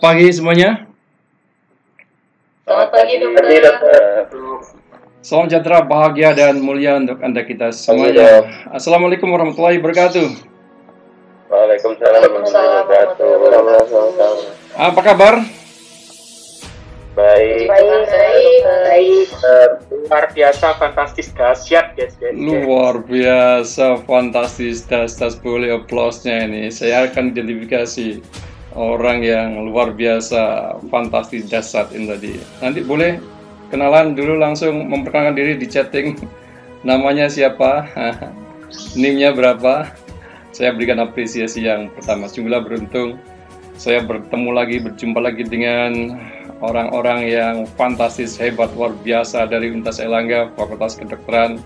pagi semuanya. Selamat pagi dokter. Salam sejahtera, bahagia dan mulia untuk Anda kita semuanya. Assalamualaikum warahmatullahi wabarakatuh. Waalaikumsalam warahmatullahi wabarakatuh. Apa kabar? Baik. Luar biasa, fantastis, dahsyat, guys. Luar biasa, fantastis, dahsyat. Boleh aplausnya ini. Saya akan identifikasi orang yang luar biasa, fantastis, dahsyat ini tadi. Nanti boleh kenalan dulu, langsung memperkenalkan diri di chatting. Namanya siapa? NIM-nya berapa? Saya berikan apresiasi yang pertama. Sungguhlah beruntung saya berjumpa lagi dengan orang-orang yang fantastis, hebat, luar biasa dari Universitas Airlangga, Fakultas Kedokteran,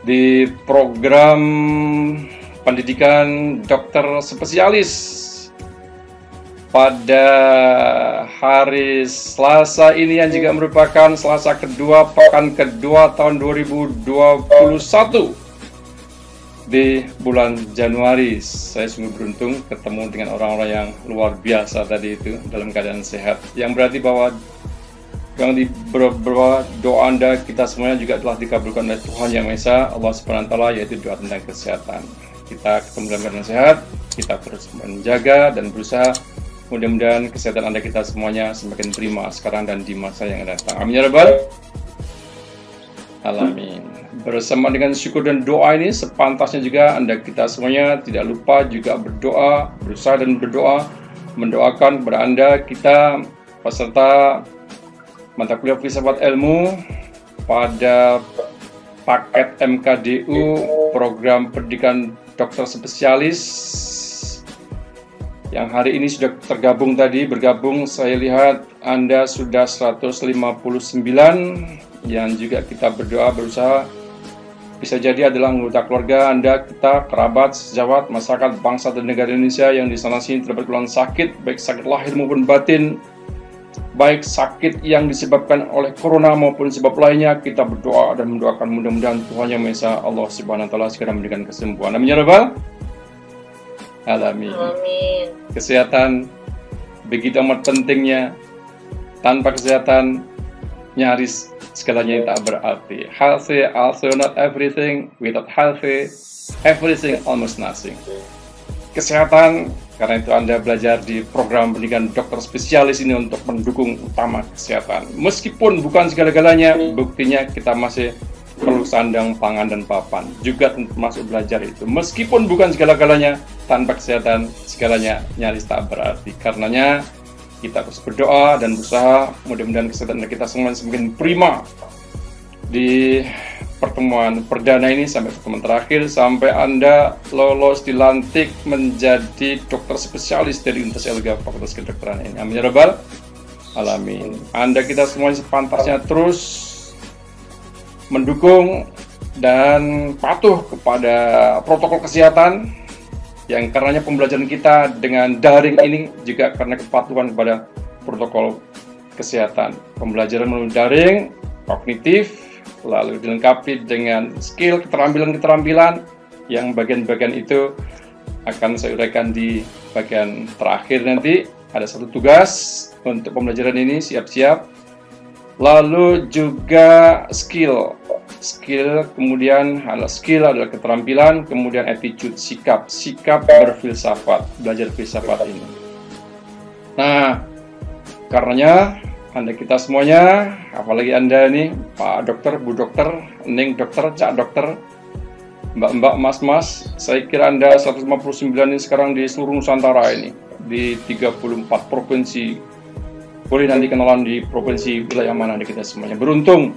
di program pendidikan dokter spesialis. Pada hari Selasa ini yang juga merupakan Selasa kedua, pekan kedua tahun 2021 di bulan Januari. Saya sungguh beruntung ketemu dengan orang-orang yang luar biasa tadi itu dalam keadaan sehat. Yang berarti bahwa yang di beberapa doa Anda kita semuanya juga telah dikabulkan oleh Tuhan Yang Maha Esa, Allah Subhanahu wa taala, yaitu doa tentang kesehatan. Kita ketemu dalam keadaan sehat, kita terus menjaga dan berusaha. Mudah-mudahan kesehatan Anda kita semuanya semakin prima sekarang dan di masa yang akan datang. Amin ya rabbal alamin. Bersama dengan syukur dan doa ini, sepantasnya juga Anda kita semuanya tidak lupa juga berdoa, berusaha dan berdoa, mendoakan kepada Anda kita peserta mata kuliah filsafat ilmu pada paket MKDU program pendidikan dokter spesialis yang hari ini sudah bergabung, saya lihat Anda sudah 159, yang juga kita berdoa berusaha bisa jadi adalah anggota keluarga Anda, kita, kerabat, sejawat, masyarakat, bangsa dan negara Indonesia yang di sana sini terdapat keluhan sakit, baik sakit lahir maupun batin, baik sakit yang disebabkan oleh corona maupun sebab lainnya. Kita berdoa dan mendoakan mudah-mudahan Tuhan Yang Maha Esa, Allah Subhanahu wa taala segera memberikan kesembuhan. Amin ya rabbal alamin. Amin. Kesehatan begitu amat pentingnya. Tanpa kesehatan nyaris segalanya tak berarti. Healthy also not everything. Without healthy, everything almost nothing. Kesehatan, karena itu Anda belajar di program pendidikan dokter spesialis ini untuk mendukung utama kesehatan. Meskipun bukan segala-galanya, buktinya kita masih perlu sandang, pangan, dan papan. Juga termasuk belajar itu. Meskipun bukan segala-galanya, tanpa kesehatan, segalanya nyaris tak berarti. Karenanya, kita terus berdoa dan berusaha, mudah-mudahan kesehatan kita semua semakin prima di pertemuan perdana ini sampai pertemuan terakhir, sampai Anda lolos dilantik menjadi dokter spesialis dari Universitas Airlangga Fakultas Kedokteran ini. Amin ya rabbal alamin. Anda kita semuanya sepantasnya terus mendukung dan patuh kepada protokol kesehatan, yang karenanya pembelajaran kita dengan daring ini juga karena kepatuhan kepada protokol kesehatan. Pembelajaran melalui daring, kognitif, lalu dilengkapi dengan skill, keterampilan-keterampilan yang bagian-bagian itu akan saya uraikan di bagian terakhir nanti. Ada satu tugas untuk pembelajaran ini, siap-siap. Lalu juga skill, kemudian skill adalah keterampilan, kemudian attitude, sikap berfilsafat, belajar filsafat ini. Nah, karenanya Anda kita semuanya, apalagi Anda ini, Pak Dokter, Bu Dokter, Neng Dokter, Cak Dokter, Mbak-mbak, Mas-mas, saya kira Anda 159 ini sekarang di seluruh Nusantara ini, di 34 provinsi. Boleh nanti kenalan di provinsi wilayah mana Anda kita semuanya. Beruntung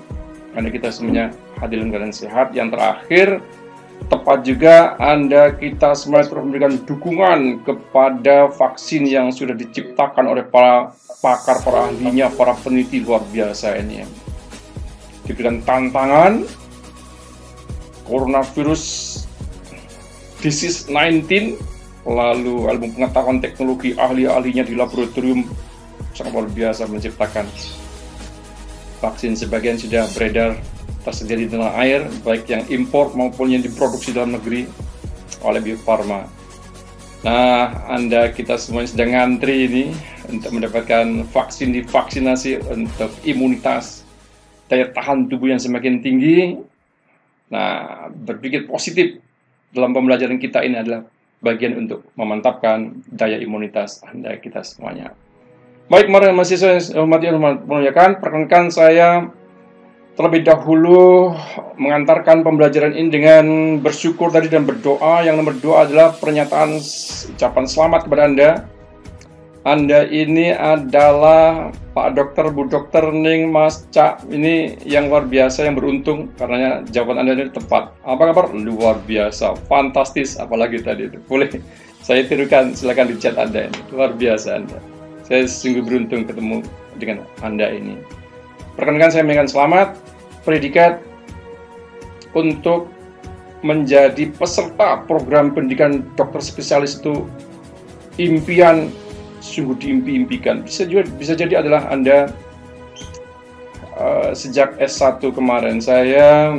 Anda kita semuanya hadir dalam keadaan sehat. Yang terakhir, tepat juga Anda kita semuanya terus memberikan dukungan kepada vaksin yang sudah diciptakan oleh para pakar, para ahlinya, para peneliti luar biasa ini. Diberikan tantangan coronavirus disease 19, lalu ilmu pengetahuan teknologi ahli-ahlinya di laboratorium sangat luar biasa menciptakan vaksin. Sebagian sudah beredar, tersedia di tanah air, baik yang impor maupun yang diproduksi dalam negeri oleh Bio Farma. Nah, Anda kita semuanya sedang ngantri ini untuk mendapatkan vaksinasi untuk imunitas daya tahan tubuh yang semakin tinggi. Nah, berpikir positif dalam pembelajaran kita ini adalah bagian untuk memantapkan daya imunitas Anda kita semuanya. Baik, mari mahasiswa yang hormati muliakan, perkenankan saya terlebih dahulu mengantarkan pembelajaran ini dengan bersyukur tadi dan berdoa. Yang nomor 2 adalah pernyataan ucapan selamat kepada Anda. Anda ini adalah Pak Dokter, Bu Dokter, Ning, Mas, Cak, ini yang luar biasa, yang beruntung, karena jawaban Anda ini tepat. Apa kabar? Luar biasa, fantastis, apalagi tadi itu. Boleh saya tirukan, silakan di chat Anda ini. Luar biasa Anda. Saya sungguh beruntung ketemu dengan Anda ini. Perkenankan saya memberikan selamat, predikat untuk menjadi peserta program pendidikan dokter spesialis itu impian sungguh diimpi-impikan. Bisa jadi adalah Anda sejak S1 kemarin. Saya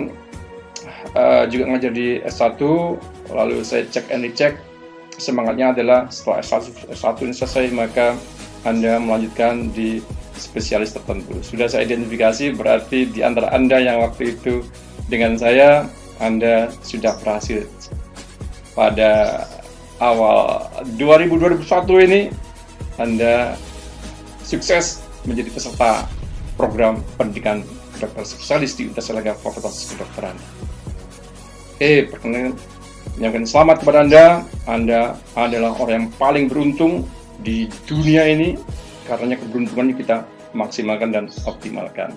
juga ngajar di S1, lalu saya cek and recheck. Semangatnya adalah setelah S1 ini selesai, maka Anda melanjutkan di spesialis tertentu. Sudah saya identifikasi, berarti di antara Anda yang waktu itu dengan saya, Anda sudah berhasil. Pada awal 2021 ini, Anda sukses menjadi peserta program pendidikan dokter spesialis di Universitas Erlangga Fakultas Kedokteran. Perkenalkan, menyampaikan selamat kepada Anda. Anda adalah orang yang paling beruntung di dunia ini, karenanya keberuntungan ini kita maksimalkan dan optimalkan.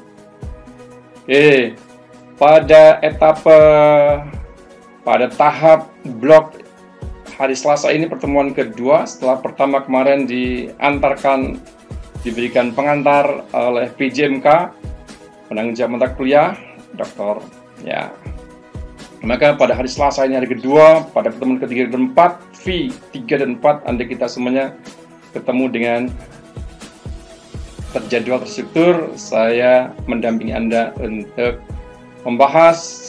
Pada tahap blok hari Selasa ini pertemuan kedua, setelah pertama kemarin diberikan pengantar oleh PJMK, penanggung jawab mata kuliah, dokter. Ya. Maka pada hari Selasa ini hari kedua, pada pertemuan ketiga dan 4, V3 dan 4, Anda kita semuanya ketemu dengan terjadwal terstruktur. Saya mendampingi Anda untuk membahas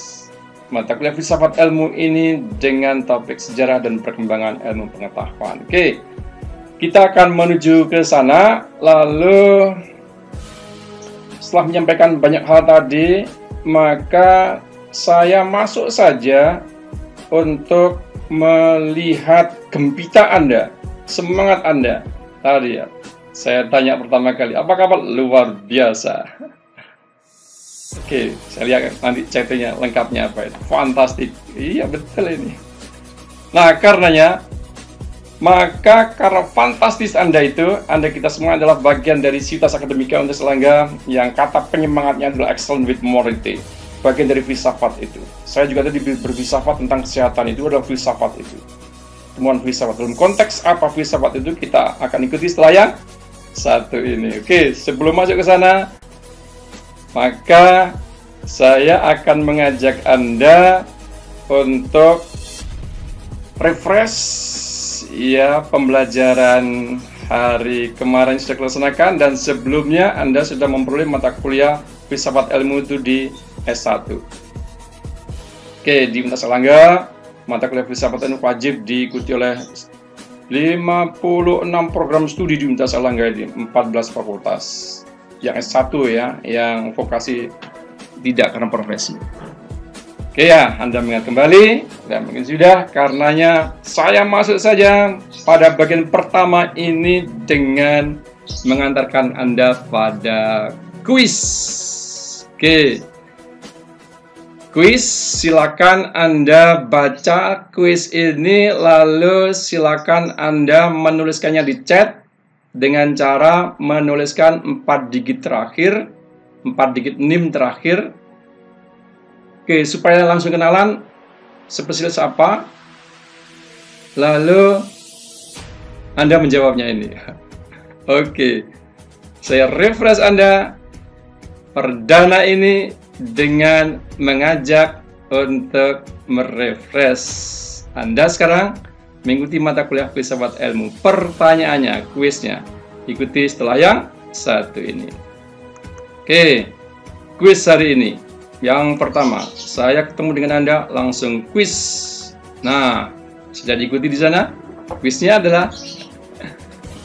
mata kuliah filsafat ilmu ini dengan topik sejarah dan perkembangan ilmu pengetahuan. Kita akan menuju ke sana. Lalu setelah menyampaikan banyak hal tadi, maka saya masuk saja untuk melihat gempita Anda, semangat Anda. Tadi ya, saya tanya pertama kali, apa kabar? Luar biasa. Saya lihat nanti chatnya lengkapnya apa itu. Fantastik. Iya, betul ini. Nah, karenanya, maka karena fantastis Anda itu, Anda kita semua adalah bagian dari Sivitas Akademika Universitas Erlangga yang kata penyemangatnya adalah excellent with morality. Bagian dari filsafat itu. Saya juga tadi berfilsafat tentang kesehatan, itu adalah filsafat itu. Temuan filsafat. Dalam konteks apa filsafat itu kita akan ikuti setelah yang satu ini. Sebelum masuk ke sana, maka saya akan mengajak Anda untuk refresh ya pembelajaran hari kemarin sudah dilaksanakan, dan sebelumnya Anda sudah memperoleh mata kuliah filsafat ilmu itu di S1. Di Universitas Erlangga, mata kuliah filsafat ilmu wajib diikuti oleh 56 program studi di Universitas Erlangga ini, 14 fakultas. Yang S1 ya, yang vokasi tidak karena profesi. Anda mengingat kembali, dan mungkin sudah, karenanya saya masuk saja pada bagian pertama ini dengan mengantarkan Anda pada kuis. Kuis, silakan Anda baca kuis ini, lalu silakan Anda menuliskannya di chat dengan cara menuliskan 4 digit terakhir, 4 digit NIM terakhir. Supaya langsung kenalan spesialis apa, lalu Anda menjawabnya ini. Saya refresh Anda perdana ini dengan mengajak untuk merefresh Anda sekarang mengikuti mata kuliah filsafat ilmu. Pertanyaannya, kuisnya ikuti setelah yang satu ini. Kuis hari ini yang pertama, saya ketemu dengan Anda langsung kuis. Nah, sudah diikuti di sana? Kuisnya adalah,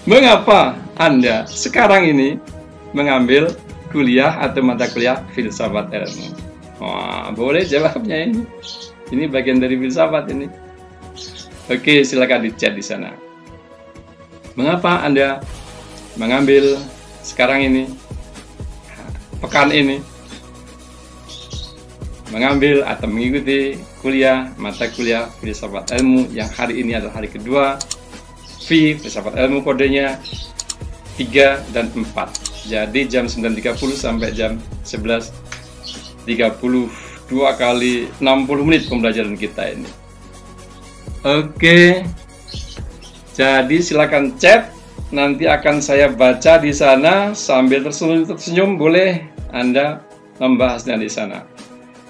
mengapa Anda sekarang ini mengambil kuliah atau mata kuliah filsafat ilmu? Wah, boleh jawabnya ini. Ini bagian dari filsafat ini. Oke, silakan di chat di sana. Mengapa Anda mengambil sekarang ini, pekan ini, mengambil atau mengikuti kuliah, mata kuliah filsafat ilmu yang hari ini adalah hari kedua. Filsafat ilmu kodenya 3 dan 4. Jadi jam 9.30 sampai jam 11.30. 2 kali 60 menit pembelajaran kita ini. Oke. Jadi silakan chat, nanti akan saya baca di sana sambil tersenyum boleh Anda membahasnya di sana.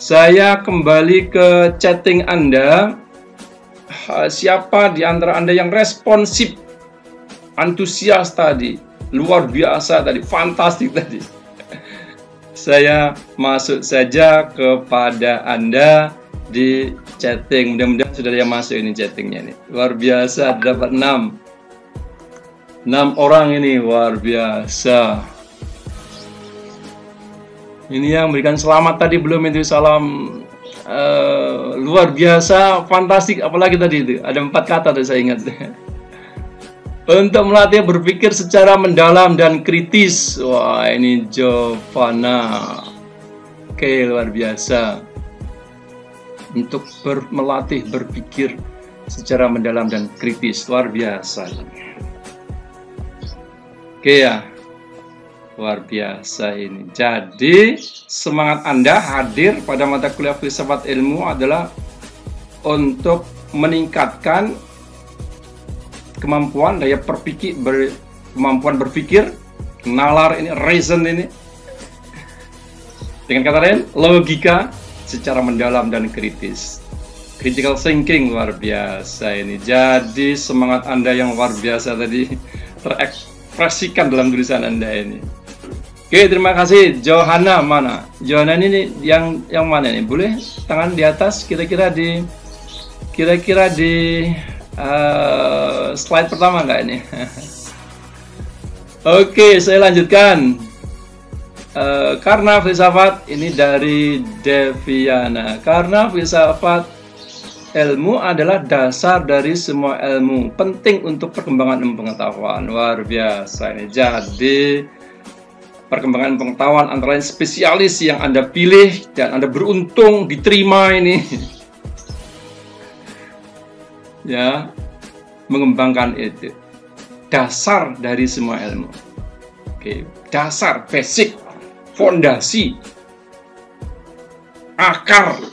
Saya kembali ke chatting Anda. Siapa di antara Anda yang responsif, antusias tadi, luar biasa tadi, fantastik tadi. Saya masuk saja kepada Anda di chatting. Mudah-mudahan sudah ada yang masuk ini chattingnya nih. Luar biasa, dapat 6 orang ini, luar biasa. Ini yang memberikan selamat tadi belum itu, salam luar biasa, fantastik. Apalagi tadi itu ada 4 kata tadi saya ingat. Untuk melatih berpikir secara mendalam dan kritis. Wah, ini Jovana. Oke, luar biasa. Untuk melatih berpikir secara mendalam dan kritis, luar biasa. Oke ya, luar biasa ini. Jadi semangat Anda hadir pada mata kuliah filsafat ilmu adalah untuk meningkatkan kemampuan daya berpikir, kemampuan berpikir, nalar ini, reason ini. Dengan kata lain, logika secara mendalam dan kritis. Critical thinking, luar biasa ini. Jadi semangat Anda yang luar biasa tadi terekspresikan dalam tulisan Anda ini. Oke, terima kasih. Johanna mana? Johanna ini yang mana nih? Boleh tangan di atas, kira-kira di slide pertama nggak ini? Oke, saya lanjutkan. Karena filsafat ini dari Deviana. Karena filsafat ilmu adalah dasar dari semua ilmu, penting untuk perkembangan ilmu pengetahuan. Luar biasa ini. Jadi perkembangan pengetahuan antara lain spesialis yang Anda pilih dan Anda beruntung diterima ini. Ya, mengembangkan itu dasar dari semua ilmu. Oke, dasar, basic, fondasi, akar.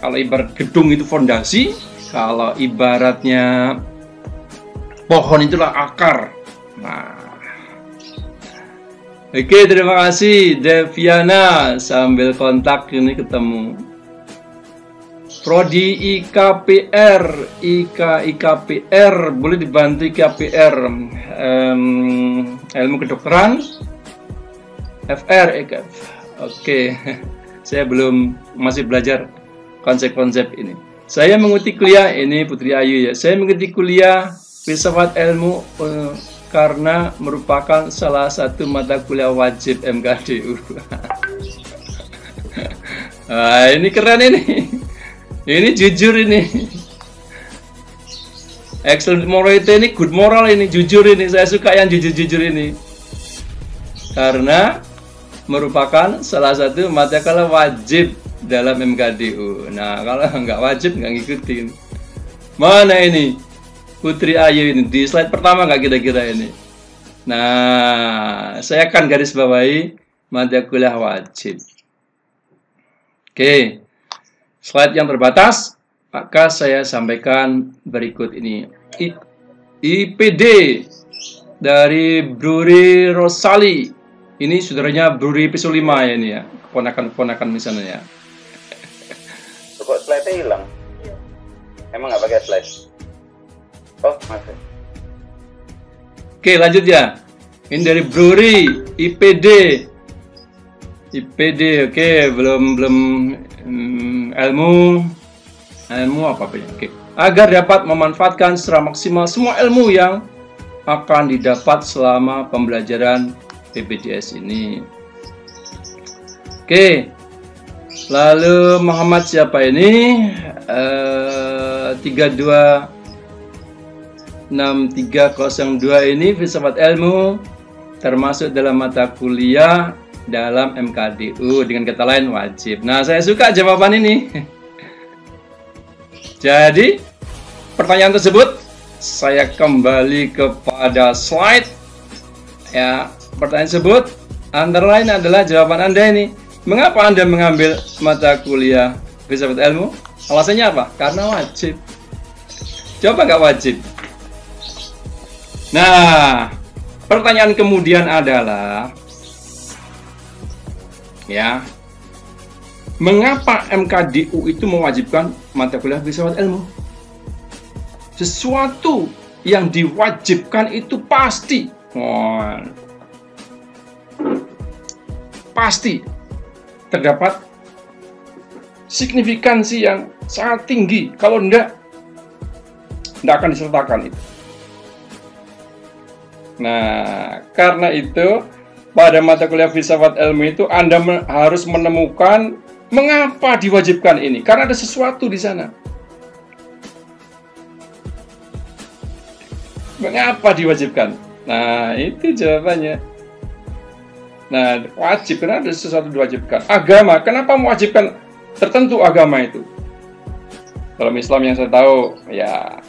Kalau ibarat gedung itu fondasi, kalau ibaratnya pohon itulah akar. Nah, oke, terima kasih Deviana, sambil kontak ini ketemu. Prodi IKPR, boleh dibantu IKPR, ilmu kedokteran, FR, oke, saya masih belajar konsep-konsep ini. Saya mengikuti kuliah, ini Putri Ayu ya, saya mengikuti kuliah filsafat ilmu karena merupakan salah satu mata kuliah wajib MKDU. Nah, ini keren ini. Ini jujur ini. Excellent morality ini, good moral ini, jujur ini. Saya suka yang jujur-jujur ini. Karena merupakan salah satu mata kuliah wajib dalam MKDU. Nah, kalau nggak wajib nggak ngikutin. Mana ini Putri Ayu ini di slide pertama nggak kira-kira ini? Nah, saya akan garis bawahi mata kuliah wajib. Oke, slide yang terbatas, maka saya sampaikan berikut ini. IPD dari Bruri Rosali. Ini saudaranya Bruri Pisulima ya ini ya, keponakan-keponakan misalnya ya. Kok slide-nya hilang? Emang nggak pakai slide? Oh, masih. Oke, lanjut ya. Ini dari Bruri, IPD, oke, belum ilmu Ilmu apa P? Oke. Agar dapat memanfaatkan secara maksimal semua ilmu yang akan didapat selama pembelajaran PPDS ini. Oke. Lalu Muhammad siapa ini? 326302 ini filsafat ilmu termasuk dalam mata kuliah dalam MKDU, dengan kata lain wajib. Nah, saya suka jawaban ini. Jadi, pertanyaan tersebut saya kembali kepada slide. Ya, pertanyaan tersebut antara lain adalah jawaban Anda ini. Mengapa Anda mengambil mata kuliah filsafat ilmu? Alasannya apa? Karena wajib. Coba nggak wajib? Nah, pertanyaan kemudian adalah, ya, mengapa MKDU itu mewajibkan mata kuliah filsafat ilmu? Sesuatu yang diwajibkan itu pasti, pasti terdapat signifikansi yang sangat tinggi. Kalau tidak akan disertakan itu. Nah, karena itu pada mata kuliah filsafat ilmu itu Anda harus menemukan mengapa diwajibkan ini. Karena ada sesuatu di sana. Mengapa diwajibkan? Nah, itu jawabannya. Nah, wajib karena ada sesuatu diwajibkan. Agama, kenapa mewajibkan tertentu agama itu? Dalam Islam yang saya tahu, ya,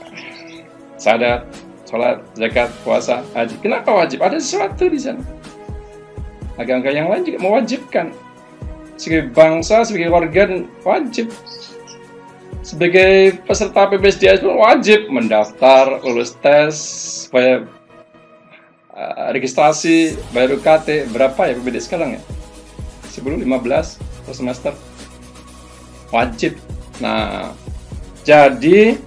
syahadat, sholat, zakat, puasa, haji. Kenapa wajib? Ada sesuatu di sana. Agama yang lain juga mewajibkan. Sebagai bangsa, sebagai warga, wajib. Sebagai peserta PPDS pun wajib mendaftar, lulus tes, bayar registrasi, bayar UKT. Berapa ya PPDS sekarang ya? 10, 15 per semester. Wajib. Nah, jadi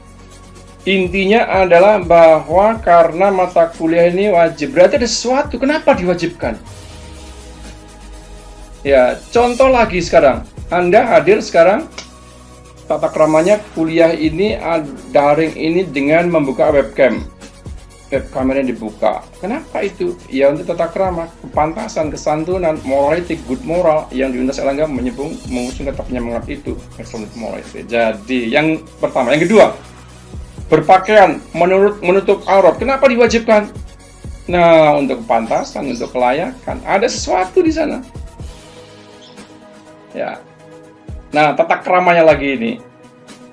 intinya adalah bahwa karena mata kuliah ini wajib, berarti ada sesuatu. Kenapa diwajibkan? Ya, contoh lagi sekarang. Anda hadir sekarang, tata keramanya kuliah ini, daring ini dengan membuka webcam. Webkameranya dibuka. Kenapa itu? Ya untuk tata krama, kepantasan, kesantunan, morality, good moral yang di Universitas Erlangga mengusung kata penyemangat itu. Excellent morality. Jadi, yang pertama. Yang kedua, berpakaian menutup aurat. Kenapa diwajibkan? Nah, untuk kepantasan, untuk kelayakan. Ada sesuatu di sana. Ya. Nah, tata keramanya lagi ini.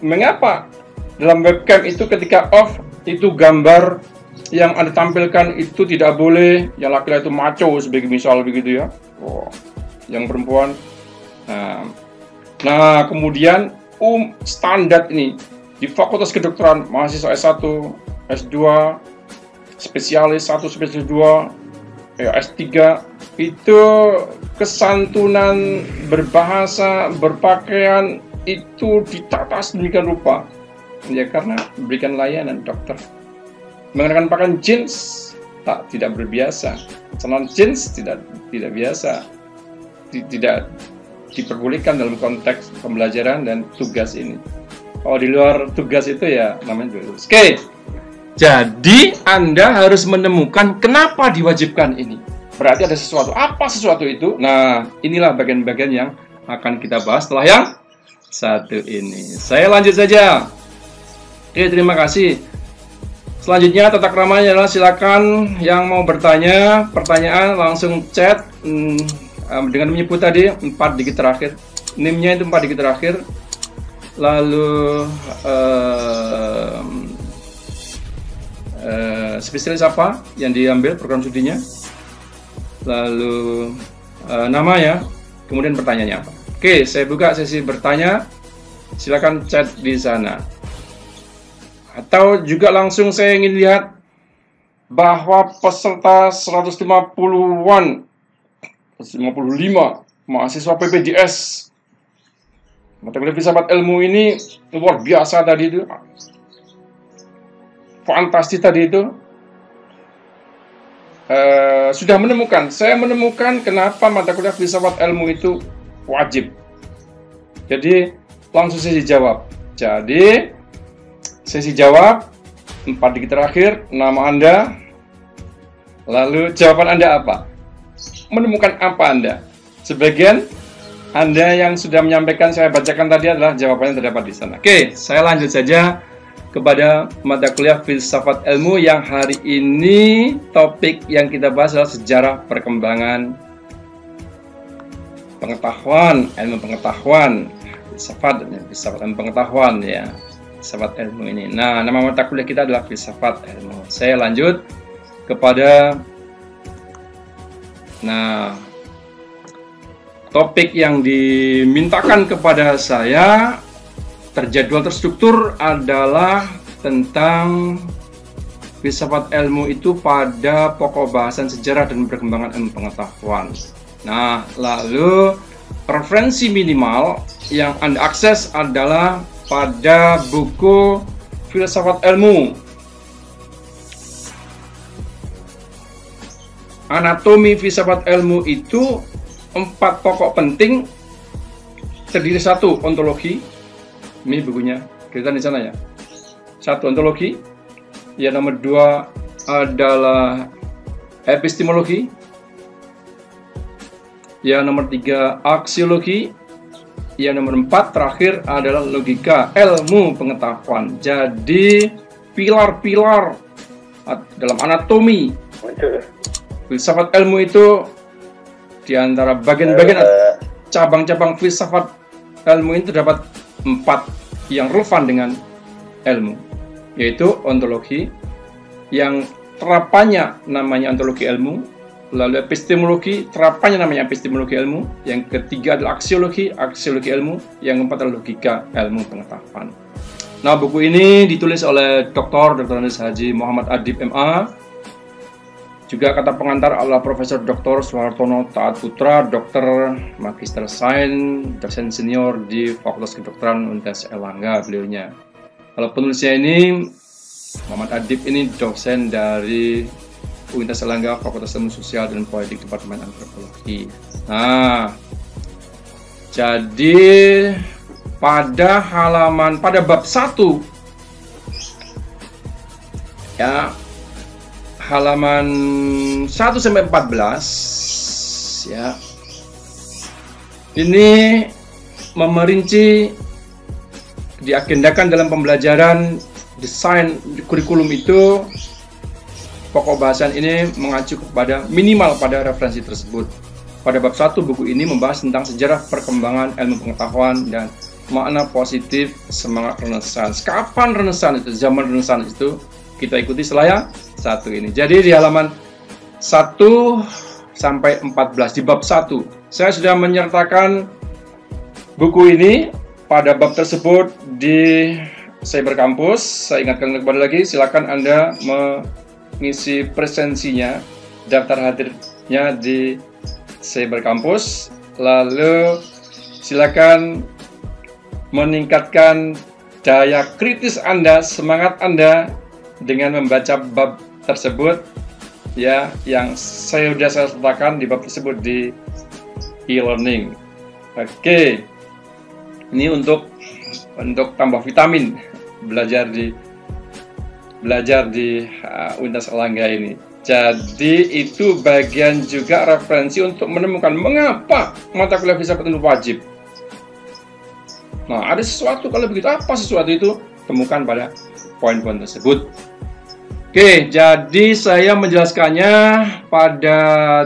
Mengapa dalam webcam itu ketika off itu gambar yang Anda tampilkan itu tidak boleh, yang laki-laki itu maco sebagai misal begitu ya. Yang perempuan. Nah, kemudian standar ini di Fakultas Kedokteran mahasiswa S1, S2, spesialis 1, spesialis 2, S3 itu kesantunan, berbahasa, berpakaian itu ditata sedemikian rupa. Ya karena memberikan layanan dokter. Mengenakan pakaian jeans tidak berbiasa. Celana jeans tidak biasa. Tidak diperbolehkan dalam konteks pembelajaran dan tugas ini. Kalau di luar tugas itu ya namanya lulus. Oke. Jadi Anda harus menemukan kenapa diwajibkan ini. Berarti ada sesuatu. Apa sesuatu itu? Nah, inilah bagian-bagian yang akan kita bahas setelah yang satu ini. Saya lanjut saja. Oke, terima kasih. Selanjutnya tata keramanya adalah silakan yang mau bertanya, pertanyaan langsung chat dengan menyebut tadi 4 digit terakhir. NIM-nya itu 4 digit terakhir. Lalu spesialis apa yang diambil program studinya, lalu nama ya, kemudian pertanyaannya apa. Oke, saya buka sesi bertanya, silakan chat di sana. Atau juga langsung saya ingin lihat bahwa peserta 155 mahasiswa PPDS mata kuliah filsafat ilmu ini luar biasa tadi itu. Fantastis tadi itu. Sudah menemukan, saya menemukan kenapa mata kuliah filsafat ilmu itu wajib. Jadi langsung saya dijawab. Jadi, sesi jawab, 4 detik terakhir, nama Anda, lalu jawaban Anda apa? Menemukan apa Anda? Sebagian Anda yang sudah menyampaikan saya bacakan tadi adalah jawabannya terdapat di sana. Oke, saya lanjut saja kepada mata kuliah filsafat ilmu yang hari ini topik yang kita bahas adalah sejarah perkembangan pengetahuan, ilmu pengetahuan, filsafat ilmu pengetahuan ya, filsafat ilmu ini. Nah, nama mata kuliah kita adalah filsafat ilmu. Saya lanjut kepada topik yang dimintakan kepada saya terjadwal terstruktur adalah tentang filsafat ilmu itu pada pokok bahasan sejarah dan perkembangan ilmu pengetahuan. Nah, lalu referensi minimal yang Anda akses adalah pada buku filsafat ilmu, anatomi filsafat ilmu itu 4 pokok penting, terdiri 1 ontologi. Ini bukunya, kelihatan di sana ya. 1 ontologi, yang nomor 2 adalah epistemologi, yang nomor 3 aksiologi, yang nomor 4 terakhir adalah logika, ilmu pengetahuan. Jadi pilar-pilar dalam anatomi filsafat ilmu itu di antara bagian-bagian cabang-cabang filsafat ilmu itu dapat 4 yang relevan dengan ilmu, yaitu ontologi, yang terapannya namanya ontologi ilmu, lalu epistemologi, terapannya namanya epistemologi ilmu, yang ketiga adalah aksiologi ilmu, yang keempat adalah logika ilmu pengetahuan. Nah, buku ini ditulis oleh Dr. Haji Muhammad Adib MA. Juga kata pengantar adalah Profesor Dr. Suhartono Taat Putra, Dr. Magister Sains, dosen senior di Fakultas Kedokteran Universitas Erlangga beliaunya. Kalau penulisnya ini, Muhammad Adib ini dosen dari Universitas Erlangga, Fakultas Ilmu Sosial dan Politik, Departemen Antropologi. Nah, jadi pada bab 1 ya, halaman 1-14 ya, ini memerinci, diagendakan dalam pembelajaran desain kurikulum itu. Pokok bahasan ini mengacu kepada minimal pada referensi tersebut. Pada bab 1 buku ini membahas tentang sejarah perkembangan ilmu pengetahuan dan makna positif semangat Renaissance. Kapan Renaissance itu? Zaman Renaissance itu kita ikuti setelah 1 ini. Jadi di halaman 1-14 di bab 1 saya sudah menyertakan buku ini pada bab tersebut di Cyber Campus. Saya ingatkan kembali lagi, silakan Anda mengisi presensinya, daftar hadirnya di Cyber Campus. Lalu silakan meningkatkan daya kritis Anda, semangat Anda dengan membaca bab tersebut ya, yang saya sertakan di bab tersebut di e-learning. Oke. Ini untuk tambah vitamin belajar di Universitas Erlangga ini. Jadi itu bagian juga referensi untuk menemukan mengapa mata kuliah filsafat itu wajib. Nah, ada sesuatu, kalau begitu apa sesuatu itu? Temukan pada poin-poin tersebut. Oke, jadi saya menjelaskannya pada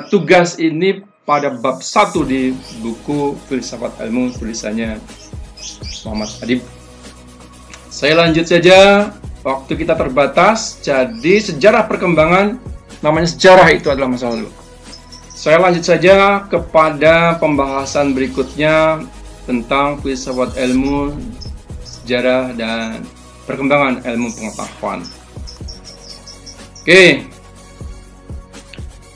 tugas ini pada bab 1 di buku Filsafat Ilmu tulisannya Muhammad Adib. Saya lanjut saja, waktu kita terbatas. Jadi sejarah perkembangan, namanya sejarah itu adalah masa lalu. Saya lanjut saja kepada pembahasan berikutnya tentang filsafat ilmu, sejarah dan perkembangan ilmu pengetahuan. Oke,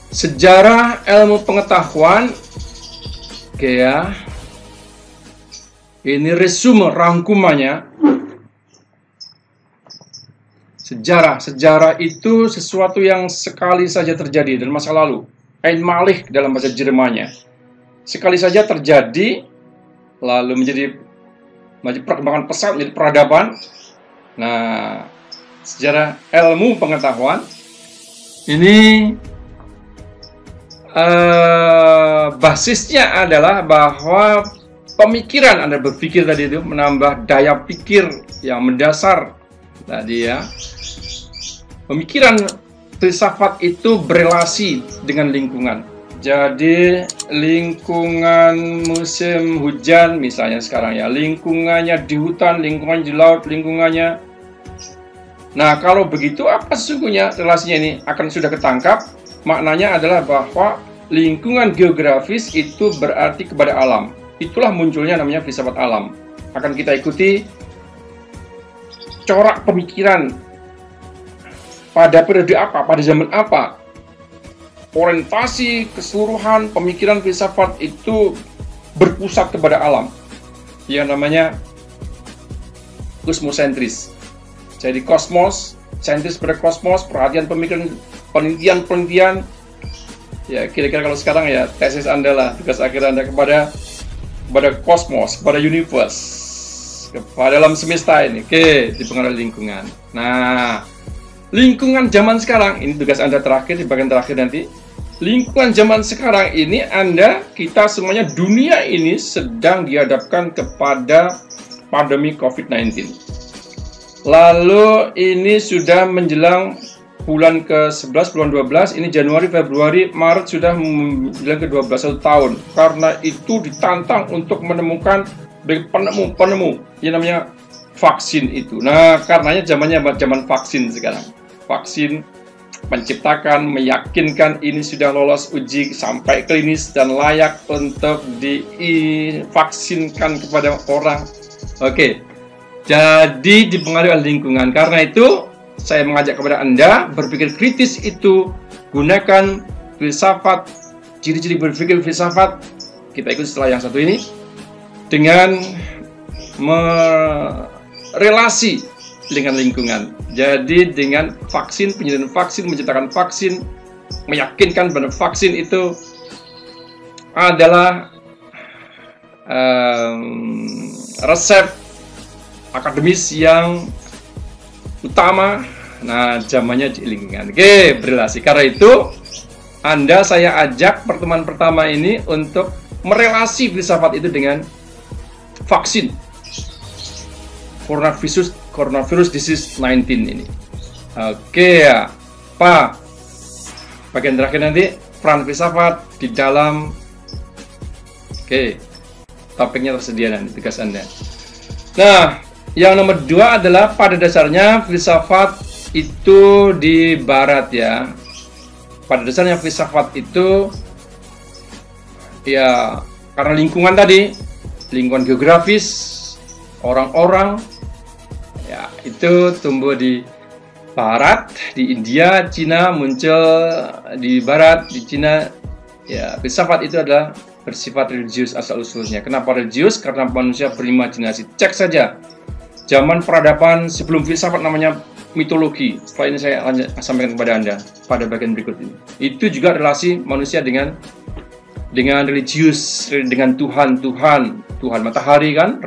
sejarah ilmu pengetahuan. Oke ya, ini resume, rangkumannya. Sejarah itu sesuatu yang sekali saja terjadi dalam masa lalu. Einmalig dalam bahasa Jermannya. Sekali saja terjadi, lalu menjadi maju perkembangan pesat menjadi peradaban. Nah, sejarah ilmu pengetahuan ini basisnya adalah bahwa pemikiran Anda berpikir tadi itu menambah daya pikir yang mendasar tadi ya. Pemikiran filsafat itu berelasi dengan lingkungan. Jadi lingkungan musim hujan misalnya sekarang ya, lingkungannya di hutan, lingkungannya di laut, lingkungannya. Nah, kalau begitu apa sesungguhnya relasinya ini akan sudah ketangkap? Maknanya adalah bahwa lingkungan geografis itu berarti kepada alam. Itulah munculnya namanya filsafat alam. Akan kita ikuti corak pemikiran pada periode apa, pada zaman apa. Orientasi keseluruhan pemikiran filsafat itu berpusat kepada alam. Yang namanya kosmosentris. Jadi kosmos, sentris pada kosmos, perhatian pemikiran, penelitian. Ya, kira-kira kalau sekarang ya tesis Anda lah, tugas akhir Anda kepada kosmos, kepada universe, kepada alam semesta ini. Oke, dipengaruhi lingkungan. Nah, lingkungan zaman sekarang, ini tugas Anda terakhir, di bagian terakhir nanti. Lingkungan zaman sekarang ini kita semuanya, dunia ini sedang dihadapkan kepada pandemi COVID-19. Lalu ini sudah menjelang bulan ke-11, bulan 12, ini Januari, Februari, Maret sudah menjelang ke-12, 1 tahun. Karena itu ditantang untuk menemukan penemu yang namanya vaksin itu. Nah, karenanya zaman vaksin sekarang. Vaksin menciptakan, meyakinkan ini sudah lolos uji sampai klinis dan layak untuk divaksinkan kepada orang. Oke, jadi dipengaruhi oleh lingkungan. Karena itu, saya mengajak kepada Anda berpikir kritis itu, gunakan filsafat, ciri-ciri berpikir filsafat. Kita ikut setelah yang satu ini, dengan merelasi dengan lingkungan. Jadi dengan vaksin, penyediaan vaksin, menciptakan vaksin, meyakinkan bahwa vaksin itu adalah resep akademis yang utama. Nah, zamannya di lingkungan. Oke, berelasi. Karena itu, saya ajak pertemuan pertama ini untuk merelasi filsafat itu dengan vaksin coronavirus disease 19 ini. Oke ya, Pak. Bagian terakhir nanti peran filsafat di dalam. Oke, topiknya tersedia nanti tugas Anda. Nah, yang nomor 2 adalah pada dasarnya filsafat itu di Barat ya. Pada dasarnya filsafat itu ya karena lingkungan tadi, lingkungan geografis, orang-orang ya itu tumbuh di Barat, di India, Cina, muncul di Barat, di Cina. Ya, filsafat itu adalah bersifat religius asal usulnya. Kenapa religius? Karena manusia berimajinasi. Cek saja zaman peradaban sebelum filsafat namanya mitologi. Setelah ini saya sampaikan kepada Anda pada bagian berikut ini. Itu juga relasi manusia dengan religius, dengan Tuhan matahari kan,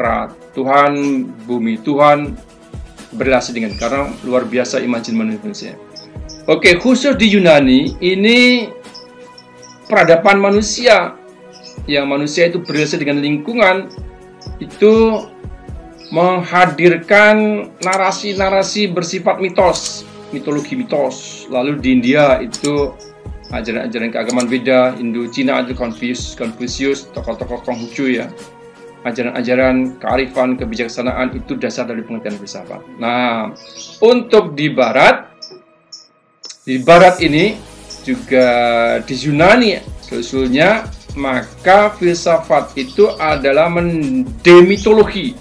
Tuhan bumi, Tuhan berrelasi dengan, karena luar biasa imajin manusia. Oke, khusus di Yunani ini peradaban manusia, yang manusia itu berrelasi dengan lingkungan, itu menghadirkan narasi-narasi bersifat mitos, mitologi mitos. Lalu di India itu ajaran-ajaran keagamaan Veda, Hindu, Cina itu Confucius, tokoh-tokoh Konghucu ya. Ajaran-ajaran kearifan, kebijaksanaan itu dasar dari pengertian filsafat. Nah, untuk di Barat ini juga di Yunani usulnya, maka filsafat itu adalah mendemitologi,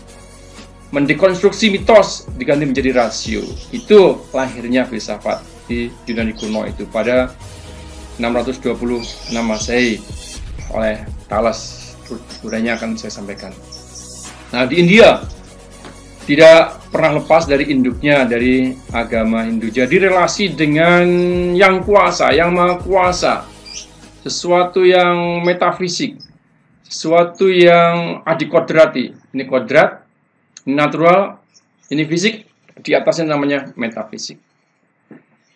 mendekonstruksi mitos diganti menjadi rasio. Itu lahirnya filsafat di Yunani kuno itu pada 626 Masehi oleh Thales. Urainya akan saya sampaikan. Nah, di India tidak pernah lepas dari induknya, dari agama Hindu. Jadi relasi dengan yang kuasa, yang maha kuasa, sesuatu yang metafisik, sesuatu yang adikodrati. Ini kodrat, natural, ini fisik, di atasnya namanya metafisik.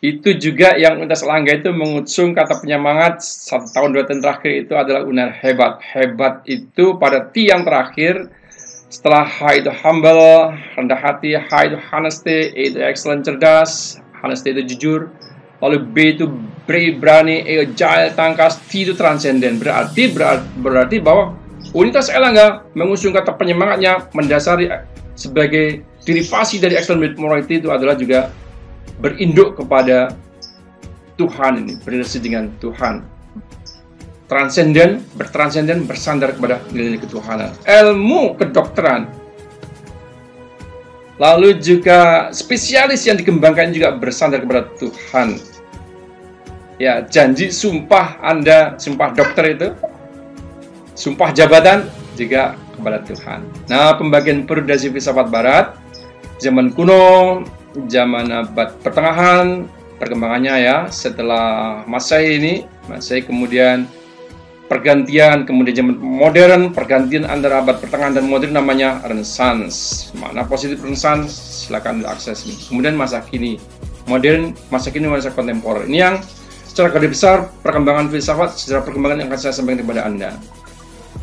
Itu juga yang Universitas Erlangga itu mengusung kata penyemangat 1 tahun 2 tahun terakhir itu adalah unar hebat. Hebat itu pada T yang terakhir, setelah H itu humble, rendah hati, H itu honesty, E itu excellent, cerdas, honesty itu jujur, lalu B itu brave, berani, E agile, tangkas, T itu transcendent. Berarti bahwa Universitas Erlangga mengusung kata penyemangatnya mendasari sebagai derivasi dari excellent morality itu adalah juga berinduk kepada Tuhan ini, berrelasi dengan Tuhan. Bertransenden, bersandar kepada nilai ketuhanan. Ilmu kedokteran. Lalu juga spesialis yang dikembangkan juga bersandar kepada Tuhan. Ya, janji sumpah Anda, sumpah dokter itu, sumpah jabatan juga kepada Tuhan. Nah, pembagian periodisasi filsafat barat, zaman kuno, zaman abad pertengahan, perkembangannya ya, setelah Masehi ini, Masehi kemudian pergantian, kemudian zaman modern, pergantian antara abad pertengahan dan modern namanya Renaissance. Makna positif Renaissance, silakan diakses ini. Kemudian masa kini, modern, masa kini, masa kontemporer. Ini yang secara garis besar perkembangan filsafat, secara perkembangan yang akan saya sampaikan kepada Anda.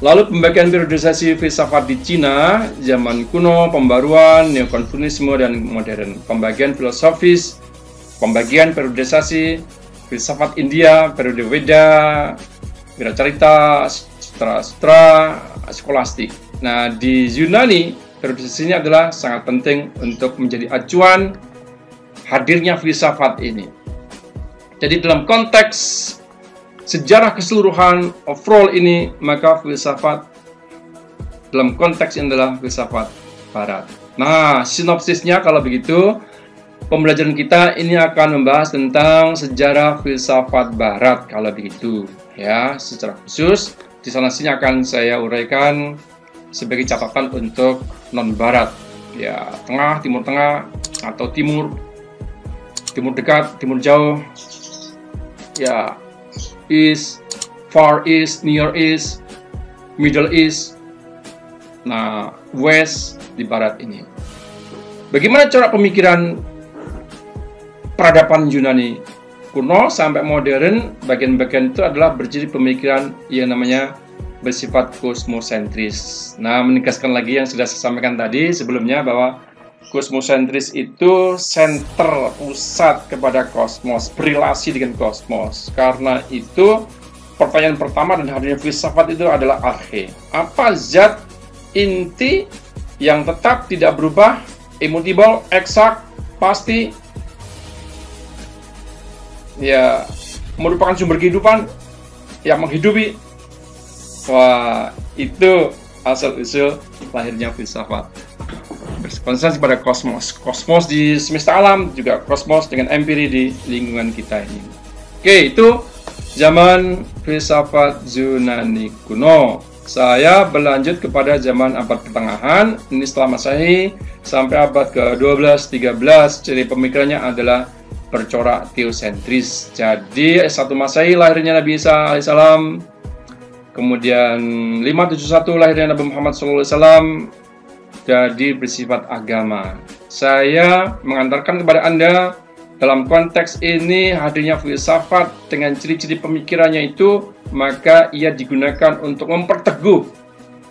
Lalu pembagian periodisasi filsafat di Cina, zaman kuno, pembaruan, neokonfusianisme, dan modern. Pembagian filosofis, pembagian periodisasi filsafat India, periode Weda, Wiracarita, sutra skolastik. Nah, di Yunani, periodisasi ini adalah sangat penting untuk menjadi acuan hadirnya filsafat ini. Jadi dalam konteks sejarah keseluruhan overall ini, maka filsafat dalam konteks ini adalah filsafat barat. Nah, sinopsisnya kalau begitu, pembelajaran kita ini akan membahas tentang sejarah filsafat barat kalau begitu. Ya, secara khusus di sana-sini akan saya uraikan sebagai catatan untuk non-barat. Ya, tengah, timur tengah, atau timur dekat, timur jauh. Ya, East, Far East, Near East, Middle East, nah West di Barat ini. Bagaimana cara pemikiran peradaban Yunani kuno sampai modern? Bagian-bagian itu adalah berciri pemikiran yang namanya bersifat kosmosentris. Nah, menegaskan lagi yang sudah saya sampaikan tadi sebelumnya bahwa kosmosentris itu center, pusat kepada kosmos, berrelasi dengan kosmos. Karena itu, pertanyaan pertama dan hadirnya filsafat itu adalah arche. Apa zat inti yang tetap tidak berubah, immutable, eksak, pasti, ya merupakan sumber kehidupan yang menghidupi? Wah, itu asal-usul lahirnya filsafat. Berkonsentrasi pada kosmos. Kosmos di semesta alam, juga kosmos dengan empiri di lingkungan kita ini. Oke, itu zaman filsafat Yunani kuno. Saya berlanjut kepada zaman abad pertengahan, ini setelah Masehi sampai abad ke-12, 13. Ciri pemikirannya adalah bercorak teosentris. Jadi S1 Masehi lahirnya Nabi Isa alaihissalam, kemudian 571 lahirnya Nabi Muhammad SAW, jadi bersifat agama. Saya mengantarkan kepada Anda dalam konteks ini hadirnya filsafat dengan ciri-ciri pemikirannya itu, maka ia digunakan untuk memperteguh,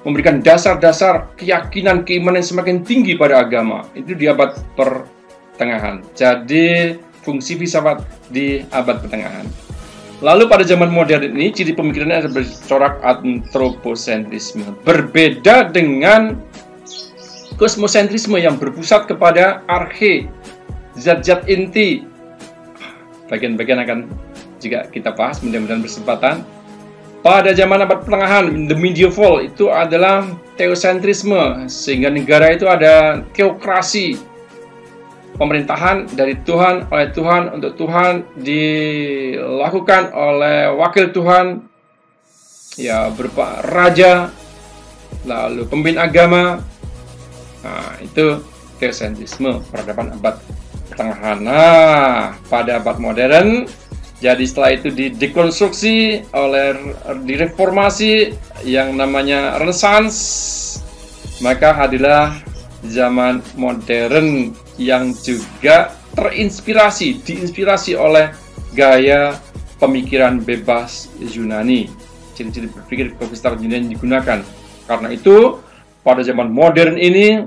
memberikan dasar-dasar keyakinan, keimanan yang semakin tinggi pada agama. Itu di abad pertengahan. Jadi fungsi filsafat di abad pertengahan. Lalu pada zaman modern ini, ciri pemikirannya adalah bercorak antroposentrisme. Berbeda dengan kosmosentrisme yang berpusat kepada arche, zat-zat inti. Bagian-bagian akan juga kita bahas, mudah-mudahan bersempatan. Pada zaman abad pertengahan, the medieval, itu adalah teosentrisme, sehingga negara itu ada teokrasi, pemerintahan dari Tuhan, oleh Tuhan, untuk Tuhan, dilakukan oleh wakil Tuhan, ya berupa raja, lalu pemimpin agama. Nah, itu teosentrisme peradaban abad pertengahan. Nah, pada abad modern, jadi setelah itu didekonstruksi oleh direformasi yang namanya Renaissance, maka hadirlah zaman modern yang juga diinspirasi oleh gaya pemikiran bebas Yunani. Ciri-ciri berpikir bebas Yunani digunakan. Karena itu, pada zaman modern ini,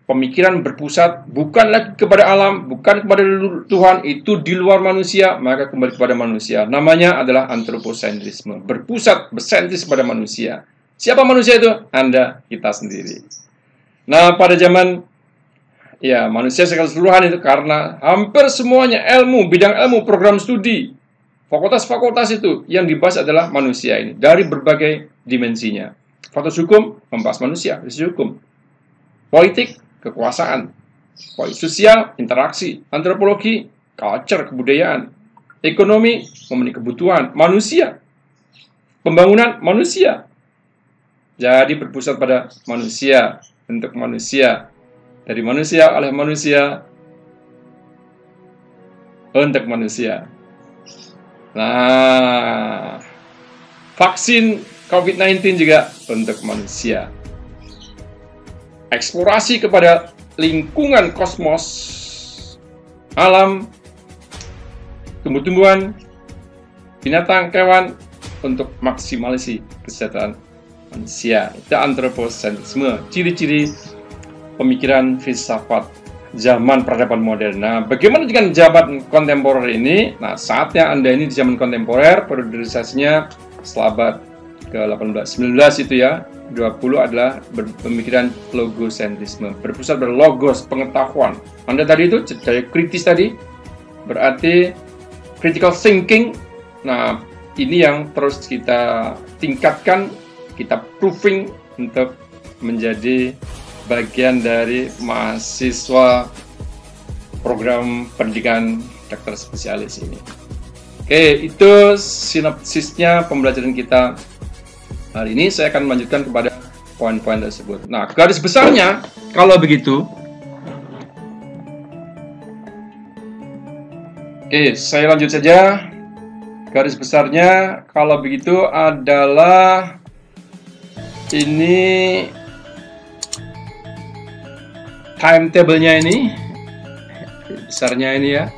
pemikiran berpusat bukan lagi kepada alam, bukan kepada Tuhan, itu di luar manusia, maka kembali kepada manusia. Namanya adalah antroposentrisme. Berpusat, bersentris pada manusia. Siapa manusia itu? Anda, kita sendiri. Nah, pada zaman manusia secara keseluruhan itu, karena hampir semuanya bidang ilmu, program studi, fakultas-fakultas itu yang dibahas adalah manusia ini dari berbagai dimensinya. Fakultas hukum membahas manusia, isu hukum. Politik, kekuasaan. Politik sosial, interaksi. Antropologi, culture, kebudayaan. Ekonomi, memenuhi kebutuhan manusia. Pembangunan manusia. Jadi berpusat pada manusia, untuk manusia. Dari manusia, oleh manusia, untuk manusia. Nah, vaksin COVID-19 juga untuk manusia. Eksplorasi kepada lingkungan kosmos, alam, tumbuh-tumbuhan, binatang, kewan, untuk maksimalisasi kesejahteraan manusia. Itu antroposentrisme, ciri-ciri pemikiran filsafat zaman peradaban modern. Nah, bagaimana dengan zaman kontemporer ini? Nah, saatnya Anda ini di zaman kontemporer, periodisasinya seabad ke-18, 19 itu ya. 20 adalah pemikiran logosentrisme, berpusat pada logos, pengetahuan. Anda tadi itu dari kritis tadi, berarti critical thinking. Nah, ini yang terus kita tingkatkan, kita proving untuk menjadi bagian dari mahasiswa program pendidikan dokter spesialis ini. Oke, itu sinopsisnya pembelajaran kita hari ini. Saya akan melanjutkan kepada poin-poin tersebut. Nah, garis besarnya, kalau begitu, saya lanjut saja. Garis besarnya, kalau begitu adalah ini timetable-nya ini, besarnya ini ya.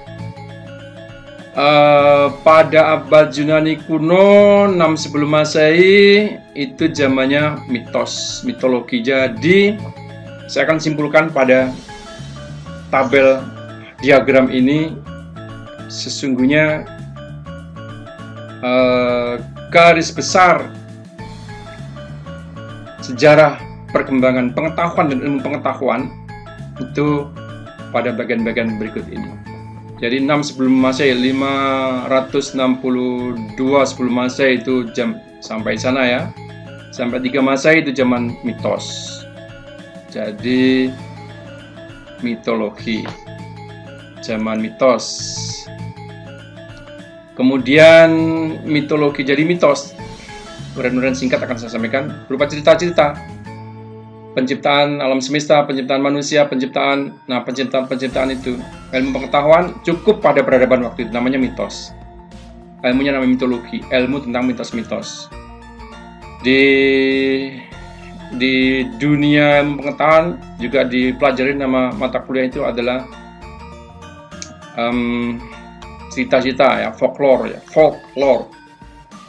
Pada abad Yunani kuno 6 sebelum Masehi itu zamannya mitos, mitologi. Jadi saya akan simpulkan pada tabel diagram ini, sesungguhnya garis besar sejarah perkembangan pengetahuan dan ilmu pengetahuan itu pada bagian-bagian berikut ini. Jadi 6 sebelum Masehi, 562 sebelum Masehi itu sampai sana ya. Sampai 3 Masehi itu zaman mitos. Jadi mitologi. Zaman mitos. Kemudian mitologi jadi mitos. Uraian-uraian singkat akan saya sampaikan berupa cerita-cerita. Penciptaan alam semesta, penciptaan manusia, penciptaan itu. Ilmu pengetahuan cukup pada peradaban waktu itu, namanya mitos. Ilmunya namanya mitologi, ilmu tentang mitos-mitos. Di dunia ilmu pengetahuan juga dipelajari, nama mata kuliah itu adalah cerita-cerita ya, folklore.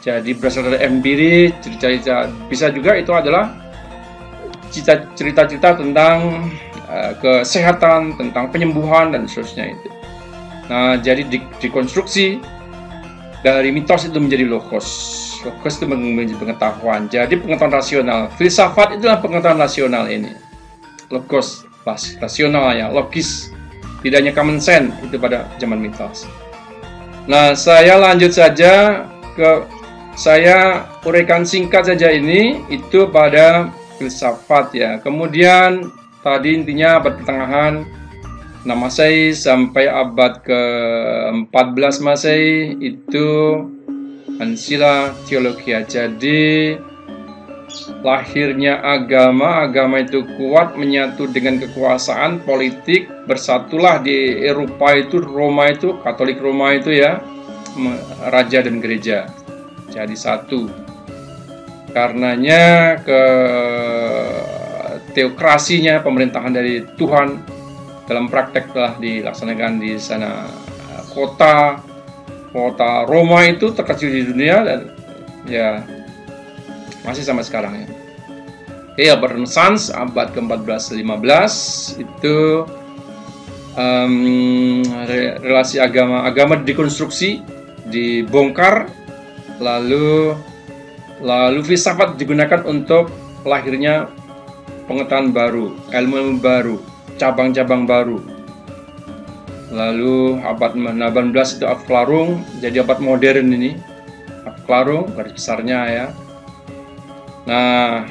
Jadi berasal dari empiris, cerita-cerita. Bisa juga itu adalah cerita-cerita tentang kesehatan, tentang penyembuhan dan seterusnya itu. Nah, jadi dikonstruksi dari mitos itu menjadi logos. Logos itu menjadi pengetahuan. Jadi pengetahuan rasional. Filsafat itulah pengetahuan rasional ini. Logos, rasional ya, logis. Tidak hanya common sense itu pada zaman mitos. Nah, saya lanjut saja saya uraikan singkat saja ini, itu pada filsafat ya. Kemudian tadi intinya abad pertengahan 6 Masehi sampai abad ke-14 Masehi itu Ancilla Theologia. Jadi lahirnya agama itu kuat menyatu dengan kekuasaan politik, bersatulah di Eropa itu, Roma itu, Katolik Roma itu ya, raja dan gereja jadi satu. Karenanya teokrasinya, pemerintahan dari Tuhan dalam praktek telah dilaksanakan di sana. Kota Roma itu terkecil di dunia dan ya masih sampai sekarang ya. Oke, abad Renaissance, abad ke-14-15 itu relasi agama dikonstruksi, dibongkar, lalu filsafat digunakan untuk lahirnya pengetahuan baru, ilmu baru, cabang-cabang baru. Lalu abad 18 itu abad Klarung, jadi abad modern ini. Abad Klarung garis besarnya ya. Nah,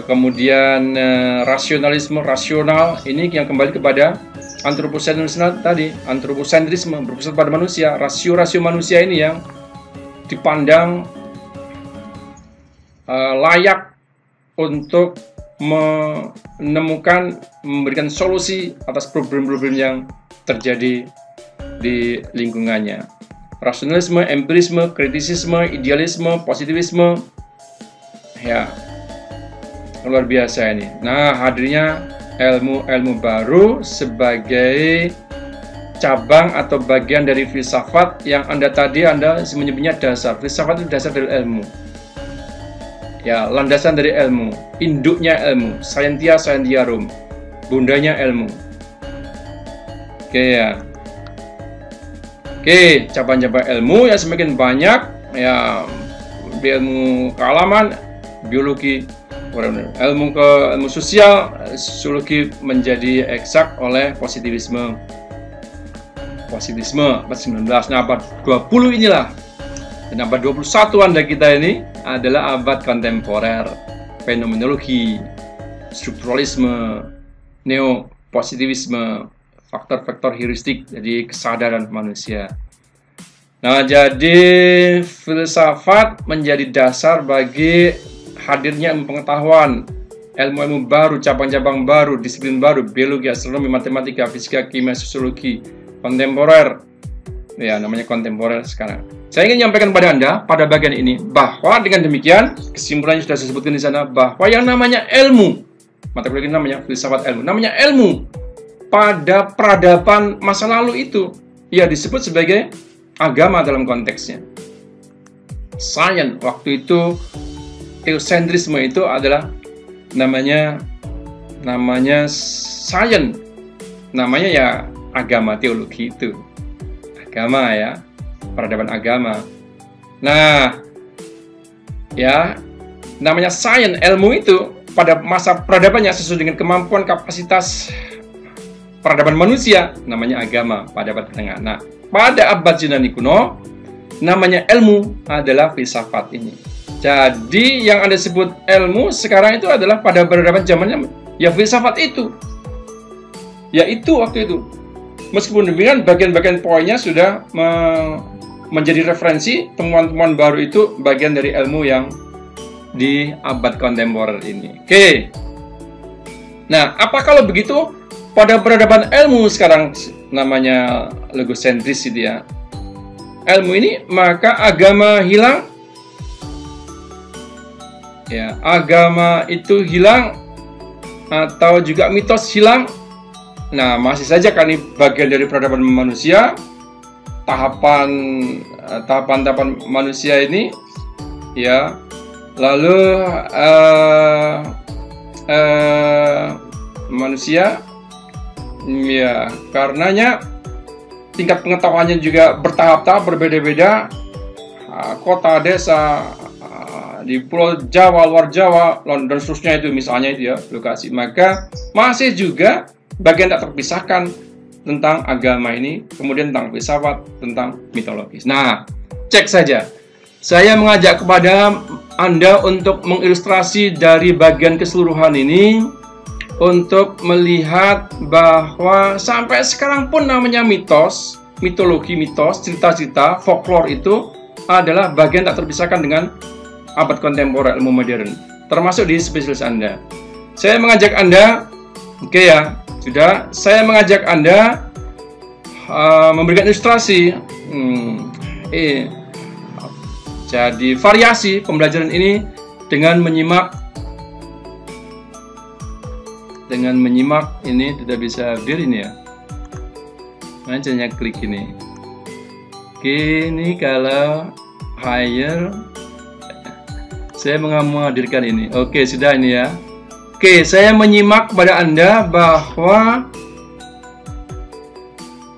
kemudian rasional ini yang kembali kepada antroposentrisme tadi. Antroposentrisme berpusat pada manusia, rasio manusia ini yang dipandang layak untuk memberikan solusi atas problem-problem yang terjadi di lingkungannya. Rasionalisme, empirisme, kritisisme, idealisme, positivisme, ya luar biasa ini. Nah, hadirnya ilmu baru sebagai cabang atau bagian dari filsafat yang Anda menyebutnya dasar. Filsafat itu dasar dari ilmu. Ya, landasan dari ilmu, induknya ilmu, scientia scientiarum, bundanya ilmu. Oke ya. Oke, cabang-cabang ilmu yang semakin banyak ya, ilmu kealaman, biologi, ilmu sosial, sosiologi menjadi eksak oleh positivisme abad 19. Nah, abad 20 inilah. Dan abad 21 Anda kita ini adalah abad kontemporer, fenomenologi, strukturalisme, neopositivisme, faktor-faktor heuristik, jadi kesadaran manusia. Nah, jadi filsafat menjadi dasar bagi hadirnya ilmu pengetahuan, ilmu-ilmu baru, cabang-cabang baru, disiplin baru, biologi, astronomi, matematika, fisika, kimia, sosiologi, kontemporer. Ya, namanya kontemporer sekarang. Saya ingin menyampaikan kepada Anda pada bagian ini bahwa dengan demikian kesimpulannya sudah saya sebutkan di sana bahwa yang namanya ilmu, mata kuliah ini namanya filsafat ilmu, namanya ilmu pada peradaban masa lalu itu ya disebut sebagai agama dalam konteksnya. Sains waktu itu, teosentrisme itu adalah namanya sains, namanya ya agama, teologi itu agama ya, peradaban agama. Nah, ya namanya sains, ilmu itu pada masa peradabannya sesuai dengan kemampuan kapasitas peradaban manusia, namanya agama pada abad tengah. Nah, pada abad Yunani kuno namanya ilmu adalah filsafat ini. Jadi yang Anda sebut ilmu sekarang itu adalah pada peradaban zamannya ya filsafat itu. Ya itu waktu itu. Meskipun demikian bagian-bagian poinnya sudah menjadi referensi, temuan-temuan baru itu bagian dari ilmu yang di abad kontemporer ini. Oke. Nah, apa kalau begitu pada peradaban ilmu sekarang namanya logosentris itu ya. Ilmu ini maka agama hilang. Ya, agama itu hilang atau juga mitos hilang. Nah, masih saja kan ini bagian dari peradaban manusia, tahapan manusia ini, ya. Lalu manusia, ya, karenanya tingkat pengetahuannya juga bertahap-tahap berbeda-beda. Kota, desa, di Pulau Jawa, luar Jawa, dan seterusnya itu misalnya itu ya lokasi. Maka masih juga bagian tak terpisahkan tentang agama ini, kemudian tentang filsafat, tentang mitologis. Nah, cek saja. Saya mengajak kepada Anda untuk mengilustrasi dari bagian keseluruhan ini untuk melihat bahwa sampai sekarang pun namanya mitos, mitologi, mitos, cerita-cerita, folklore itu adalah bagian tak terpisahkan dengan abad kontemporer ilmu modern, termasuk di spesialis Anda. Saya mengajak Anda, oke ya, sudah, saya mengajak Anda memberikan ilustrasi. Jadi variasi pembelajaran ini dengan menyimak dengan menyimak ini tidak bisa bir ini ya. Makanya klik ini. Oke, ini kalau higher saya menghadirkan ini. Oke, sudah ini ya. Oke, saya menyimak kepada Anda bahwa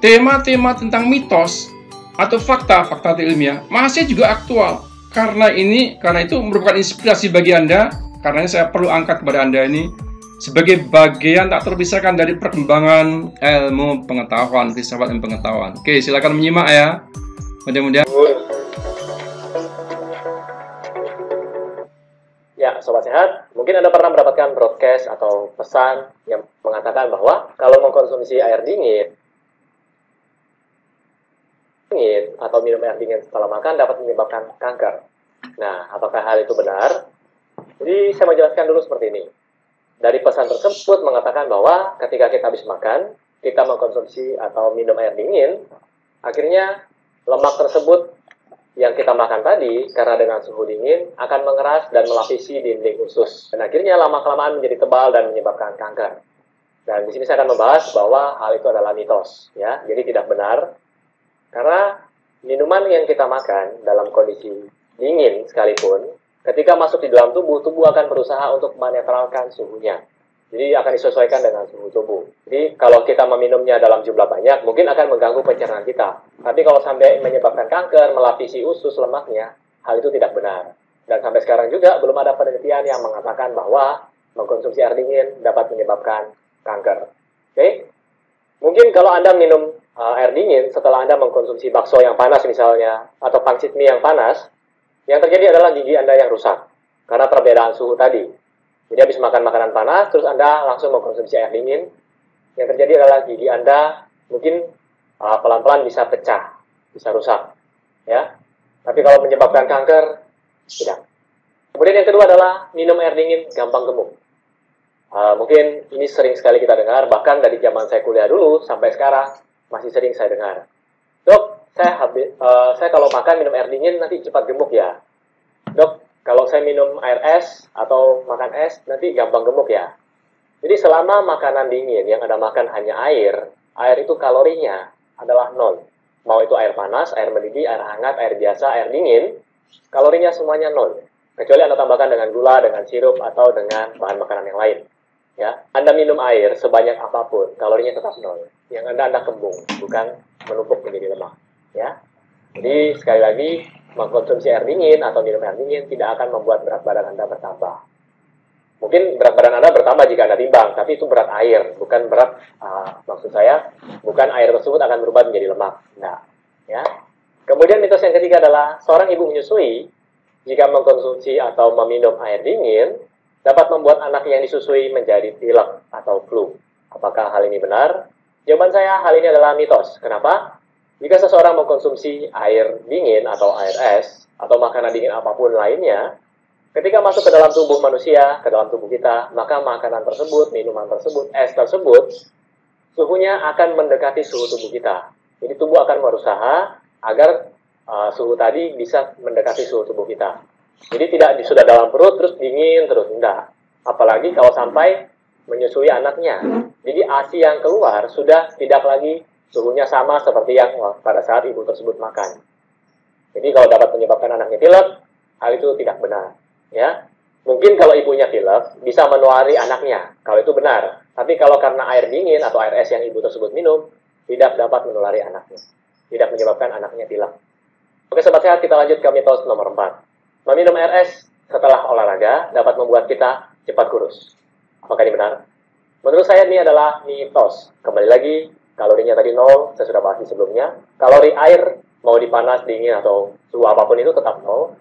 tema-tema tentang mitos atau fakta-fakta ilmiah masih juga aktual. Karena itu merupakan inspirasi bagi Anda. Karena saya perlu angkat kepada Anda ini sebagai bagian tak terpisahkan dari perkembangan ilmu pengetahuan, filsafat dan pengetahuan. Oke, silakan menyimak ya. Mudah-mudahan. Ya, Sobat Sehat, mungkin Anda pernah mendapatkan broadcast atau pesan yang mengatakan bahwa kalau mengkonsumsi air dingin atau minum air dingin setelah makan dapat menyebabkan kanker. Nah, apakah hal itu benar? Jadi, saya mau jelaskan dulu seperti ini. Dari pesan tersebut mengatakan bahwa ketika kita habis makan, kita mengkonsumsi atau minum air dingin, akhirnya lemak tersebut yang kita makan tadi, karena dengan suhu dingin, akan mengeras dan melapisi dinding usus. Dan akhirnya lama-kelamaan menjadi tebal dan menyebabkan kanker. Dan di sini saya akan membahas bahwa hal itu adalah mitos. Ya, jadi tidak benar. Karena minuman yang kita makan dalam kondisi dingin sekalipun, ketika masuk di dalam tubuh, tubuh akan berusaha untuk menetralkan suhunya. Jadi akan disesuaikan dengan suhu tubuh. Jadi kalau kita meminumnya dalam jumlah banyak, mungkin akan mengganggu pencernaan kita. Tapi kalau sampai menyebabkan kanker, melapisi usus lemaknya, hal itu tidak benar. Dan sampai sekarang juga belum ada penelitian yang mengatakan bahwa mengkonsumsi air dingin dapat menyebabkan kanker. Oke? Mungkin kalau Anda minum air dingin setelah Anda mengkonsumsi bakso yang panas misalnya, atau pangsit mie yang panas, yang terjadi adalah gigi Anda yang rusak karena perbedaan suhu tadi. Jadi habis makan makanan panas, terus Anda langsung mengkonsumsi air dingin, yang terjadi adalah gigi Anda mungkin pelan-pelan bisa pecah, bisa rusak. Ya. Tapi kalau menyebabkan kanker, tidak. Kemudian yang kedua adalah minum air dingin gampang gemuk. Mungkin ini sering sekali kita dengar, bahkan dari zaman saya kuliah dulu sampai sekarang masih sering saya dengar. Dok, saya kalau makan minum air dingin nanti cepat gemuk ya. Dok, kalau saya minum air es atau makan es nanti gampang gemuk ya. Jadi selama makanan dingin yang Anda makan hanya air itu kalorinya adalah 0. Mau itu air panas, air mendidih, air hangat, air biasa, air dingin, kalorinya semuanya 0. Kecuali Anda tambahkan dengan gula, dengan sirup, atau dengan bahan makanan yang lain. Ya, Anda minum air sebanyak apapun, kalorinya tetap 0. Yang Anda kembung, bukan menumpuk menjadi lemak. Ya, jadi sekali lagi, mengkonsumsi air dingin atau minum air dingin tidak akan membuat berat badan Anda bertambah. Mungkin berat badan Anda bertambah jika Anda timbang, tapi itu berat air, bukan berat, maksud saya, bukan air tersebut akan berubah menjadi lemak. Nah, ya. Kemudian mitos yang ketiga adalah seorang ibu menyusui, jika mengkonsumsi atau meminum air dingin, dapat membuat anak yang disusui menjadi pilek atau flu. Apakah hal ini benar? Jawaban saya, hal ini adalah mitos. Kenapa? Jika seseorang mengkonsumsi air dingin atau air es, atau makanan dingin apapun lainnya, ketika masuk ke dalam tubuh manusia, ke dalam tubuh kita, maka makanan tersebut, minuman tersebut, es tersebut, suhunya akan mendekati suhu tubuh kita. Jadi tubuh akan berusaha agar suhu tadi bisa mendekati suhu tubuh kita. Jadi tidak sudah dalam perut, terus dingin, terus enggak. Apalagi kalau sampai menyusui anaknya. Jadi ASI yang keluar sudah tidak lagi suhunya sama seperti yang pada saat ibu tersebut makan. Jadi kalau dapat menyebabkan anaknya pilek, hal itu tidak benar. Ya, mungkin kalau ibunya pilek bisa menulari anaknya, kalau itu benar. Tapi kalau karena air dingin atau air es yang ibu tersebut minum, tidak dapat menulari anaknya, tidak menyebabkan anaknya pilek. Oke Sobat Sehat, kita lanjut ke mitos nomor 4. Meminum air es setelah olahraga dapat membuat kita cepat kurus. Apakah ini benar? Menurut saya ini adalah mitos. Kembali lagi, kalorinya tadi 0, saya sudah bahas di sebelumnya. Kalori air, mau dipanas, dingin, atau suhu apapun itu tetap 0.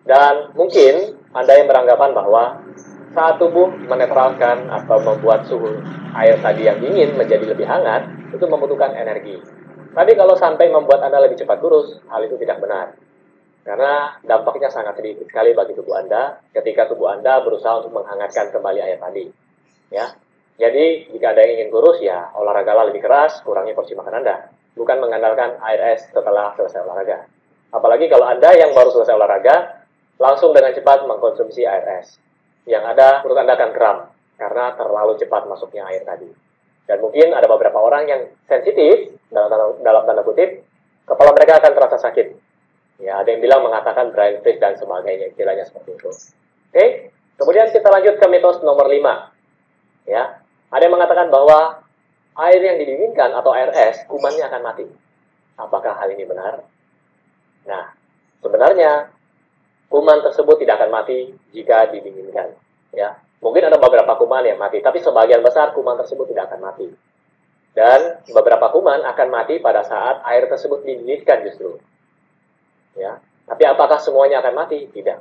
Dan mungkin Anda yang beranggapan bahwa saat tubuh menetralkan atau membuat suhu air tadi yang dingin menjadi lebih hangat, itu membutuhkan energi. Tapi kalau sampai membuat Anda lebih cepat kurus, hal itu tidak benar. Karena dampaknya sangat sedikit sekali bagi tubuh Anda ketika tubuh Anda berusaha untuk menghangatkan kembali air tadi. Ya. Jadi, jika Anda ingin kurus, ya olahragalah lebih keras, kurangi porsi makan Anda. Bukan mengandalkan air es setelah selesai olahraga. Apalagi kalau Anda yang baru selesai olahraga, langsung dengan cepat mengkonsumsi air es. Yang ada, perut Anda akan kram. karena terlalu cepat masuknya air tadi. Dan mungkin ada beberapa orang yang sensitif, dalam tanda kutip, kepala mereka akan terasa sakit. Ya, ada yang bilang mengatakan brain freeze dan sebagainya, istilahnya seperti itu. Oke, kemudian kita lanjut ke mitos nomor 5. Ya, ada yang mengatakan bahwa air yang didinginkan atau air es, kumannya akan mati. Apakah hal ini benar? Nah, sebenarnya kuman tersebut tidak akan mati jika didinginkan. Ya, mungkin ada beberapa kuman yang mati, tapi sebagian besar kuman tersebut tidak akan mati. Dan beberapa kuman akan mati pada saat air tersebut didinginkan justru. Ya, tapi apakah semuanya akan mati? Tidak.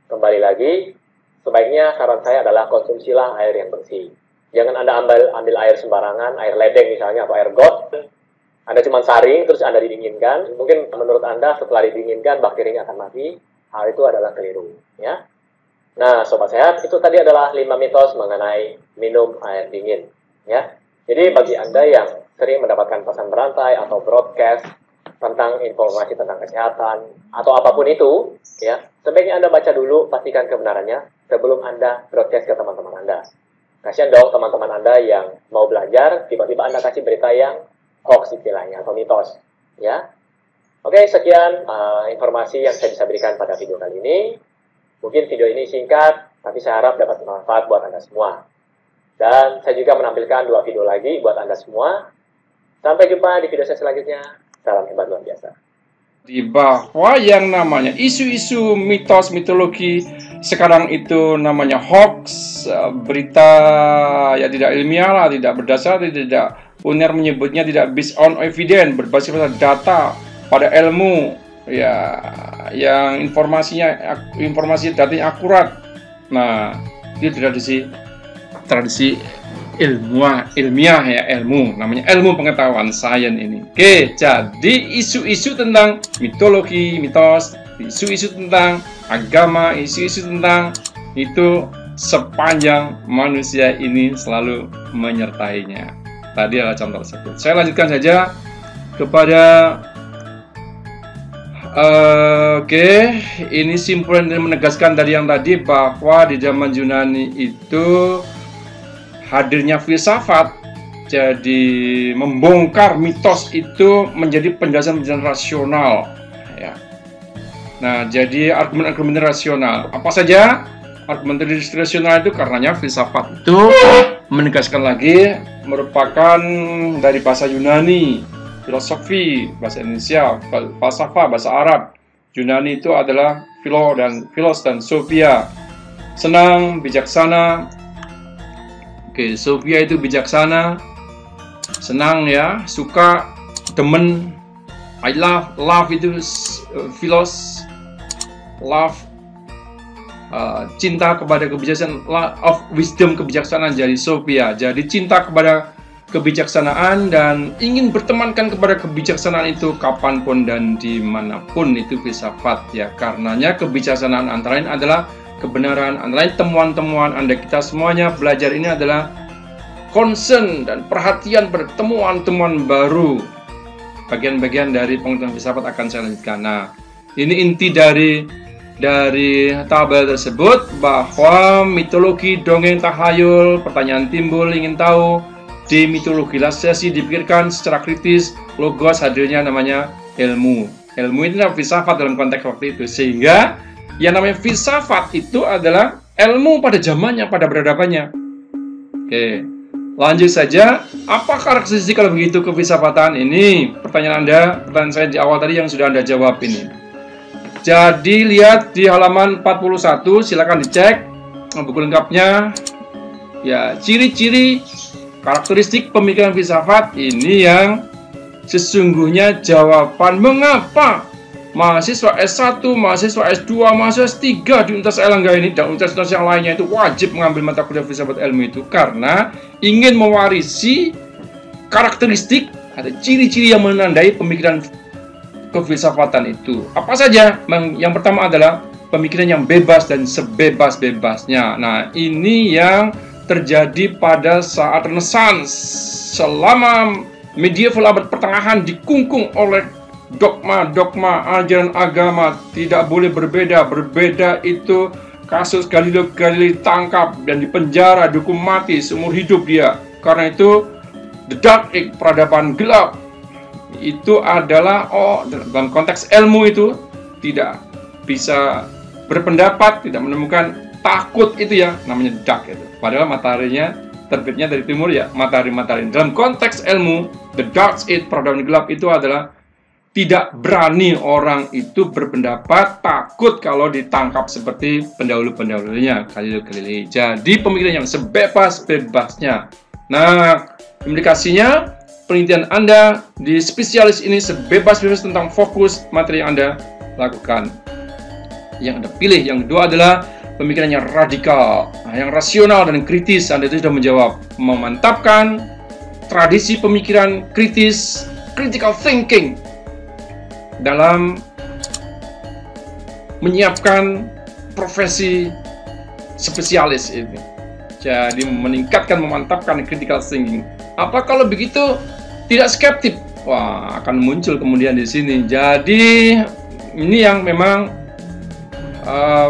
Kembali lagi, sebaiknya saran saya adalah konsumsilah air yang bersih. Jangan Anda ambil air sembarangan, air ledeng misalnya, atau air got. Anda cuma saring, terus Anda didinginkan. Mungkin menurut Anda setelah didinginkan, bakterinya akan mati. Hal itu adalah keliru. Ya. Nah, Sobat Sehat, itu tadi adalah 5 mitos mengenai minum air dingin. Ya. Jadi bagi Anda yang sering mendapatkan pesan berantai atau broadcast tentang informasi tentang kesehatan, atau apapun itu, ya, sebaiknya Anda baca dulu, pastikan kebenarannya, sebelum Anda broadcast ke teman-teman Anda. Kasihan dong teman-teman Anda yang mau belajar, tiba-tiba Anda kasih berita yang hoax istilahnya, atau mitos. Ya. Oke, sekian informasi yang saya bisa berikan pada video kali ini. Mungkin video ini singkat, tapi saya harap dapat bermanfaat buat Anda semua. Dan saya juga menampilkan 2 video lagi buat Anda semua. Sampai jumpa di video saya selanjutnya. Salam hebat luar biasa. Bahwa yang namanya isu-isu mitos mitologi sekarang itu namanya hoax, berita ya tidak ilmiah lah, tidak berdasar, tidak UNER menyebutnya tidak based on evidence, berbasis pada data, pada ilmu, ya, yang informasi datanya akurat. Nah, itu tradisi ilmiah ya, ilmu, namanya ilmu pengetahuan, sains ini. Oke, jadi isu-isu tentang mitologi, mitos, isu-isu tentang agama, isu-isu tentang itu sepanjang manusia ini selalu menyertainya. Tadi adalah contoh tersebut. Saya lanjutkan saja kepada ini simpulan dan menegaskan dari yang tadi bahwa di zaman Yunani itu hadirnya filsafat, jadi membongkar mitos itu menjadi penjelasan rasional. Ya. Nah, jadi argumen-argumen rasional. Apa saja argumen rasional itu? Karenanya filsafat itu menegaskan lagi merupakan dari bahasa Yunani, filosofi, bahasa Indonesia, falsafah, bahasa Arab. Yunani itu adalah philos dan sophia, senang, bijaksana. Oke, sophia itu bijaksana, senang ya, suka, demen. I love itu philos, love, cinta kepada kebijaksanaan, of wisdom, kebijaksanaan, jadi sophia, jadi cinta kepada kebijaksanaan dan ingin bertemankan kepada kebijaksanaan itu kapanpun dan dimanapun, itu filsafat ya. Karenanya kebijaksanaan antara lain adalah kebenaran, antara lain temuan-temuan Anda, kita semuanya belajar ini adalah concern dan perhatian pada temuan-temuan baru. Bagian-bagian dari pengetahuan filsafat akan saya lanjutkan. Nah, ini inti dari tabel tersebut, bahwa mitologi, dongeng, tahayul, pertanyaan timbul, ingin tahu, demitolegilisasi, dipikirkan secara kritis, logos, hadirnya namanya ilmu. Ilmu itu adalah filsafat dalam konteks waktu itu, sehingga yang namanya filsafat itu adalah ilmu pada zamannya, pada peradabannya. Oke, lanjut saja. Apa karakteristik kalau begitu kefilsafatan ini? Pertanyaan saya di awal tadi yang sudah Anda jawab ini. Jadi lihat di halaman 41, silakan dicek buku lengkapnya. Ya, ciri-ciri karakteristik pemikiran filsafat ini yang sesungguhnya jawaban mengapa mahasiswa S1, mahasiswa S2, mahasiswa S3 di Universitas Airlangga ini dan universitas yang lainnya itu wajib mengambil mata kuliah filsafat ilmu itu, karena ingin mewarisi karakteristik atau ciri-ciri yang menandai pemikiran kefilsafatan itu. Apa saja? Yang pertama adalah pemikiran yang bebas dan sebebas-bebasnya. Nah, ini yang terjadi pada saat Renaissance. Selama medieval abad pertengahan dikungkung oleh dogma ajaran agama, tidak boleh berbeda itu kasus Galileo Galilei ditangkap dan dipenjara, dihukum mati seumur hidup dia. Karena itu the dark age, peradaban gelap, itu adalah dalam konteks ilmu itu tidak bisa berpendapat, tidak menemukan takut, itu ya namanya dark itu. Padahal mataharinya terbitnya dari timur ya, matahari. Dalam konteks ilmu, the dark age, peradaban gelap itu adalah tidak berani orang itu berpendapat, takut kalau ditangkap seperti pendahulu-pendahulunya Galileo Galilei. Jadi pemikiran yang sebebas-bebasnya. Nah, implikasinya penelitian Anda di spesialis ini sebebas-bebas tentang fokus materi yang Anda lakukan, yang Anda pilih. Yang kedua adalah pemikiran yang radikal, yang rasional dan kritis. Anda itu sudah menjawab, memantapkan tradisi pemikiran kritis, critical thinking, dalam menyiapkan profesi spesialis ini. Jadi meningkatkan, memantapkan critical thinking. Apa kalau begitu tidak skeptik? Wah, akan muncul kemudian di sini. Jadi ini yang memang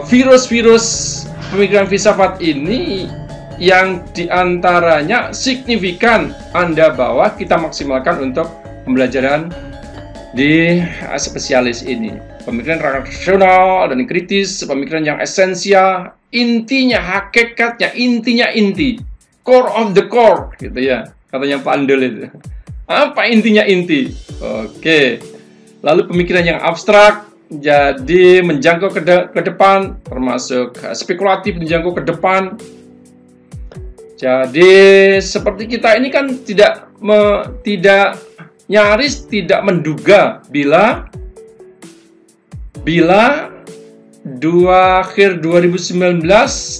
virus-virus pemikiran filsafat ini yang diantaranya signifikan Anda bawa kita maksimalkan untuk pembelajaran di spesialis ini. Pemikiran rasional dan kritis, pemikiran yang esensial, intinya, hakikatnya, inti, core of the core, gitu ya, katanya Pak Andel itu. Apa intinya inti? Oke. Lalu pemikiran yang abstrak, jadi menjangkau ke depan, termasuk spekulatif menjangkau ke depan. Jadi seperti kita ini kan nyaris tidak menduga bila akhir 2019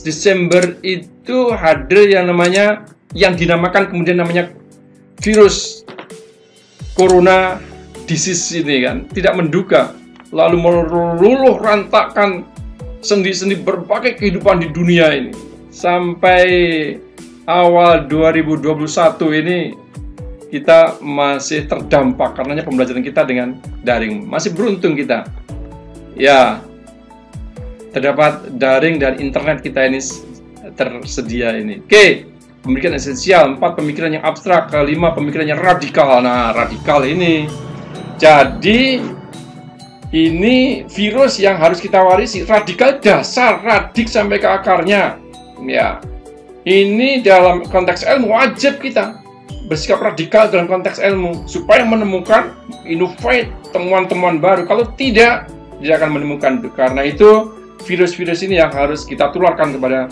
Desember itu hadir yang dinamakan kemudian namanya virus corona disease ini kan. Tidak menduga, lalu meluluh rantakkan sendi-sendi berbagai kehidupan di dunia ini. Sampai awal 2021 ini kita masih terdampak karenanya pembelajaran kita dengan daring. Masih beruntung kita. Ya, terdapat daring dan internet kita ini tersedia ini. Oke, pemikiran esensial. 4, pemikiran yang abstrak. 5, pemikiran yang radikal. Nah, radikal ini. Jadi, ini virus yang harus kita warisi. Radikal dasar, radik sampai ke akarnya. Ya, ini dalam konteks ilmu wajib kita bersikap radikal dalam konteks ilmu supaya menemukan innovate, temuan-temuan baru. Kalau tidak akan menemukan itu. Karena itu virus-virus ini yang harus kita tularkan kepada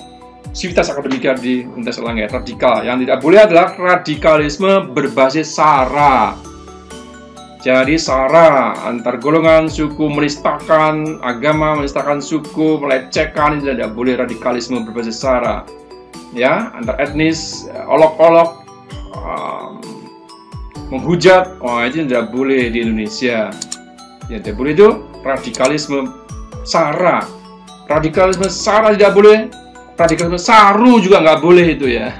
sivitas akademika di Universitas Erlangga. Radikal yang tidak boleh adalah radikalisme berbasis sara. Jadi sara antar golongan, suku, menistakan agama, menistakan suku, melecehkan, itu tidak boleh. Radikalisme berbasis sara. Ya, antar etnis, olok-olok, menghujat, itu tidak boleh di Indonesia. Ya, tidak boleh itu radikalisme sara. Radikalisme sara tidak boleh. Radikalisme saru juga nggak boleh itu ya.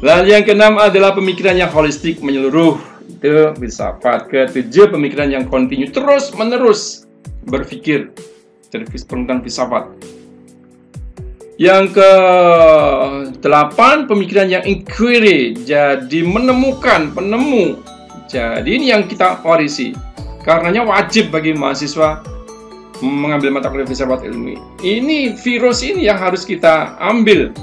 Lalu yang keenam adalah pemikiran yang holistik menyeluruh. Itu filsafat. Ketujuh, pemikiran yang kontinu, terus menerus berpikir tentang filsafat. Yang ke-8, pemikiran yang inquiry, jadi menemukan, penemu. Jadi ini yang kita warisi. Karenanya wajib bagi mahasiswa mengambil mata kuliah filsafat ilmu. Ini virus ini yang harus kita ambil,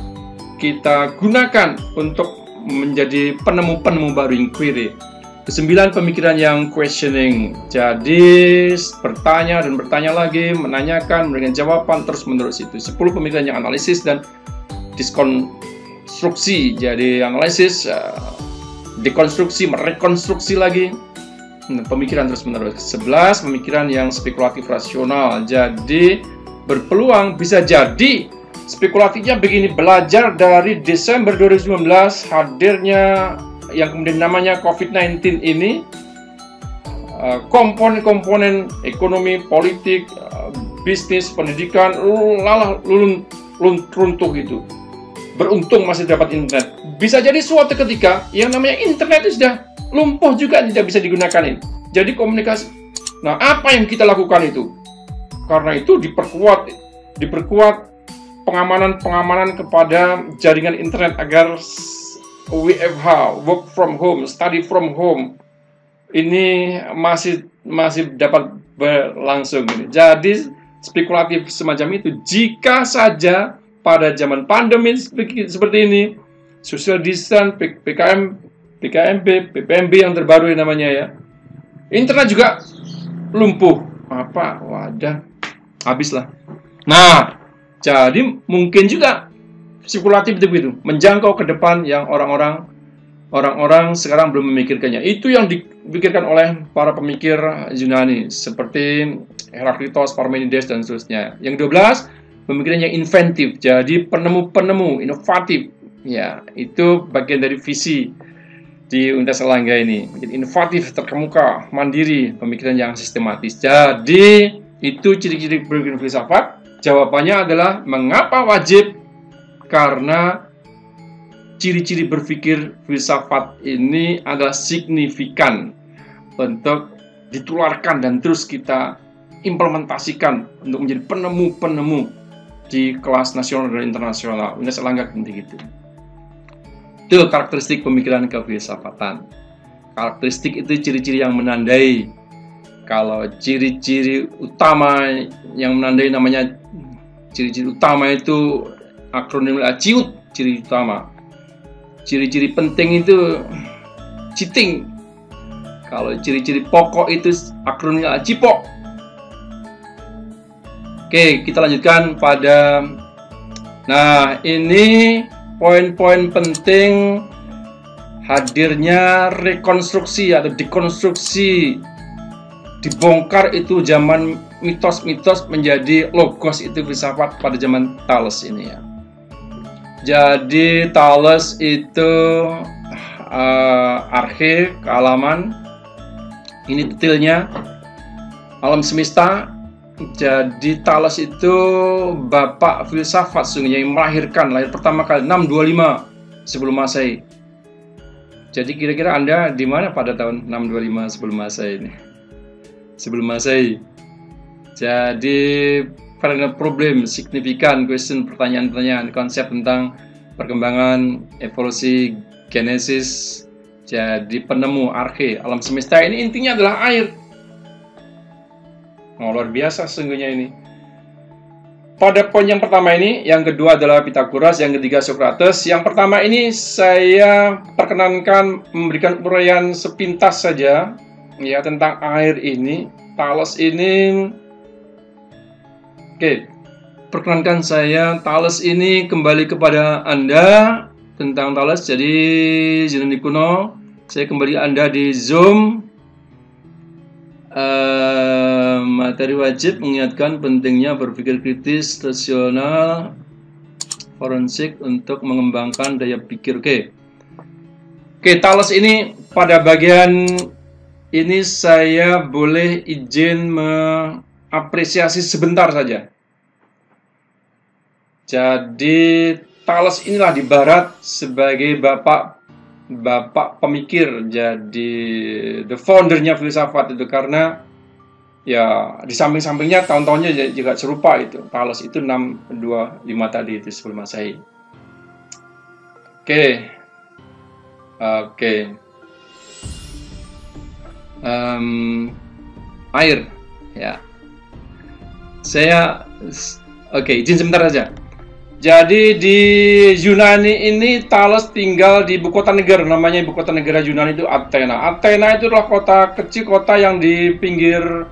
kita gunakan untuk menjadi penemu-penemu baru, inquiry. Ke-9, pemikiran yang questioning. Jadi bertanya dan bertanya lagi, menanyakan, memberikan jawaban terus-menerus itu. 10, pemikiran yang analisis dan diskonstruksi. Jadi analisis, dekonstruksi, merekonstruksi lagi. Pemikiran terus-menerus. 11, pemikiran yang spekulatif rasional. Jadi berpeluang bisa jadi spekulatifnya begini, belajar dari Desember 2019 hadirnya yang kemudian namanya COVID-19 ini, komponen-komponen ekonomi, politik, bisnis, pendidikan, runtuh itu. Beruntung masih dapat internet. Bisa jadi suatu ketika yang namanya internet itu sudah lumpuh juga, tidak bisa digunakan ini. Jadi komunikasi. Nah, apa yang kita lakukan itu? Karena itu diperkuat diperkuat pengamanan kepada jaringan internet agar WFH, work from home, study from home, ini masih dapat berlangsung. Jadi spekulatif semacam itu, jika saja pada zaman pandemi seperti ini, social distance, PKMB, PPMB yang terbaru namanya ya, internet juga lumpuh, wadah, habislah. Nah, jadi mungkin juga spekulatif begitu, menjangkau ke depan yang orang-orang sekarang belum memikirkannya. Itu yang dipikirkan oleh para pemikir Yunani seperti Heraklitos, Parmenides dan seterusnya. Yang 12, pemikiran yang inventif, jadi penemu-penemu, inovatif. Ya, itu bagian dari visi di Universitas Erlangga ini. Jadi inovatif, terkemuka, mandiri, pemikiran yang sistematis. Jadi itu ciri-ciri berpikir filsafat. Jawabannya adalah mengapa wajib? Karena ciri-ciri berpikir filsafat ini adalah signifikan untuk ditularkan dan terus kita implementasikan untuk menjadi penemu-penemu di kelas nasional dan internasional. Universitas Erlangga gitu. Itu karakteristik pemikiran kefilsafatan. Karakteristik itu ciri-ciri yang menandai. Kalau ciri-ciri utama yang menandai namanya ciri-ciri utama itu akronim CIUT, ciri utama. Ciri-ciri penting itu CITING. Kalau ciri-ciri pokok itu akronim CIPOK. Oke, kita lanjutkan pada. Nah, ini poin-poin penting hadirnya rekonstruksi atau dekonstruksi. Dibongkar itu zaman mitos-mitos menjadi logos itu filsafat pada zaman Thales ini ya. Jadi Thales itu arche, kealaman. Ini detailnya alam semesta. Jadi Thales itu bapak filsafat sungguhnya yang lahir pertama kali 625 sebelum Masehi. Jadi kira-kira Anda di mana pada tahun 625 sebelum Masehi ini? Sebelum Masehi. Jadi problem signifikan, question, pertanyaan-pertanyaan, konsep tentang perkembangan, evolusi, genesis. Jadi penemu arche, alam semesta ini intinya adalah air. Luar biasa sesungguhnya ini. Pada poin yang pertama ini, yang kedua adalah Pythagoras, yang ketiga Socrates. Yang pertama ini saya perkenankan memberikan uraian sepintas saja ya tentang air ini. Thales ini, oke, perkenankan saya Thales ini kembali kepada Anda tentang Thales. Jadi Yunani kuno, saya kembali Anda di Zoom. Materi wajib mengingatkan pentingnya berpikir kritis, rasional, forensik untuk mengembangkan daya pikir. Oke, Thales ini pada bagian ini saya boleh izin mengapresiasi sebentar saja. Jadi Thales inilah di Barat sebagai bapak pemikir, jadi the foundernya filsafat itu, karena ya di samping-sampingnya tahun-tahunnya juga serupa itu. Thales itu 625 tadi itu sebelum Masehi. Oke. Air ya. Saya izin sebentar saja. Jadi di Yunani ini Thales tinggal di ibu kota negara, namanya ibu kota negara Yunani itu Athena. Athena itu adalah kota kecil, kota yang di pinggir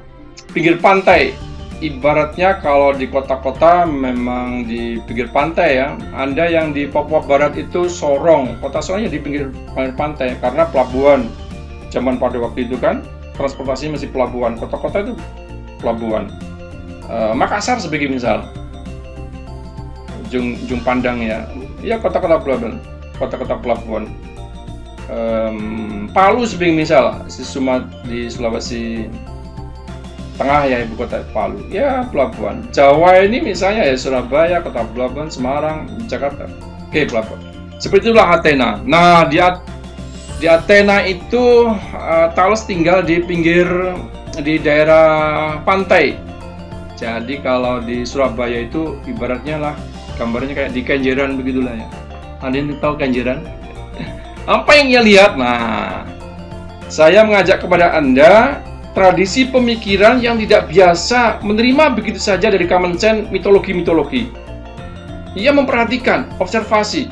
pantai. Ibaratnya kalau di kota-kota memang di pinggir pantai ya. Anda yang di Papua Barat itu Sorong, kota Sorongnya di pinggir pantai karena pelabuhan. Zaman pada waktu itu kan transportasi masih pelabuhan, kota-kota itu pelabuhan. Makassar sebagai misal. Ujung Pandang ya kota-kota pelabuhan. Palu sebagai misal, di Sulawesi Tengah ya ibu kota Palu ya pelabuhan. Jawa ini misalnya ya Surabaya kota pelabuhan, Semarang, Jakarta. Pelabuhan. Seperti itulah Athena. Nah di Athena itu Thales tinggal di daerah pantai. Jadi kalau di Surabaya itu ibaratnya lah gambarnya kayak di Kenjeran begitulah ya. Ada yang tahu Kenjeran? Apa yang ia lihat? Nah, saya mengajak kepada Anda tradisi pemikiran yang tidak biasa menerima begitu saja dari common sense mitologi-mitologi. Ia memperhatikan, observasi.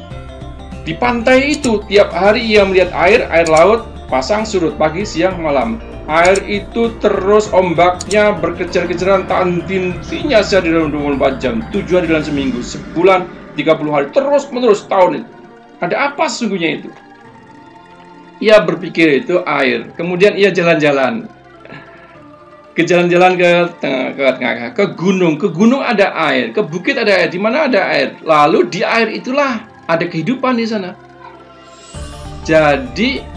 Di pantai itu tiap hari ia melihat air laut pasang surut pagi, siang, malam. Air itu terus ombaknya berkejar-kejaran tak henti-hentinya sehari dalam 24 jam, 7 hari dalam seminggu, sebulan 30 hari, terus-menerus tahun itu. Ada apa sesungguhnya itu? Ia berpikir itu air. Kemudian ia jalan-jalan. Ke jalan-jalan ke gunung. Ke gunung ada air, ke bukit ada air, di mana ada air. Lalu di air itulah ada kehidupan di sana. Jadi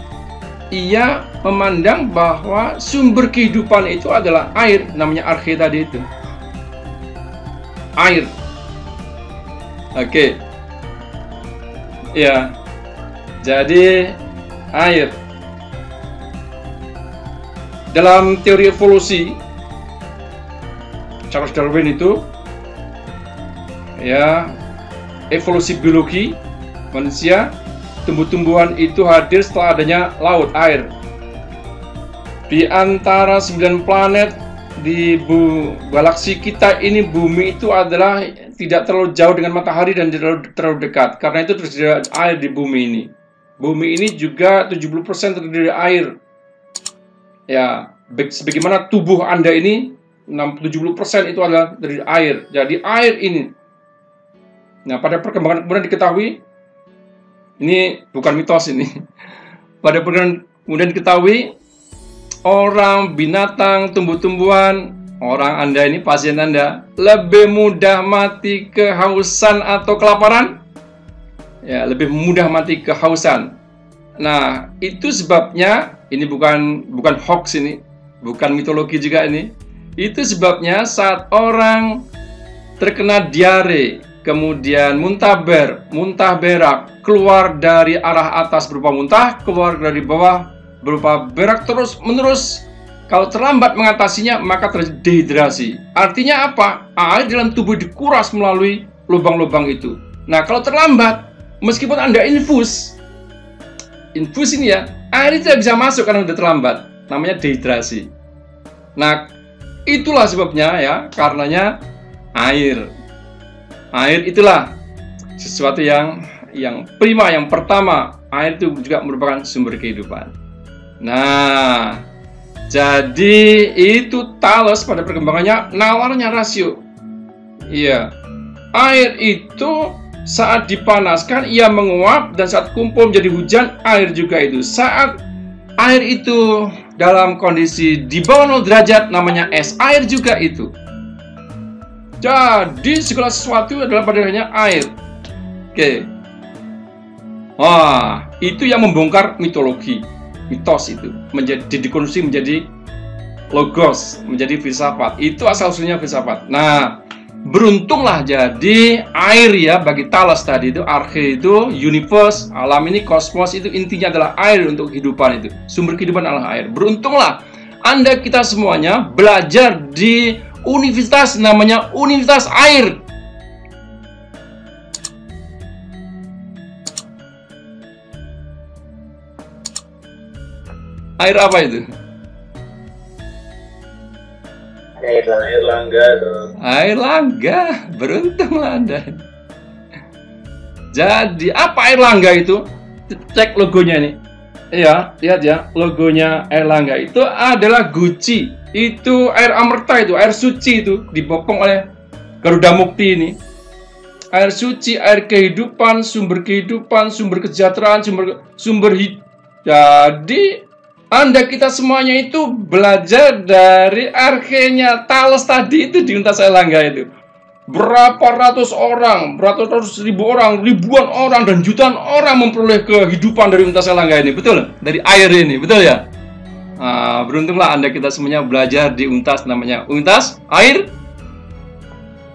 ia memandang bahwa sumber kehidupan itu adalah air, namanya arche tadi itu. Air. Oke. Ya. Jadi air. Dalam teori evolusi, Charles Darwin itu ya, evolusi biologi manusia, tumbuh-tumbuhan itu hadir setelah adanya laut, air. Di antara 9 planet di galaksi kita ini, bumi itu adalah tidak terlalu jauh dengan matahari dan terlalu dekat. Karena itu tersedia air di bumi ini. Bumi ini juga 70% terdiri dari air. Ya, sebagaimana tubuh Anda ini 70% itu adalah dari air. Jadi air ini. Nah, pada perkembangan kemudian diketahui, ini bukan mitos ini. Pada perkembangan kemudian diketahui, orang, binatang, tumbuh-tumbuhan, orang Anda ini, pasien Anda, lebih mudah mati kehausan atau kelaparan. Ya, lebih mudah mati kehausan. Nah, itu sebabnya, ini bukan hoax ini, bukan mitologi juga ini. Itu sebabnya saat orang terkena diare, kemudian muntah berak, keluar dari arah atas berupa muntah, keluar dari bawah berupa berak terus menerus. Kalau terlambat mengatasinya, maka terjadi dehidrasi. Artinya apa? Air dalam tubuh dikuras melalui lubang-lubang itu. Nah, kalau terlambat, meskipun Anda infus ini ya, air itu tidak bisa masuk karena sudah terlambat. Namanya dehidrasi. Nah, itulah sebabnya ya, karenanya air. Air itulah sesuatu yang prima, yang pertama. Air itu juga merupakan sumber kehidupan. Nah, jadi itu Thales pada perkembangannya nalarnya rasio. Iya, air itu saat dipanaskan ia menguap, dan saat kumpul menjadi hujan, air juga itu. Saat air itu dalam kondisi di bawah 0 derajat, namanya es. Air juga itu. Jadi segala sesuatu adalah padanya air. Oke. Wah, itu yang membongkar mitologi, mitos itu menjadi dikonstruksi menjadi logos, menjadi filsafat. Itu asal-usulnya filsafat. Nah, beruntunglah jadi air ya bagi Thales tadi itu, arche itu, universe, alam ini, kosmos itu intinya adalah air untuk kehidupan itu. Sumber kehidupan adalah air. Beruntunglah Anda, kita semuanya belajar di universitas namanya Universitas Air. Air apa itu? Air Langga dong. Air Langga, beruntunglah Anda. Jadi apa Air Langga itu? Cek logonya ini. Iya, lihat ya, logonya Air Langga itu adalah Gucci. Itu air amerta itu, air suci itu dibopong oleh Garuda Mukti ini. Air suci, air kehidupan, sumber kesejahteraan, sumber hidup. Jadi Anda, kita semuanya itu belajar dari archenya Thales tadi itu di Universitas Air Langga itu. Berapa ratus orang, beratus ribu orang, ribuan orang, dan jutaan orang memperoleh kehidupan dari Universitas Air Langga ini. Betul? Dari air ini, betul ya? Nah, beruntunglah Anda, kita semuanya belajar di Untas, namanya Universitas Air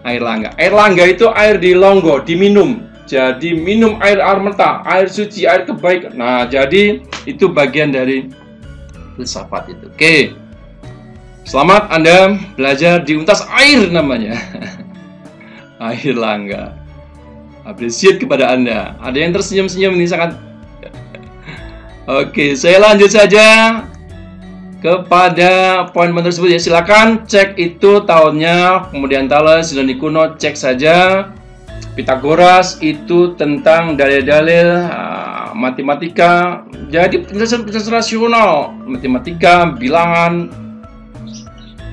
Langga. Air Langga itu air di Longgo, diminum. Jadi minum air amerta, air suci, air kebaikan. Nah, jadi itu bagian dari filsafat itu. Oke. Selamat Anda belajar di Untas Air namanya. Air Langga. Apresiat kepada Anda. Ada yang tersenyum-senyum ini sangat. Oke, saya lanjut saja kepada poin-poin tersebut ya. Silakan cek itu tahunnya, kemudian Thales, Yunani kuno, cek saja. Pitagoras itu tentang dalil-dalil matematika. Jadi penjelasan rasional, matematika, bilangan.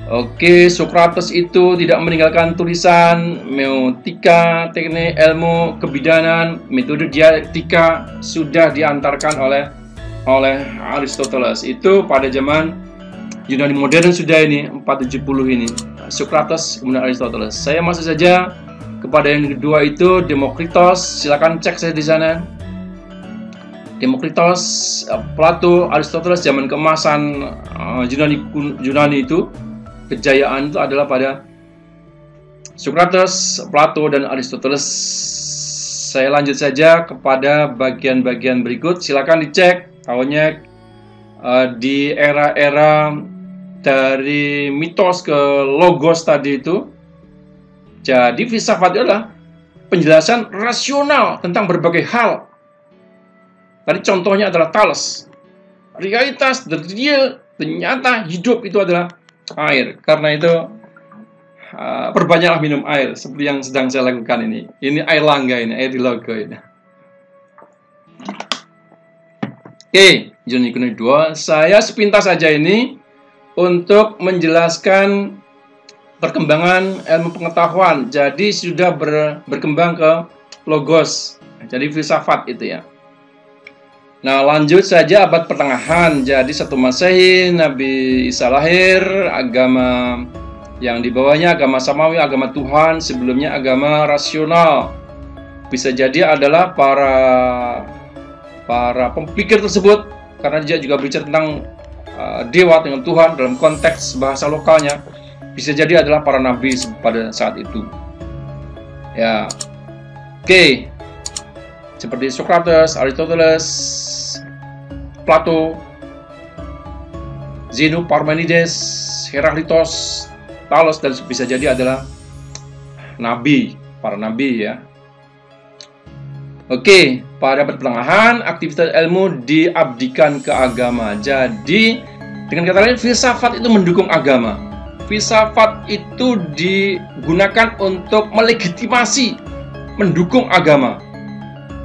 Oke, Socrates itu tidak meninggalkan tulisan, meotika, teknik ilmu kebidanan, metode dialektika sudah diantarkan oleh Aristoteles. Itu pada zaman Yunani modern sudah ini 470 ini. Socrates kemudian Aristoteles. Saya masuk saja kepada yang kedua itu Demokritos. Silakan cek saya di sana. Demokritos, Plato, Aristoteles zaman keemasan Yunani itu. Kejayaan itu adalah pada Socrates, Plato, dan Aristoteles. Saya lanjut saja kepada bagian-bagian berikut. Silakan dicek tahunnya di era-era dari mitos ke logos tadi itu. Jadi filsafat itu adalah penjelasan rasional tentang berbagai hal. Tadi contohnya adalah Thales. Realitas, the real, ternyata hidup itu adalah air. Karena itu perbanyaklah minum air seperti yang sedang saya lakukan ini. Ini air Langga ini, air di logo ini. Oke, Yunani kuno 2. Saya sepintas saja ini untuk menjelaskan perkembangan ilmu pengetahuan. Jadi sudah berkembang ke logos. Jadi filsafat itu ya. Nah, lanjut saja abad pertengahan. Jadi 1 Masehi, Nabi Isa lahir, agama yang di bawahnya agama samawi, agama Tuhan, sebelumnya agama rasional. Bisa jadi adalah para pemikir tersebut, karena dia juga berbicara tentang dewa dengan Tuhan dalam konteks bahasa lokalnya. Bisa jadi adalah para nabi pada saat itu. Ya. Oke. Seperti Socrates, Aristoteles, Plato, Zeno, Parmenides, Heraklitos, Thales, dan bisa jadi adalah nabi, para nabi ya. Oke, pada pertengahan aktivitas ilmu diabdikan ke agama. Jadi dengan kata lain filsafat itu mendukung agama. Filsafat itu digunakan untuk melegitimasi, mendukung agama.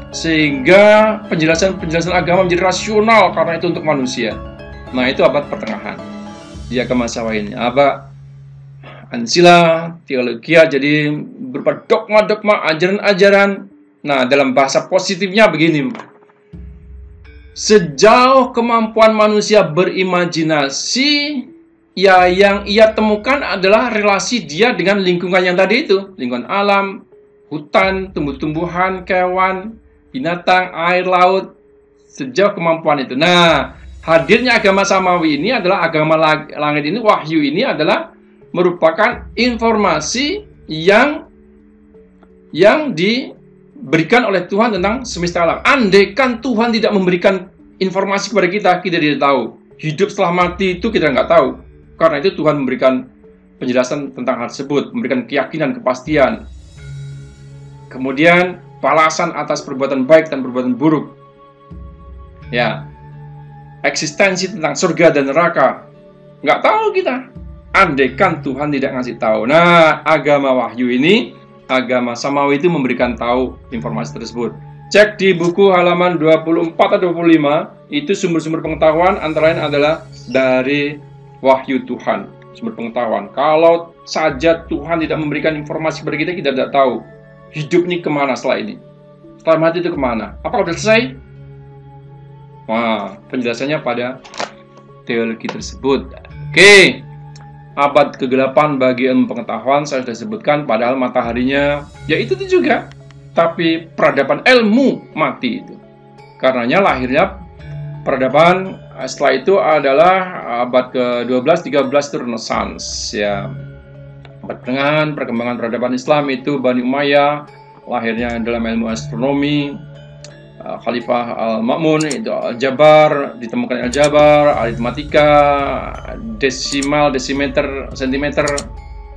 Sehingga penjelasan agama menjadi rasional karena itu untuk manusia. Nah, itu abad pertengahan di agama Sawa ini. Abad Ansila, teologia, jadi berupa dogma-dogma, ajaran-ajaran. Nah, dalam bahasa positifnya begini. Sejauh kemampuan manusia berimajinasi, ya yang ia temukan adalah relasi dia dengan lingkungan yang tadi itu. Lingkungan alam, hutan, tumbuh-tumbuhan, kewan, binatang, air, laut, sejauh kemampuan itu. Nah, hadirnya agama samawi ini adalah agama langit ini, wahyu ini adalah merupakan informasi yang diberikan oleh Tuhan tentang semesta alam. Andaikan Tuhan tidak memberikan informasi kepada kita, kita tidak tahu. Hidup setelah mati itu kita nggak tahu. Karena itu Tuhan memberikan penjelasan tentang hal tersebut, memberikan keyakinan, kepastian. Kemudian balasan atas perbuatan baik dan perbuatan buruk. Ya, eksistensi tentang surga dan neraka nggak tahu kita. Andaikan Tuhan tidak ngasih tahu. Nah, agama wahyu ini, agama samawi itu memberikan tahu informasi tersebut. Cek di buku halaman 24 atau 25, itu sumber-sumber pengetahuan antara lain adalah dari wahyu Tuhan, sumber pengetahuan. Kalau saja Tuhan tidak memberikan informasi kepada kita, kita tidak tahu hidup ini kemana setelah ini. Setelah mati itu kemana? Apakah sudah selesai? Wah, penjelasannya pada teologi tersebut. Oke, abad ke-8 bagi ilmu pengetahuan saya sudah sebutkan, padahal mataharinya ya itu juga. Tapi peradaban ilmu mati itu. Karenanya lahirnya peradaban setelah itu adalah abad ke-12, 13 itu Renaissance ya. Abad pertengahan, perkembangan peradaban Islam itu Bani Umayyah, lahirnya dalam ilmu astronomi. Khalifah Al-Ma'mun, itu Al-Jabar, ditemukan Al-Jabar, aritmatika, desimal, desimeter, sentimeter,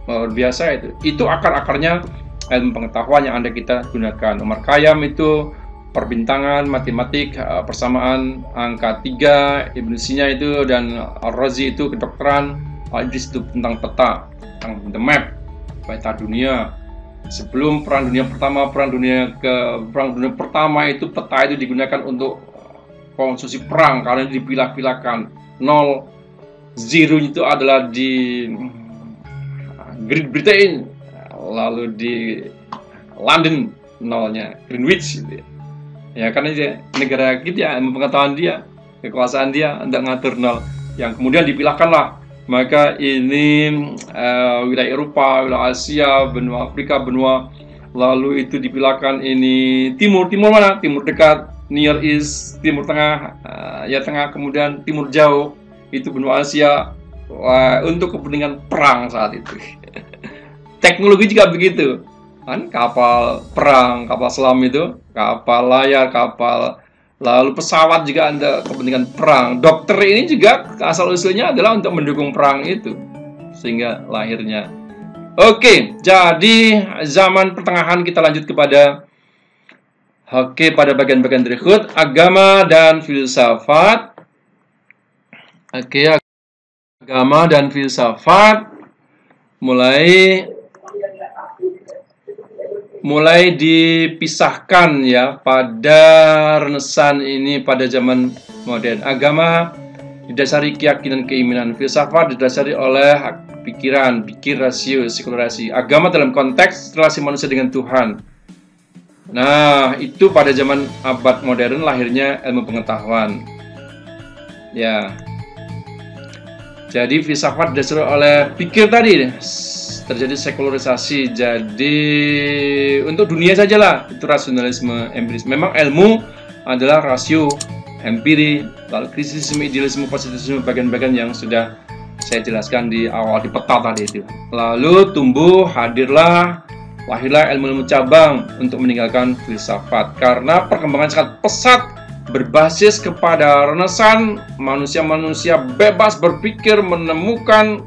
luar biasa itu. Itu akar-akarnya ilmu pengetahuan yang Anda kita gunakan. Umar Khayyam itu perbintangan, matematik, persamaan, angka 3, Ibn Sina itu, dan Al-Razi itu kedokteran, Al-Idris itu tentang peta, tentang the map, peta dunia. Sebelum Perang Dunia Pertama itu peta itu digunakan untuk konsumsi perang karena dipilah-pilahkan. 0, 0 itu adalah di Great Britain, lalu di London nolnya Greenwich gitu ya. Ya karena dia negara gitu ya, pengetahuan dia, kekuasaan dia, tidak ngatur nol. Yang kemudian dipilahkanlah, maka ini wilayah Eropa, wilayah Asia, benua Afrika, benua, lalu itu dipilahkan ini timur mana? Timur dekat, Near East, timur tengah, ya tengah, kemudian timur jauh, itu benua Asia, untuk kepentingan perang saat itu. Teknologi juga begitu. Kan kapal perang, kapal selam itu, kapal layar, kapal, lalu pesawat juga ada kepentingan perang. Dokter ini juga asal usulnya adalah untuk mendukung perang itu, sehingga lahirnya. Oke, jadi zaman pertengahan kita lanjut kepada pada bagian-bagian berikut, agama dan filsafat. Oke, agama dan filsafat mulai dipisahkan ya pada Renaissance ini, pada zaman modern. Agama didasari keyakinan, keimanan. Filsafat didasari oleh pikiran, rasio, spekulasi. Agama dalam konteks relasi manusia dengan Tuhan. Nah, itu pada zaman abad modern lahirnya ilmu pengetahuan. Ya. Jadi filsafat didasari oleh pikir tadi, terjadi sekularisasi. Jadi untuk dunia sajalah itu rasionalisme, empiris. Memang ilmu adalah rasio, empiri, lalu kritisisme, idealisme, positivisme, bagian-bagian yang sudah saya jelaskan di awal di peta tadi itu. Lalu lahirlah ilmu-ilmu cabang untuk meninggalkan filsafat karena perkembangan sangat pesat berbasis kepada Renaissance. Manusia-manusia bebas berpikir, menemukan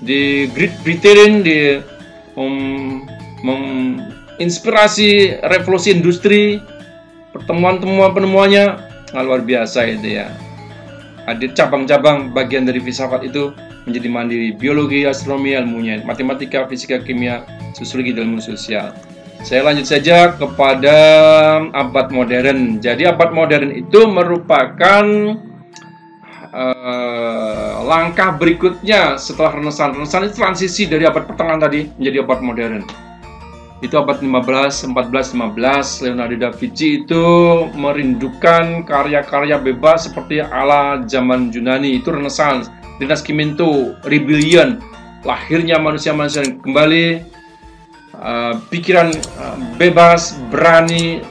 di Great Britain, di menginspirasi revolusi industri, penemuannya luar biasa itu ya. Hadir cabang-cabang bagian dari filsafat itu menjadi mandiri, biologi, astronomi, ilmunya, matematika, fisika, kimia, sosiologi, dan ilmu sosial. Saya lanjut saja kepada abad modern. Jadi abad modern itu merupakan langkah berikutnya setelah Renaissance. Renaissance itu transisi dari abad pertengahan tadi menjadi abad modern. Itu abad 15, 14, 15. Leonardo da Vinci itu merindukan karya-karya bebas seperti ala zaman Yunani. Itu Renaissance. Rinascimento, Rebellion, lahirnya manusia-manusia yang kembali, pikiran bebas, berani,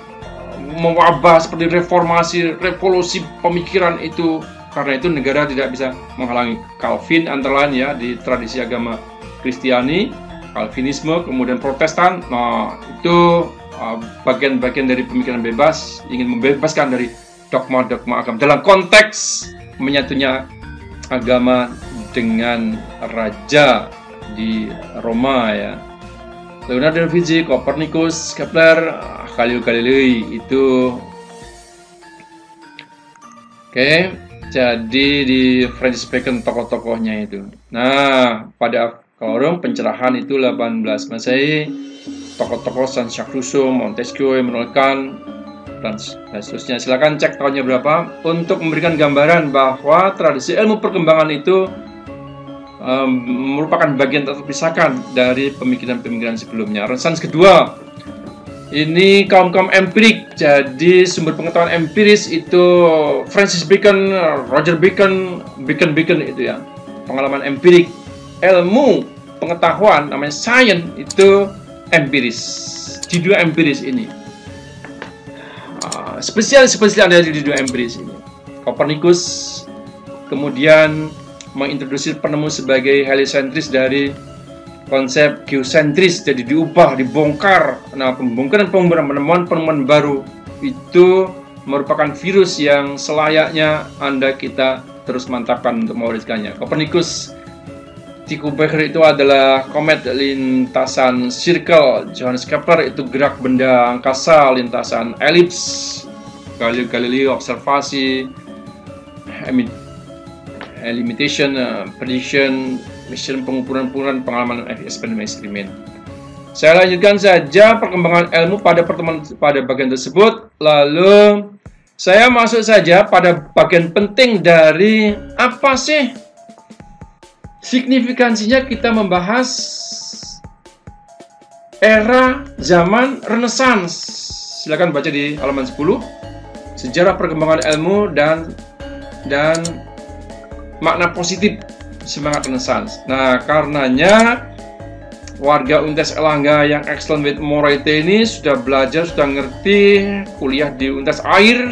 mewabah seperti reformasi, revolusi pemikiran itu. Karena itu negara tidak bisa menghalangi. Calvin antara lain ya, di tradisi agama Kristiani, Calvinisme, kemudian Protestan. Nah, itu bagian-bagian dari pemikiran bebas, ingin membebaskan dari dogma-dogma agama dalam konteks menyatunya agama dengan raja di Roma ya. Leonardo da Vinci, Copernicus, Kepler, Galilei itu. Oke. Jadi di Francis Bacon tokoh-tokohnya itu. Nah, pada pencerahan itu 18 Masehi, tokoh-tokoh Jean-Jacques Rousseau, Montesquieu, Immanuel Kant, dan seterusnya. Silakan cek tahunnya berapa untuk memberikan gambaran bahwa tradisi ilmu perkembangan itu merupakan bagian terpisahkan dari pemikiran-pemikiran sebelumnya. Renaissance kedua, ini kaum-kaum empirik. Jadi sumber pengetahuan empiris itu Francis Bacon, Roger Bacon itu ya. Pengalaman empirik, ilmu pengetahuan namanya science itu empiris. Di dua empiris ini. Spesial ada di dua empiris ini. Copernicus kemudian mengintroduksi penemu sebagai heliocentris dari konsep geosentris, jadi diubah, dibongkar. Nah, pembongkaran penemuan baru itu merupakan virus yang selayaknya kita terus mantapkan untuk mewariskannya. Copernicus Tycho Brahe itu adalah komet lintasan circle, Johannes Kepler itu gerak benda angkasa lintasan elips, Galileo observasi, limitation, prediction, mission pengukuran pengalaman eksperimen. Saya lanjutkan saja perkembangan ilmu pada pertemuan pada bagian tersebut. Lalu saya masuk saja pada bagian penting dari apa sih signifikansinya kita membahas era zaman Renaissance. Silakan baca di halaman 10. Sejarah perkembangan ilmu dan makna positif semangat Renaissance. Nah, karenanya warga Universitas Erlangga yang excellent with morality ini sudah belajar, sudah ngerti, kuliah di Universitas Air,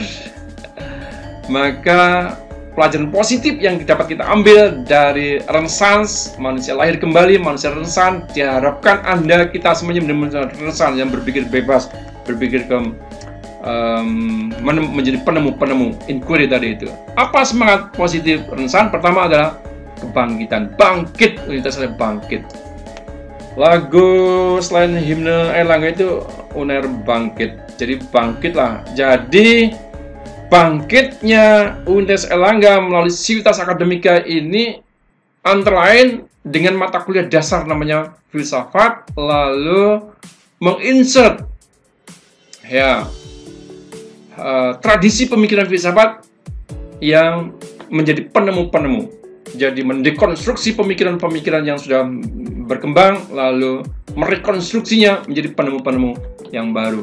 maka pelajaran positif yang dapat kita ambil dari Renaissance, manusia lahir kembali, manusia Renaissance, diharapkan kita semuanya benar-benar Renaissance yang berpikir bebas, berpikir menjadi penemu-penemu, inquiry tadi itu. Apa semangat positif Renaissance? Pertama adalah kebangkitan, bangkit, Universitas bangkit. Lagu selain himne Erlangga itu UNER bangkit. Jadi bangkitlah. Jadi bangkitnya Universitas Erlangga melalui Civitas Academica ini antara lain dengan mata kuliah dasar namanya filsafat, lalu menginsert tradisi pemikiran filsafat yang menjadi penemu-penemu. Jadi mendekonstruksi pemikiran-pemikiran yang sudah berkembang, lalu merekonstruksinya menjadi penemu-penemu yang baru.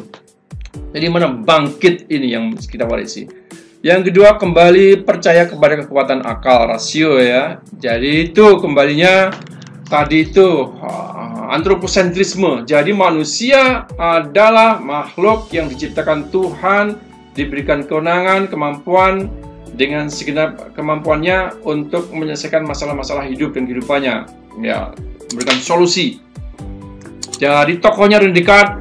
Jadi mana bangkit ini yang kita warisi. Yang kedua, kembali percaya kepada kekuatan akal, rasio ya. Jadi itu kembalinya tadi itu antroposentrisme. Jadi manusia adalah makhluk yang diciptakan Tuhan, diberikan kewenangan, kemampuan, dengan segenap kemampuannya untuk menyelesaikan masalah-masalah hidup dan kehidupannya, ya, memberikan solusi. Jadi tokohnya René Descartes,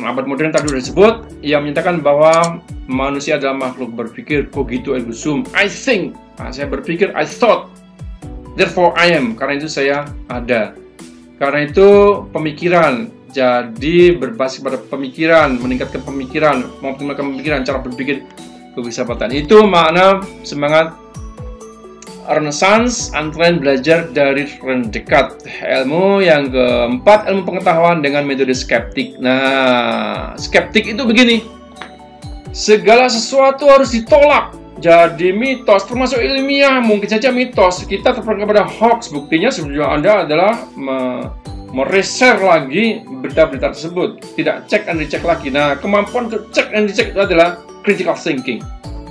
abad modern tadi sudah disebut, yang menyatakan bahwa manusia adalah makhluk berpikir, cogito ergo sum, I think, saya berpikir, I thought, therefore I am, karena itu saya ada. Karena itu pemikiran, jadi berbasis pada pemikiran, meningkatkan pemikiran, mengoptimalkan pemikiran, cara berpikir kefilsafatan. Itu makna semangat Renaissance, antara lain belajar dari René Descartes. Ilmu yang keempat, ilmu pengetahuan dengan metode skeptik. Nah, skeptik itu begini, segala sesuatu harus ditolak. Jadi mitos, termasuk ilmiah, mungkin saja mitos. Kita terperangkap pada hoax. Buktinya sebelum Anda adalah mereser lagi berita-berita tersebut, tidak cek and recheck lagi. Nah, kemampuan untuk cek and recheck itu adalah critical thinking.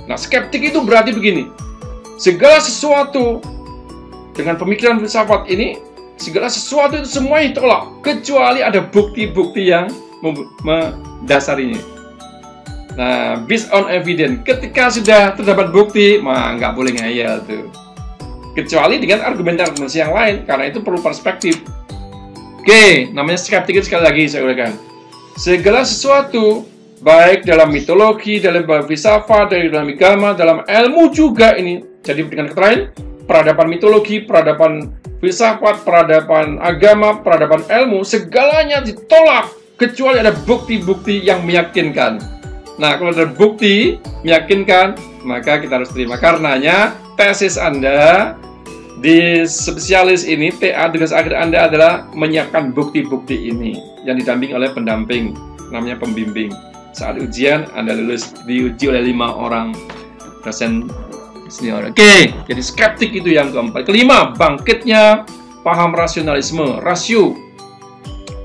Nah, skeptik itu berarti begini, segala sesuatu dengan pemikiran filsafat ini, segala sesuatu itu semua ditolak, kecuali ada bukti-bukti yang mendasarinya. Nah, based on evidence, ketika sudah terdapat bukti, nggak boleh ngayal tuh. Kecuali dengan argumentasi yang lain, karena itu perlu perspektif. Oke, namanya skeptik itu sekali lagi saya uraikan. Segala sesuatu, baik dalam mitologi, dalam filsafat, dalam agama, dalam ilmu juga ini. Jadi dengan kata lain, peradaban mitologi, peradaban filsafat, peradaban agama, peradaban ilmu, segalanya ditolak kecuali ada bukti-bukti yang meyakinkan. Nah, kalau ada bukti meyakinkan, maka kita harus terima. Karenanya tesis Anda di spesialis ini, TA, tugas akhir Anda adalah menyiapkan bukti-bukti ini yang didampingi oleh pendamping, namanya pembimbing. Saat ujian, Anda lulus, diuji oleh 5 orang dosen senior. Oke, jadi skeptik itu yang keempat. Kelima, bangkitnya paham rasionalisme, rasio.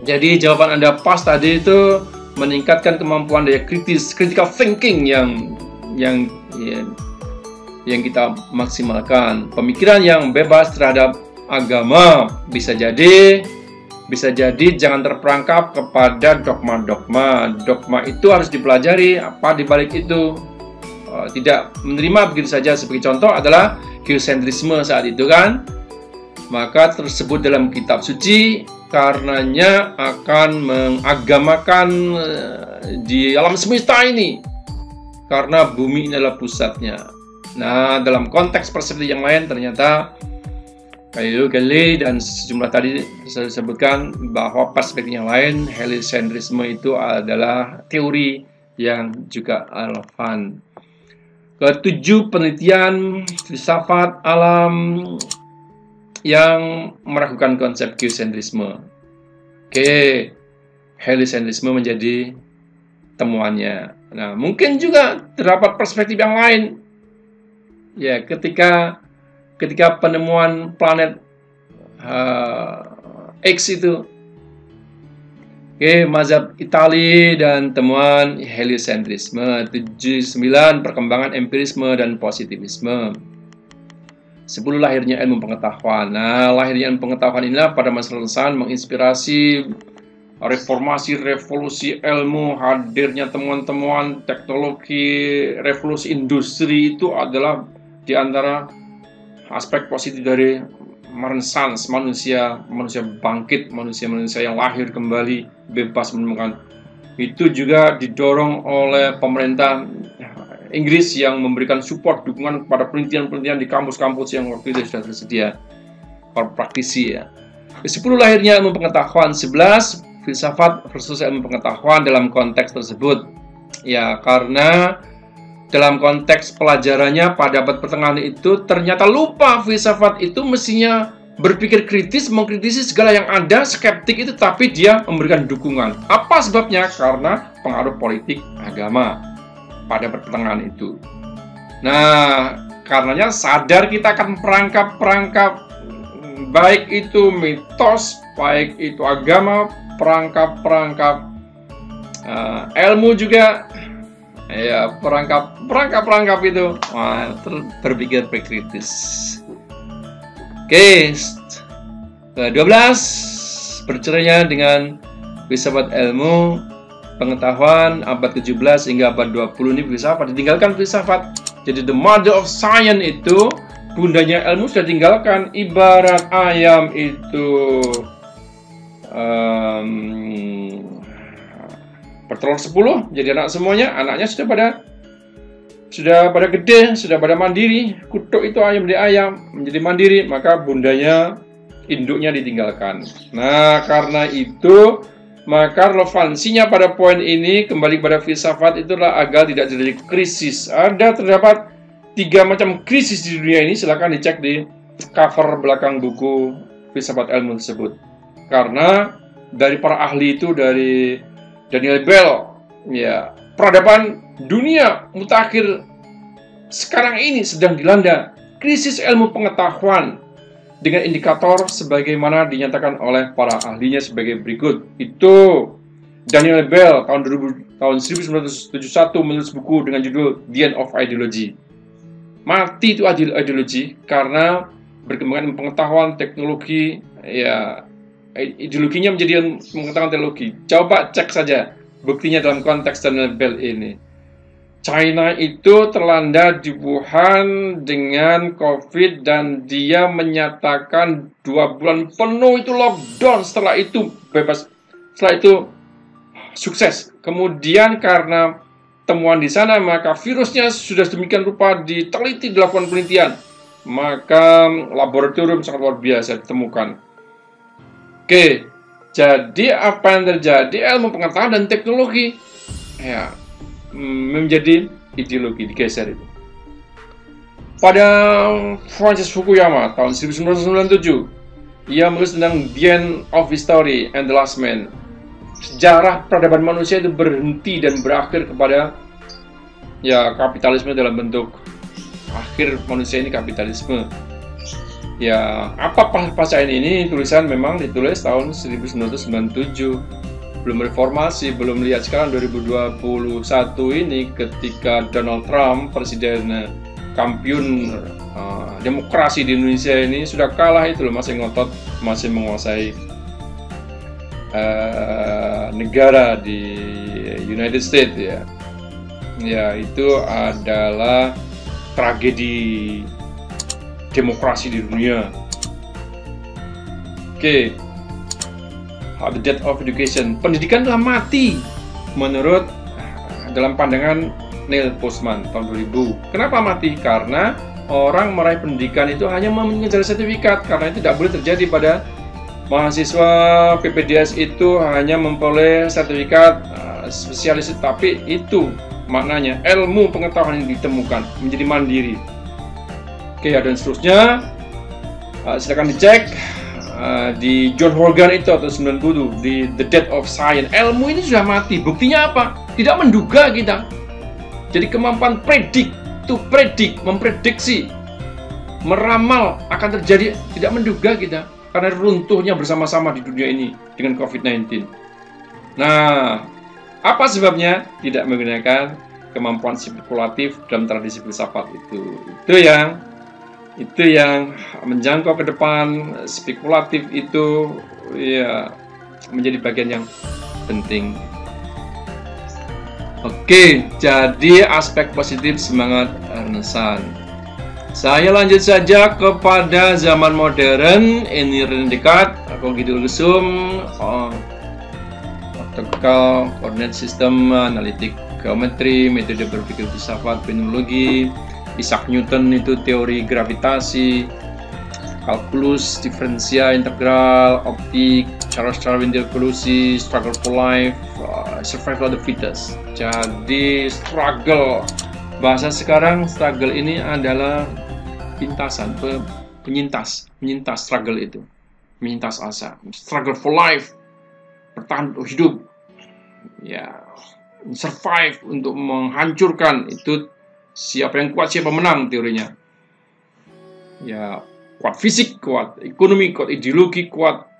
Jadi jawaban Anda pas tadi itu meningkatkan kemampuan daya kritis, critical thinking yang kita maksimalkan. Pemikiran yang bebas terhadap agama, bisa jadi jangan terperangkap kepada dogma-dogma. Dogma itu harus dipelajari, apa dibalik itu. Tidak menerima begitu saja. Sebagai contoh adalah geosentrisme saat itu kan. Maka tersebut dalam kitab suci, karenanya akan mengagamakan di alam semesta ini. karena bumi ini adalah pusatnya. Nah, dalam konteks persepsi yang lain ternyata Galilei dan sejumlah tadi saya sebutkan bahwa perspektif yang lain, heliocentrisme itu adalah teori yang juga relevan. Ketujuh, penelitian filsafat alam yang meragukan konsep geocentrisme. Oke, heliocentrisme menjadi temuannya. Nah, mungkin juga terdapat perspektif yang lain. Ya, ketika penemuan planet X itu, mazhab Itali dan temuan heliocentrisme. 9, perkembangan empirisme dan positivisme. 10, lahirnya ilmu pengetahuan. Nah, lahirnya ilmu pengetahuan inilah pada masa rentan menginspirasi reformasi, revolusi ilmu, hadirnya temuan-temuan teknologi, revolusi industri itu adalah di antara aspek positif dari Renaissance, manusia bangkit, manusia yang lahir kembali, bebas menemukan. Itu juga didorong oleh pemerintah Inggris yang memberikan support, dukungan kepada penelitian-penelitian di kampus-kampus yang waktu itu sudah tersedia, para praktisi ya. 10, lahirnya ilmu pengetahuan. 11, filsafat versus ilmu pengetahuan dalam konteks tersebut. Ya, karena dalam konteks pelajarannya pada abad pertengahan itu ternyata lupa filsafat itu mestinya berpikir kritis, mengkritisi segala yang ada, skeptik itu, tapi dia memberikan dukungan. Apa sebabnya? Karena pengaruh politik agama pada abad pertengahan itu. Nah, karenanya sadar kita akan perangkap-perangkap, baik itu mitos, baik itu agama, perangkap-perangkap ilmu juga. Ya, perangkap itu berpikir kritis. Oke, 12, bercerainya dengan filsafat ilmu pengetahuan abad 17 hingga abad 20 ini filsafat ditinggalkan filsafat. Jadi the mother of science itu, bundanya ilmu sudah tinggalkan. Ibarat ayam itu bertelur 10, jadi anak semuanya, anaknya sudah pada gede, sudah pada mandiri. Kutuk itu ayam di ayam, menjadi mandiri, maka bundanya, induknya ditinggalkan. Nah, karena itu, maka relevansinya pada poin ini, kembali pada filsafat itulah agar tidak terjadi krisis. Terdapat 3 macam krisis di dunia ini, silakan dicek di cover belakang buku filsafat ilmu tersebut. Karena dari para ahli itu, dari Daniel Bell, ya, peradaban dunia mutakhir sekarang ini sedang dilanda krisis ilmu pengetahuan dengan indikator sebagaimana dinyatakan oleh para ahlinya sebagai berikut. Itu Daniel Bell tahun 1971 menulis buku dengan judul The End of Ideology. Mati itu ideologi karena berkembangnya pengetahuan, teknologi, ya, ideologinya menjadi pengetahuan teknologi. Coba cek saja buktinya dalam konteks Daniel Bell ini. China itu terlanda di Wuhan dengan COVID dan dia menyatakan 2 bulan penuh itu lockdown. Setelah itu bebas. Setelah itu sukses. Kemudian karena temuan di sana, maka virusnya sudah sedemikian rupa diteliti, dilakukan penelitian. Maka laboratorium sangat luar biasa ditemukan. Oke, jadi apa yang terjadi? Ilmu pengetahuan dan teknologi ya menjadi ideologi, digeser itu. Pada Francis Fukuyama tahun 1997, ia menulis tentang The End of History and the Last Man. Sejarah peradaban manusia itu berhenti dan berakhir kepada ya kapitalisme dalam bentuk akhir manusia ini kapitalisme. Ya, apa pasca ini tulisan memang ditulis tahun 1997. Belum reformasi, belum lihat sekarang 2021 ini ketika Donald Trump, presiden kampiun demokrasi di Indonesia ini sudah kalah itu loh, masih ngotot, masih menguasai negara di United States ya. Ya, itu adalah tragedi demokrasi di dunia. Oke. The death of education. Pendidikan telah mati menurut dalam pandangan Neil Postman tahun 2000. Kenapa mati? Karena orang meraih pendidikan itu hanya mengejar sertifikat, karena itu tidak boleh terjadi pada mahasiswa PPDS itu hanya memperoleh sertifikat spesialis, tapi itu maknanya ilmu pengetahuan yang ditemukan menjadi mandiri. Oke, dan seterusnya silakan dicek di John Horgan itu atau 90 di The Death of Science. Ilmu ini sudah mati. Buktinya apa? Tidak menduga kita. Jadi kemampuan memprediksi, meramal akan terjadi, tidak menduga kita, karena runtuhnya bersama-sama di dunia ini dengan COVID-19. Nah, apa sebabnya? Tidak menggunakan kemampuan spekulatif dalam tradisi filsafat itu. Itu yang menjangkau ke depan. Spekulatif itu ya menjadi bagian yang penting. Oke, jadi aspek positif semangat Renaissance. Saya lanjut saja kepada zaman modern. Ini René Descartes, Cogito ergo sum, optical coordinate system, analitik geometri, metode berpikir filsafat, fenomenologi. Isaac Newton itu teori gravitasi, kalkulus, diferensia integral, optik, Charles Darwin evolusi, struggle for life, survival of the fittest. Jadi struggle, bahasa sekarang struggle ini adalah pintasan, penyintas struggle itu, menyintas asa, struggle for life, bertahan untuk hidup, ya, survive untuk menghancurkan itu. Siapa yang kuat, siapa menang teorinya. Ya, kuat fisik, kuat ekonomi, kuat ideologi, kuat.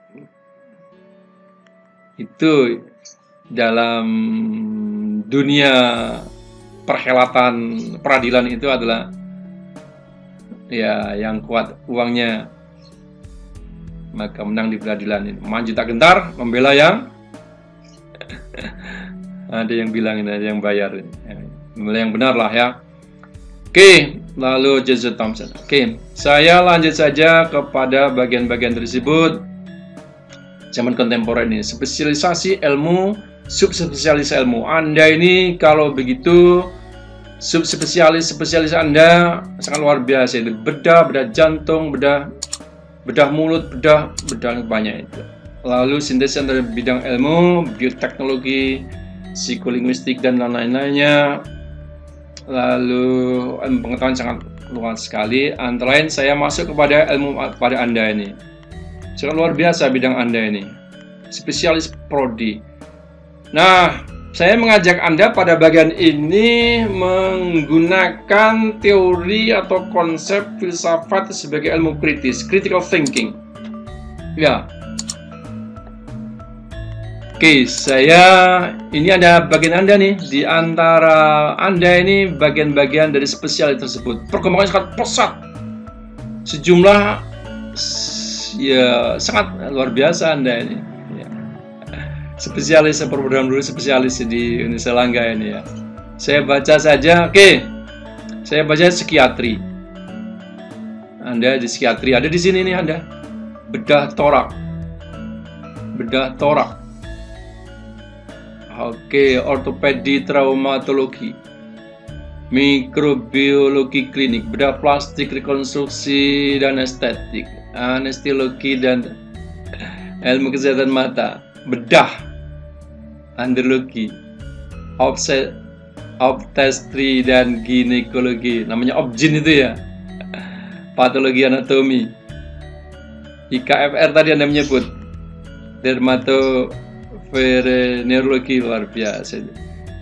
Itu dalam dunia perhelatan peradilan itu adalah ya yang kuat uangnya, maka menang di peradilan ini. Maju tak gentar, membela yang ada yang bilang ini, ada yang bayar ini. Membela yang benar lah ya. Oke, lalu Joseph Thomson. Oke, saya lanjut saja kepada bagian-bagian tersebut. Zaman kontemporer ini, spesialisasi ilmu, subspesialis ilmu. Anda ini kalau begitu, subspesialis Anda sangat luar biasa. Itu bedah jantung, bedah mulut, bedah banyak itu. Lalu sintesis dari bidang ilmu, bioteknologi, psikolinguistik dan lain-lainnya. Lalu ilmu pengetahuan sangat luas sekali. Antara lain saya masuk kepada ilmu pada Anda ini. Sangat luar biasa bidang Anda ini. Spesialis prodi. Nah, saya mengajak Anda pada bagian ini menggunakan teori atau konsep filsafat sebagai ilmu kritis, critical thinking. Ya. Oke, ini ada bagian Anda nih. Di antara Anda ini bagian-bagian dari spesialis tersebut. Perkembangannya sangat pesat. Sejumlah ya sangat luar biasa Anda ini. Ya. Spesialis program dulu spesialis di Indonesia Langga ini ya. Saya baca saja. Oke. Saya baca psikiatri. Anda di psikiatri ada di sini nih Anda. Bedah torak. Oke, ortopedi traumatologi, mikrobiologi klinik, bedah plastik, rekonstruksi dan estetik, anestesiologi dan ilmu kesehatan mata, bedah, andrologi, obstetri dan ginekologi, namanya obgyn itu ya, patologi anatomi, IKFR tadi Anda menyebut, dermatovenerologi luar biasa.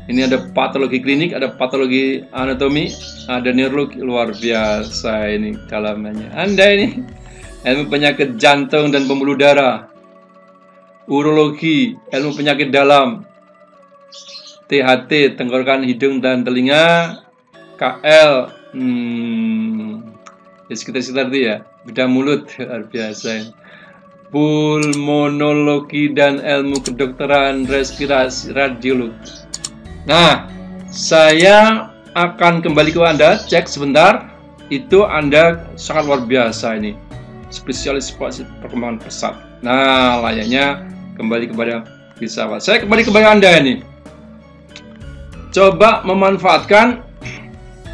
Ini ada patologi klinik, ada patologi anatomi, ada neurologi luar biasa ini dalamannya. Anda ini ilmu penyakit jantung dan pembuluh darah, urologi, ilmu penyakit dalam, THT, tenggorokan, hidung dan telinga, KL, ya sekitar itu ya, bedah mulut luar biasa. Pulmonologi dan ilmu kedokteran respirasi, radiologi. Nah, saya akan kembali ke Anda, cek sebentar. Itu Anda sangat luar biasa ini, spesialis perkembangan pesat. Nah, layaknya kembali kepada filsafat. Saya kembali kepada Anda ini. coba memanfaatkan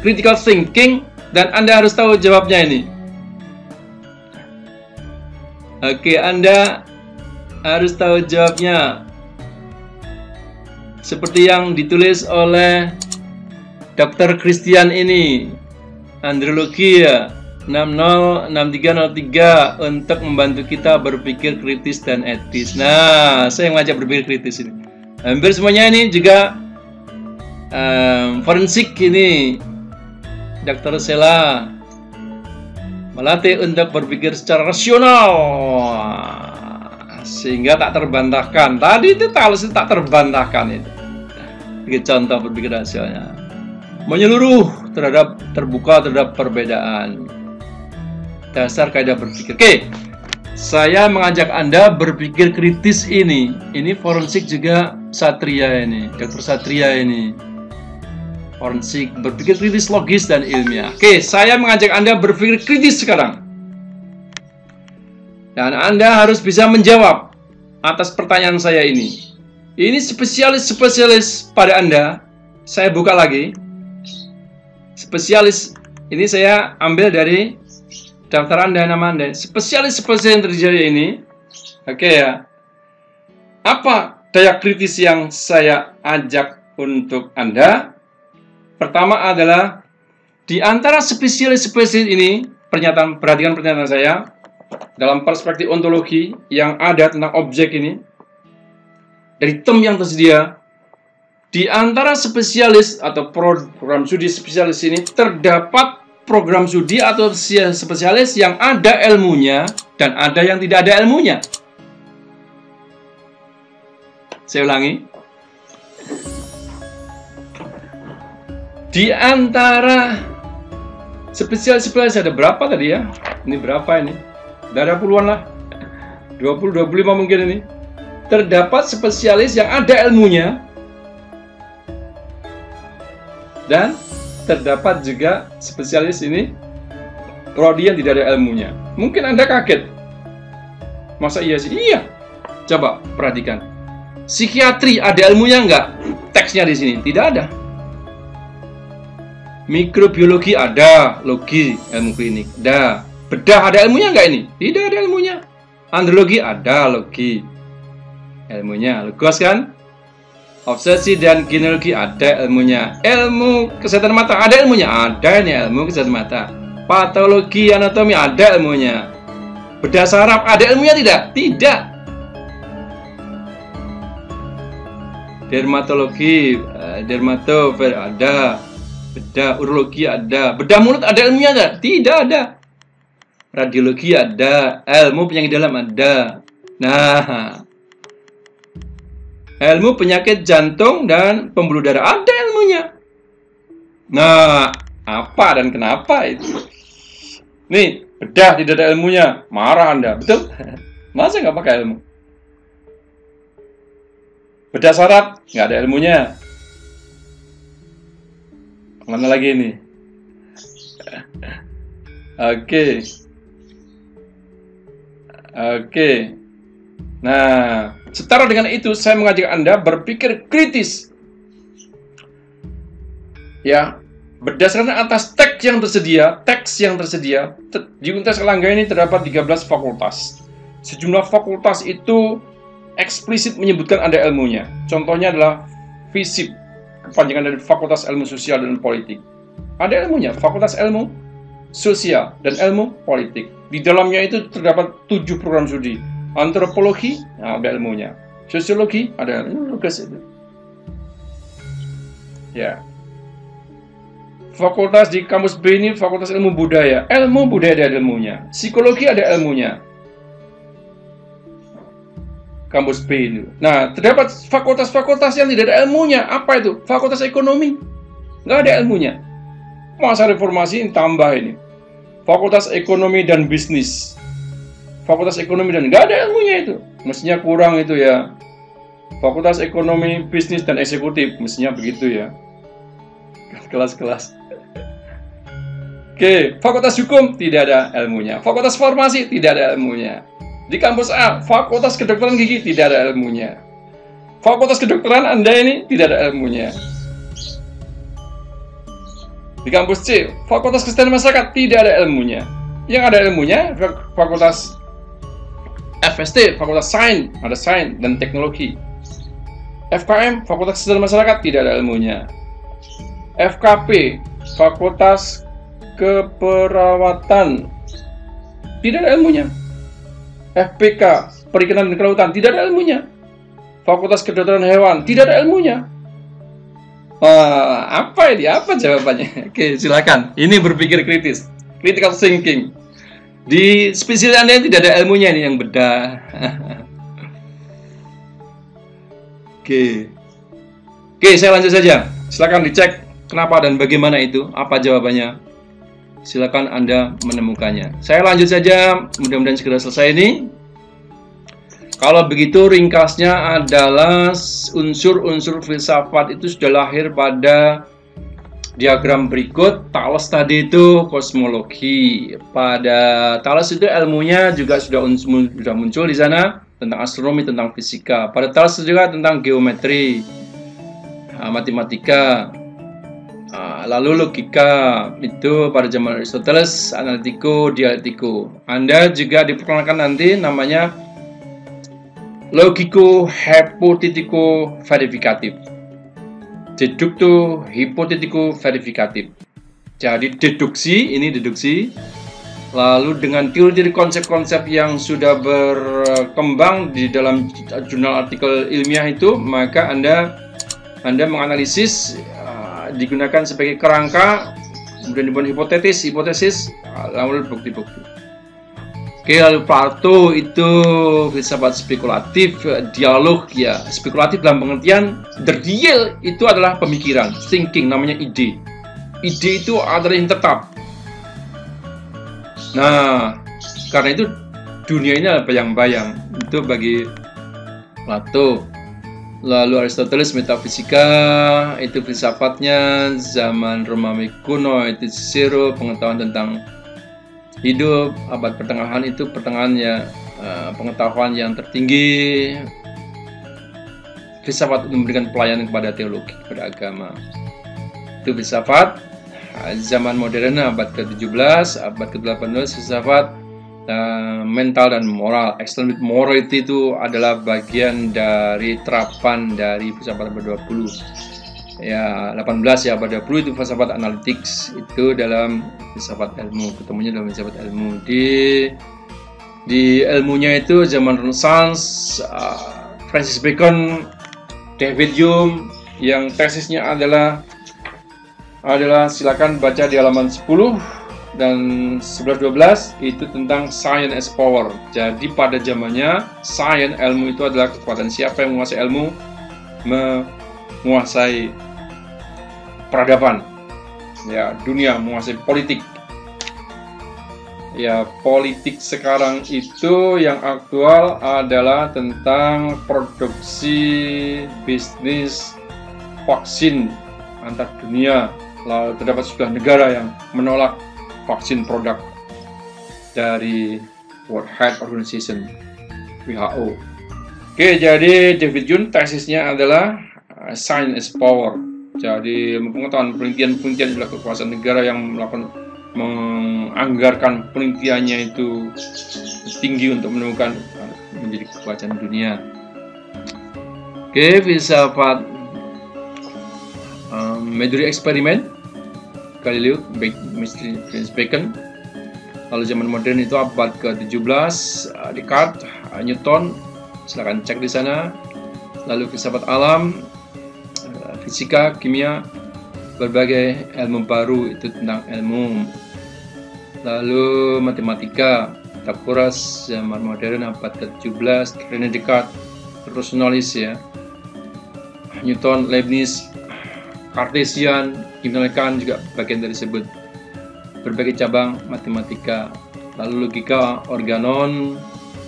critical thinking dan Anda harus tahu jawabnya ini. Oke, Anda harus tahu jawabnya. Seperti yang ditulis oleh Dr. Christian ini, Andrologi ya, 606303 untuk membantu kita berpikir kritis dan etis. Nah, saya mengajak berpikir kritis ini. Hampir semuanya ini juga forensik ini. Dr. Sela melatih untuk berpikir secara rasional sehingga tak terbantahkan. Tadi itu tak terbantahkan itu. Sebagai contoh berpikir rasional, menyeluruh terbuka terhadap perbedaan. Dasar kaidah berpikir. Oke, saya mengajak Anda berpikir kritis ini. Ini forensik juga Satria ini, Dr. Satria ini. Forensik, berpikir kritis, logis, dan ilmiah. Oke, saya mengajak Anda berpikir kritis sekarang. Dan Anda harus bisa menjawab atas pertanyaan saya ini. Ini spesialis pada Anda. Saya buka lagi. Spesialis, ini saya ambil dari daftar Anda, nama Anda. Spesialis yang terjadi ini. Oke ya. Apa daya kritis yang saya ajak untuk Anda? Pertama adalah di antara spesialis ini, perhatikan pernyataan saya dalam perspektif ontologi yang ada tentang objek ini dari term yang tersedia. Di antara spesialis atau program studi spesialis ini terdapat program studi atau spesialis yang ada ilmunya dan ada yang tidak ada ilmunya. Saya ulangi. Di antara spesialis ada berapa tadi ya? Ini berapa ini? Ada puluhan lah. 20-25 mungkin ini. Terdapat spesialis yang ada ilmunya dan terdapat juga spesialis ini prodi yang tidak ada ilmunya. Mungkin Anda kaget. Masa iya sih? Iya. Coba perhatikan. Psikiatri ada ilmunya enggak? Teksnya di sini tidak ada. Mikrobiologi ada, logi, ilmu klinik ada. Bedah ada ilmunya enggak ini? Tidak ada ilmunya. Andrologi ada, logi, ilmunya. Logos kan? Obsesi dan gineologi ada ilmunya. Ilmu kesehatan mata ada ilmunya? Ada ini ilmu kesehatan mata. Patologi anatomi ada ilmunya. Bedah saraf ada ilmunya tidak? Tidak. Dermatologi, dermatover ada. Bedah urologi ada. Bedah mulut ada ilmunya enggak? Tidak ada. Radiologi ada. Ilmu penyakit dalam ada. Nah, ilmu penyakit jantung dan pembuluh darah ada ilmunya. Nah, apa dan kenapa itu? Nih, bedah tidak ada ilmunya. Marah Anda, betul? Masa nggak pakai ilmu? Bedah saraf nggak ada ilmunya. Mana lagi ini? Oke. Nah, setara dengan itu saya mengajak Anda berpikir kritis. Ya, berdasarkan atas teks yang tersedia, di Universitas Erlangga ini terdapat 13 fakultas. Sejumlah fakultas itu eksplisit menyebutkan ada ilmunya. Contohnya adalah FISIP, kepanjangan dari Fakultas Ilmu Sosial dan Politik. Ada ilmunya, Fakultas Ilmu Sosial dan Ilmu Politik. Di dalamnya itu terdapat 7 program studi. Antropologi, ada ilmunya. Sosiologi, ada ilmu. Itu. Ya. Fakultas di kampus B ini Fakultas Ilmu Budaya. Ilmu budaya ada ilmunya. Psikologi ada ilmunya. Kampus B itu. Nah, terdapat fakultas-fakultas yang tidak ada ilmunya. Apa itu? Fakultas Ekonomi. Nggak ada ilmunya. Masa reformasi ini tambah ini. Fakultas Ekonomi dan Bisnis. Fakultas Ekonomi dan nggak ada ilmunya itu. Mestinya kurang itu ya. Fakultas Ekonomi, Bisnis, dan Eksekutif. Mestinya begitu ya. Kelas-kelas. Oke, Fakultas Hukum tidak ada ilmunya. Fakultas Farmasi tidak ada ilmunya. Di kampus A, Fakultas Kedokteran Gigi tidak ada ilmunya. Fakultas Kedokteran Anda ini tidak ada ilmunya. Di kampus C, Fakultas Kesehatan Masyarakat, tidak ada ilmunya. Yang ada ilmunya, Fakultas FST, Fakultas Sains, ada Sains dan Teknologi. FKM, Fakultas Kesehatan Masyarakat, tidak ada ilmunya. FKP, Fakultas Keperawatan, tidak ada ilmunya. FPK, Perikanan dan Kelautan, tidak ada ilmunya. Fakultas Kedokteran Hewan, tidak ada ilmunya. Apa ini? Apa jawabannya? Oke, silakan. Ini berpikir kritis, critical thinking. Di spesies Anda tidak ada ilmunya, ini yang bedah. Oke, saya lanjut saja. Silakan dicek kenapa dan bagaimana itu, apa jawabannya. Silakan Anda menemukannya. Saya lanjut saja, mudah-mudahan segera selesai ini. Kalau begitu ringkasnya adalah unsur-unsur filsafat itu sudah lahir pada diagram berikut. Thales tadi itu kosmologi. Pada Thales itu ilmunya juga sudah muncul di sana, tentang astronomi, tentang fisika. Pada Thales juga tentang geometri, matematika, lalu logika. Itu pada zaman Aristoteles, analitico, dialektiko. Anda juga diperkenalkan nanti namanya logiko hipotetico verifikatif, dedukto hipotetico verifikatif. Jadi deduksi, ini deduksi. Lalu dengan teori-teori konsep-konsep yang sudah berkembang di dalam jurnal artikel ilmiah itu, maka Anda menganalisis, digunakan sebagai kerangka, kemudian dibuat hipotesis, lalu bukti-bukti. Oke, lalu Plato itu filsafat spekulatif, dialog ya, spekulatif dalam pengertian the real itu adalah pemikiran, thinking, namanya ide. Ide itu adalah yang tetap. Nah, karena itu dunia ini adalah bayang-bayang. Itu bagi Plato. Lalu Aristoteles metafisika, itu filsafatnya. Zaman Romawi kuno itu Cicero, pengetahuan tentang hidup. Abad pertengahan itu pertengahannya pengetahuan yang tertinggi. Filsafat untuk memberikan pelayanan kepada teologi, kepada agama. Itu filsafat. Zaman modern abad ke-17, abad ke-18 filsafat mental dan moral. External morality itu adalah bagian dari terapan dari filsafat abad 20. Ya, 18 ya, abad 20 itu filsafat analytics, itu dalam filsafat ilmu, ketemunya dalam filsafat ilmu. Di ilmunya itu zaman Renaissance, Francis Bacon, David Hume, yang tesisnya adalah silakan baca di halaman 10 dan 11-12, itu tentang science as power. Jadi pada zamannya science, ilmu itu adalah kekuatan. Siapa yang menguasai ilmu menguasai peradaban, ya, dunia, menguasai politik. Ya, politik sekarang itu yang aktual adalah tentang produksi bisnis vaksin antar dunia. Lalu terdapat sebuah negara yang menolak vaksin produk dari World Health Organization, WHO. Oke, jadi David Hume tesisnya adalah Science as Power. Jadi pengetahuan penelitian adalah kekuasaan negara yang menganggarkan penelitiannya itu tinggi untuk menemukan menjadi kekuasaan dunia. Oke, filsafat metode eksperimen Galileo, Francis Bacon. Lalu zaman modern itu abad ke-17, Descartes, Newton, silakan cek di sana. Lalu filsafat alam, fisika, kimia, berbagai ilmu baru itu tentang ilmu. Lalu matematika, Pythagoras, zaman modern abad ke-17, René Descartes, personalis ya, Newton, Leibniz, Cartesian, Immanuel Kant juga bagian dari tersebut. Berbagai cabang matematika. Lalu logika, Organon,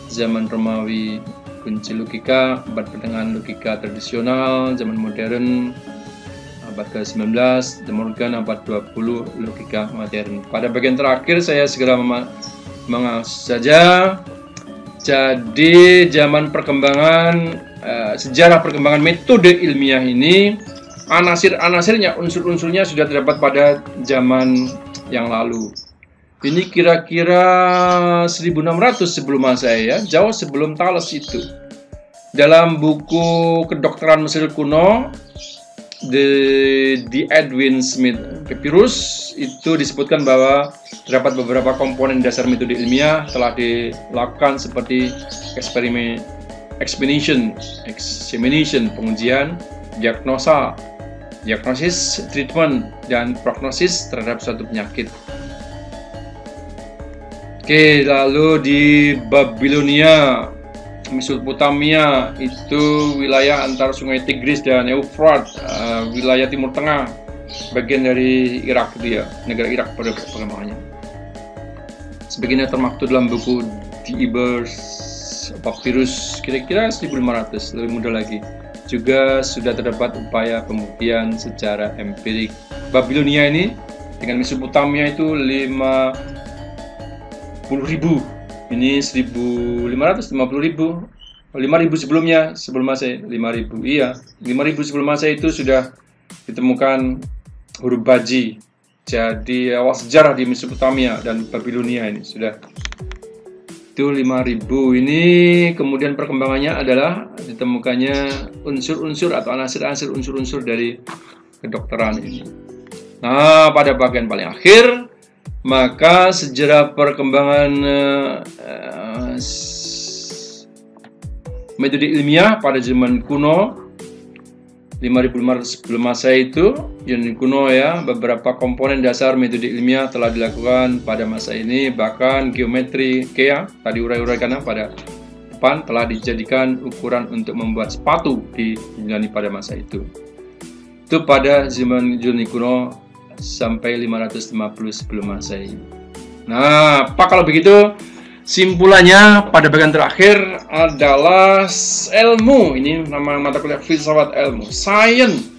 zaman Romawi, kunci logika, abad pertengahan logika tradisional, zaman modern abad ke-19, De Morgan abad 20, logika modern. Pada bagian terakhir saya segera mengakhiri saja. Jadi zaman perkembangan sejarah perkembangan metode ilmiah ini anasir-anasirnya, unsur-unsurnya sudah terdapat pada zaman yang lalu. Ini kira-kira 1600 sebelum Masehi ya, jauh sebelum Thales itu. Dalam buku kedokteran Mesir kuno, The Edwin Smith Papyrus itu disebutkan bahwa terdapat beberapa komponen dasar metode ilmiah telah dilakukan seperti examination, pengujian, diagnosis, treatment, dan prognosis terhadap suatu penyakit. Oke, lalu di Babilonia, Mesopotamia itu wilayah antara sungai Tigris dan Eufrat, wilayah Timur Tengah, bagian dari Irak itu ya, negara Irak pada perkembangannya. Sebagainya termaktub dalam buku The Ebers Papyrus kira-kira 1500, lebih muda lagi. Juga sudah terdapat upaya pembuktian secara empirik. Babilonia ini dengan Mesopotamia itu 50.000. Ini 1550.000, 5.000 sebelumnya, sebelum Masehi, 5.000. Iya, 5.000 sebelum Masehi itu sudah ditemukan huruf Baji. Jadi awal sejarah di Mesopotamia dan Babilonia ini sudah. Itu 5.000. Ini kemudian perkembangannya adalah ditemukannya unsur-unsur atau anasir-anasir unsur-unsur dari kedokteran ini. Nah, pada bagian paling akhir, maka sejarah perkembangan metode ilmiah pada zaman kuno 5.500 sebelum Masehi itu, Yunani kuno ya, beberapa komponen dasar metode ilmiah telah dilakukan pada masa ini, bahkan geometri Kea tadi urai-uraikan pada depan telah dijadikan ukuran untuk membuat sepatu di Yunani pada masa itu. Itu pada zaman Yunani kuno sampai 550 sebelum Masehi. Nah, apa kalau begitu? Simpulannya pada bagian terakhir adalah ilmu. Ini nama mata kuliah filsafat ilmu. Science.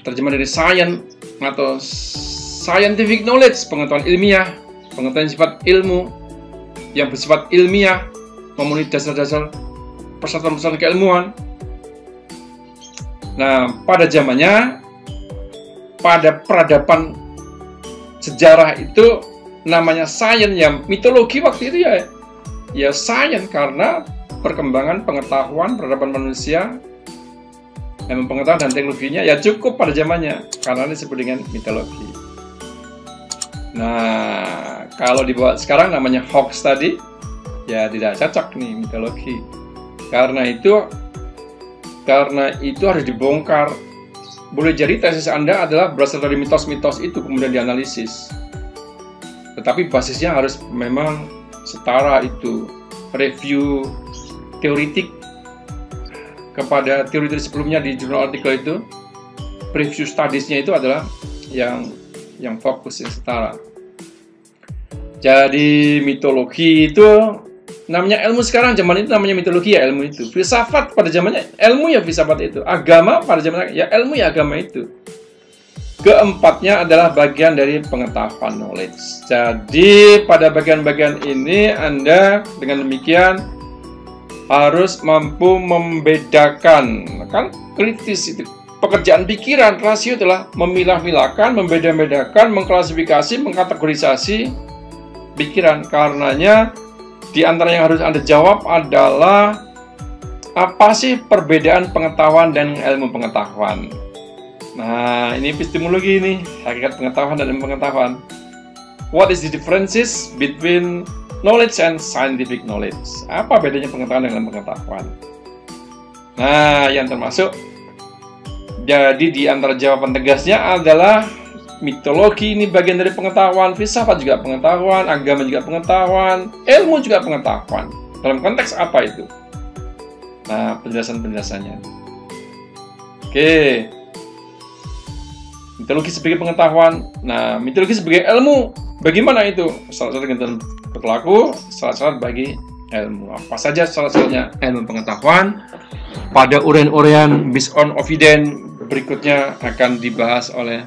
Terjemah dari science atau scientific knowledge, pengetahuan ilmiah, pengetahuan sifat ilmu yang bersifat ilmiah, memenuhi dasar-dasar persyaratan-persyaratan keilmuan. Nah, pada zamannya, pada peradaban sejarah itu namanya sains, ya mitologi waktu itu ya sains, karena perkembangan pengetahuan peradaban manusia, pengetahuan dan teknologinya ya cukup pada zamannya, karena disebut dengan mitologi. Nah, kalau dibawa sekarang namanya hoax tadi, ya tidak cocok nih mitologi. Karena itu harus dibongkar. Boleh jadi tesis Anda adalah berasal dari mitos-mitos itu kemudian dianalisis. Tetapi basisnya harus memang setara itu. Review teoritik kepada teori sebelumnya di jurnal artikel itu, preview studies-nya itu adalah yang fokus, yang setara. Jadi mitologi itu namanya ilmu sekarang, zaman itu namanya mitologi ya ilmu itu. Filsafat pada zamannya ilmu ya filsafat itu. Agama pada zamannya ya ilmu ya agama itu. Keempatnya adalah bagian dari pengetahuan knowledge. Jadi pada bagian-bagian ini Anda dengan demikian harus mampu membedakan, kan kritis itu. Pekerjaan pikiran, rasio adalah memilah-milahkan, membeda-bedakan, mengklasifikasi, mengkategorisasi pikiran. Karenanya di antara yang harus Anda jawab adalah apa sih perbedaan pengetahuan dan ilmu pengetahuan? Nah, ini epistemologi ini, hakikat pengetahuan dan ilmu pengetahuan. What is the differences between knowledge and scientific knowledge? Apa bedanya pengetahuan dan ilmu pengetahuan? Nah, yang termasuk jadi di antara jawaban tegasnya adalah mitologi ini bagian dari pengetahuan, filsafat juga pengetahuan, agama juga pengetahuan, ilmu juga pengetahuan. Dalam konteks apa itu? Nah, penjelasan-penjelasannya. Oke. Mitologi sebagai pengetahuan. Nah, mitologi sebagai ilmu. Bagaimana itu? Syarat-syarat ketentuan berlaku, syarat-syarat bagi ilmu. Apa saja syarat-syaratnya ilmu pengetahuan? Pada uraian-uraian based on evidence berikutnya akan dibahas oleh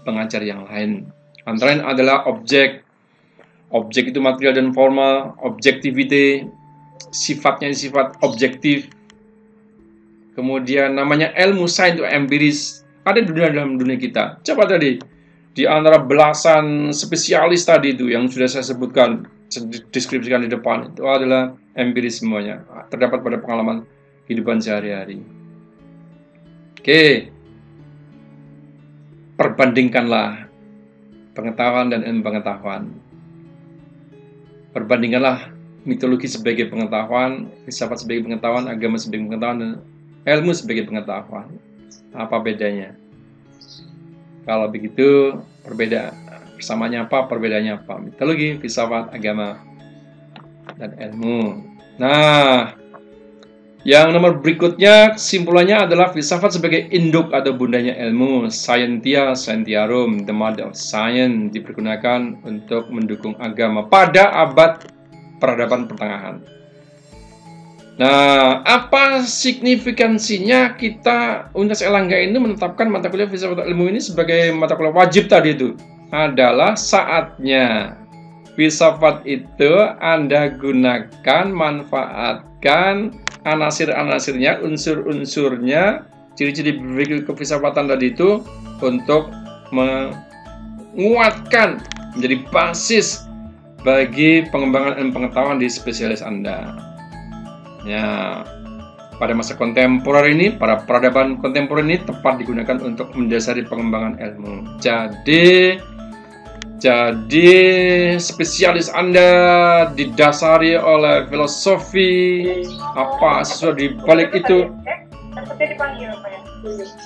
pengajar yang lain. Antara lain adalah objek. Objek itu material dan formal, objectivity, sifatnya sifat objektif. kemudian namanya ilmu sains atau empiris, ada di dalam dunia kita. Coba tadi, di antara belasan spesialis tadi itu yang sudah saya sebutkan, deskripsikan di depan, itu adalah empiris semuanya, terdapat pada pengalaman kehidupan sehari-hari. Oke, perbandingkanlah pengetahuan dan ilmu pengetahuan. Perbandingkanlah mitologi sebagai pengetahuan, filsafat sebagai pengetahuan, agama sebagai pengetahuan, dan ilmu sebagai pengetahuan. Apa bedanya? Kalau begitu, persamaannya apa, perbedaannya apa? Mitologi, filsafat, agama, dan ilmu. Nah, yang nomor berikutnya, kesimpulannya adalah filsafat sebagai induk atau bundanya ilmu. Scientia, scientiarum, the mother of science, dipergunakan untuk mendukung agama pada abad peradaban pertengahan. Nah, apa signifikansinya kita Universitas Airlangga ini menetapkan mata kuliah filsafat ilmu ini sebagai mata kuliah wajib tadi itu? Adalah saatnya filsafat itu Anda gunakan, manfaatkan anasir-anasirnya, unsur-unsurnya, ciri-ciri berpikir kefilsafatan tadi itu untuk menguatkan, menjadi basis bagi pengembangan ilmu pengetahuan di spesialis Anda. Ya, pada masa kontemporer ini, para peradaban kontemporer ini tepat digunakan untuk mendasari pengembangan ilmu. Jadi spesialis Anda didasari oleh filosofi, apa sesuatu di balik itu.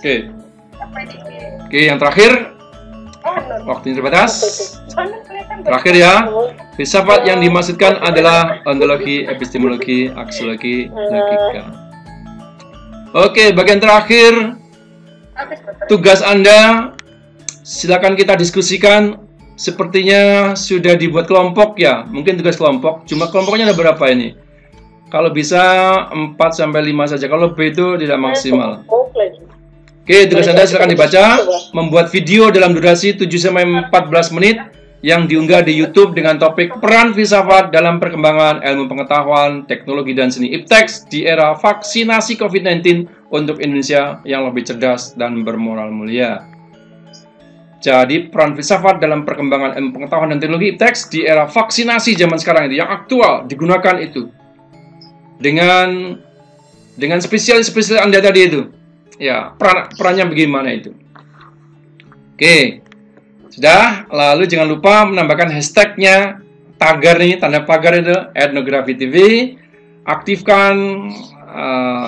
Oke, yang terakhir, waktunya terbatas. Terakhir ya, filsafat yang dimaksudkan adalah ontologi, epistemologi, aksiologi, logika. Oke, bagian terakhir, tugas Anda, silakan kita diskusikan. Sepertinya sudah dibuat kelompok ya, mungkin tugas kelompok. Cuma kelompoknya ada berapa ini? Kalau bisa 4-5 saja, kalau lebih itu tidak maksimal. Oke, tugas Anda silakan dibaca. Membuat video dalam durasi 7-14 menit yang diunggah di YouTube dengan topik peran filsafat dalam perkembangan ilmu pengetahuan, teknologi, dan seni ipteks di era vaksinasi COVID-19 untuk Indonesia yang lebih cerdas dan bermoral mulia. Jadi, peran filsafat dalam perkembangan ilmu pengetahuan dan teknologi ipteks di era vaksinasi zaman sekarang itu, yang aktual, digunakan itu. Dengan spesialis-spesialis Anda tadi itu. Ya, perannya bagaimana itu. Oke. Sudah, lalu jangan lupa menambahkan hashtagnya, tagar nih, tanda pagar itu, Etnografi TV, aktifkan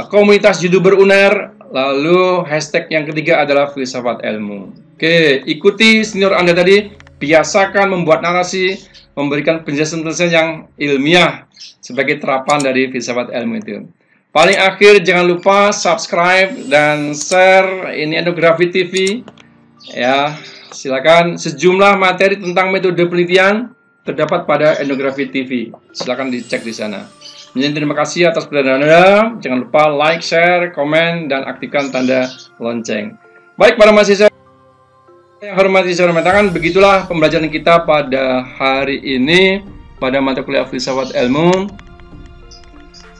komunitas YouTuber UNER, lalu hashtag yang ketiga adalah filsafat ilmu. Oke, ikuti senior Anda tadi, biasakan membuat narasi, memberikan penjelasan-penjelasan yang ilmiah sebagai terapan dari filsafat ilmu itu. Paling akhir, jangan lupa subscribe dan share ini Etnografi TV, ya. Silakan, sejumlah materi tentang metode penelitian terdapat pada Etnografi TV. Silakan dicek di sana. Terima kasih atas perhatian Anda. Jangan lupa like, share, komen, dan aktifkan tanda lonceng. Baik, para mahasiswa yang hormati saya hormatakan, begitulah pembelajaran kita pada hari ini pada mata kuliah filsafat ilmu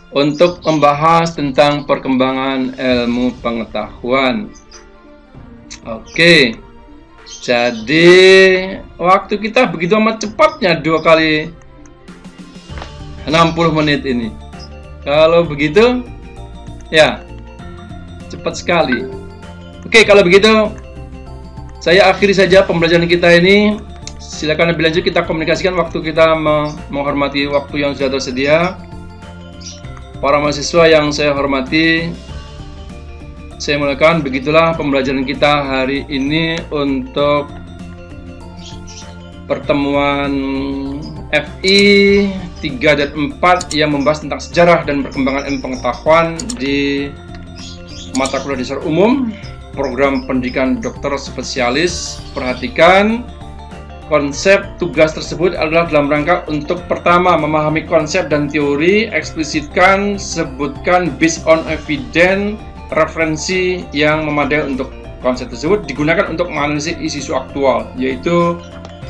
untuk membahas tentang perkembangan ilmu pengetahuan. Oke. Jadi waktu kita begitu amat cepatnya 2 kali 60 menit ini. Kalau begitu ya cepat sekali. Oke, kalau begitu saya akhiri saja pembelajaran kita ini. Silakan lebih lanjut kita komunikasikan waktu kita menghormati waktu yang sudah tersedia. Para mahasiswa yang saya hormati, saya mulakan, begitulah pembelajaran kita hari ini untuk pertemuan FI 3 dan 4 yang membahas tentang sejarah dan perkembangan ilmu pengetahuan di mata kuliah dasar umum, program pendidikan dokter spesialis. Perhatikan, konsep tugas tersebut adalah dalam rangka untuk pertama, memahami konsep dan teori, eksplisitkan, sebutkan based on evidence, referensi yang memadai untuk konsep tersebut, digunakan untuk menganalisis isu aktual, yaitu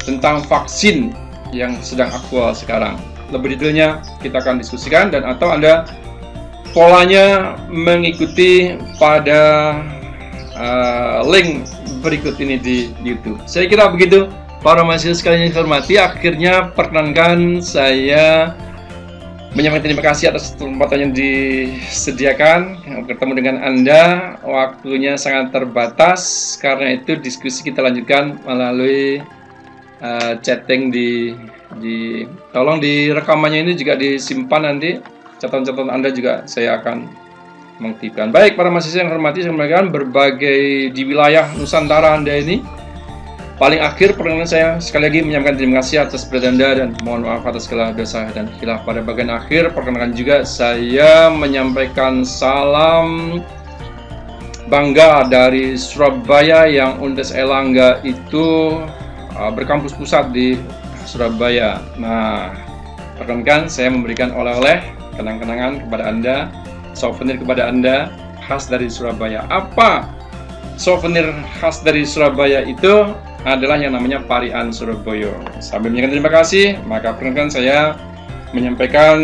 tentang vaksin yang sedang aktual sekarang. Lebih detailnya kita akan diskusikan, dan atau Anda polanya mengikuti pada link berikut ini di YouTube. Saya kira begitu, para mahasiswa sekalian yang hormati. Akhirnya perkenankan saya menyampaikan terima kasih atas kesempatan yang disediakan bertemu dengan Anda. Waktunya sangat terbatas, karena itu diskusi kita lanjutkan melalui chatting tolong di rekamannya ini juga disimpan, nanti catatan-catatan Anda juga saya akan mengaktifkan. Baik, para mahasiswa yang hormati, saya sampaikan berbagai di wilayah Nusantara Anda ini. Paling akhir perkenalan saya sekali lagi menyampaikan terima kasih atas perhatian Anda dan mohon maaf atas segala dosa dan khilaf. Pada bagian akhir perkenalkan juga saya menyampaikan salam bangga dari Surabaya, yang Undes Airlangga itu berkampus pusat di Surabaya. Nah, perkenalkan saya memberikan oleh-oleh kenang-kenangan kepada Anda, souvenir kepada Anda khas dari Surabaya. Apa souvenir khas dari Surabaya itu? Adalah yang namanya Parian Surabaya. Sambil menyampaikan terima kasih, maka perkenalkan saya menyampaikan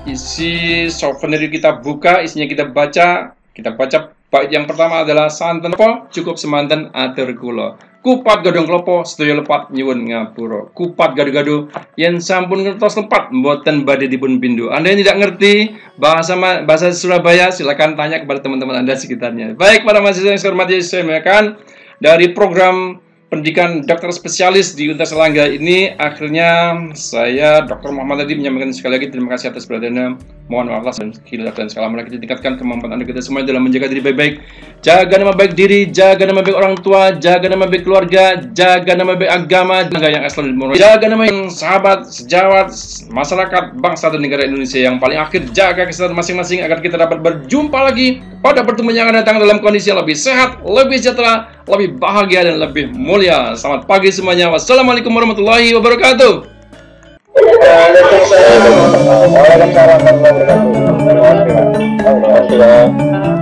isi souvenir kita buka, isinya kita baca. Kita baca bait yang pertama adalah santen apa? Cukup semanten atur kula. Kupat godhong klopo sedaya lepat nyuwun ngapura. Kupat gado-gado yen sampun ngertos lepat mboten badhe dipun pindho. Anda yang tidak ngerti bahasa Surabaya, silakan tanya kepada teman-teman Anda sekitarnya. Baik, para mahasiswa yang saya hormati, saya menyampaikan dari program pendidikan dokter spesialis di Undes Airlangga ini, akhirnya saya Dr. Muhammad Hadi menyampaikan sekali lagi terima kasih atas perhatiannya. Mohon maaf dan khilaf dan segala macam. Kita tingkatkan kemampuan Anda kita semua dalam menjaga diri baik-baik. Jaga nama baik diri, jaga nama baik orang tua, jaga nama baik keluarga, jaga nama baik agama, jaga yang asal jaga nama yang sahabat, sejawat, masyarakat, bangsa dan negara Indonesia. Yang paling akhir, jaga kesehatan masing-masing agar kita dapat berjumpa lagi pada pertemuan yang akan datang dalam kondisi yang lebih sehat, lebih sejahtera, lebih bahagia dan lebih mulia. Selamat pagi semuanya. Wassalamualaikum warahmatullahi wabarakatuh. Waalaikumsalam warahmatullahi wabarakatuh.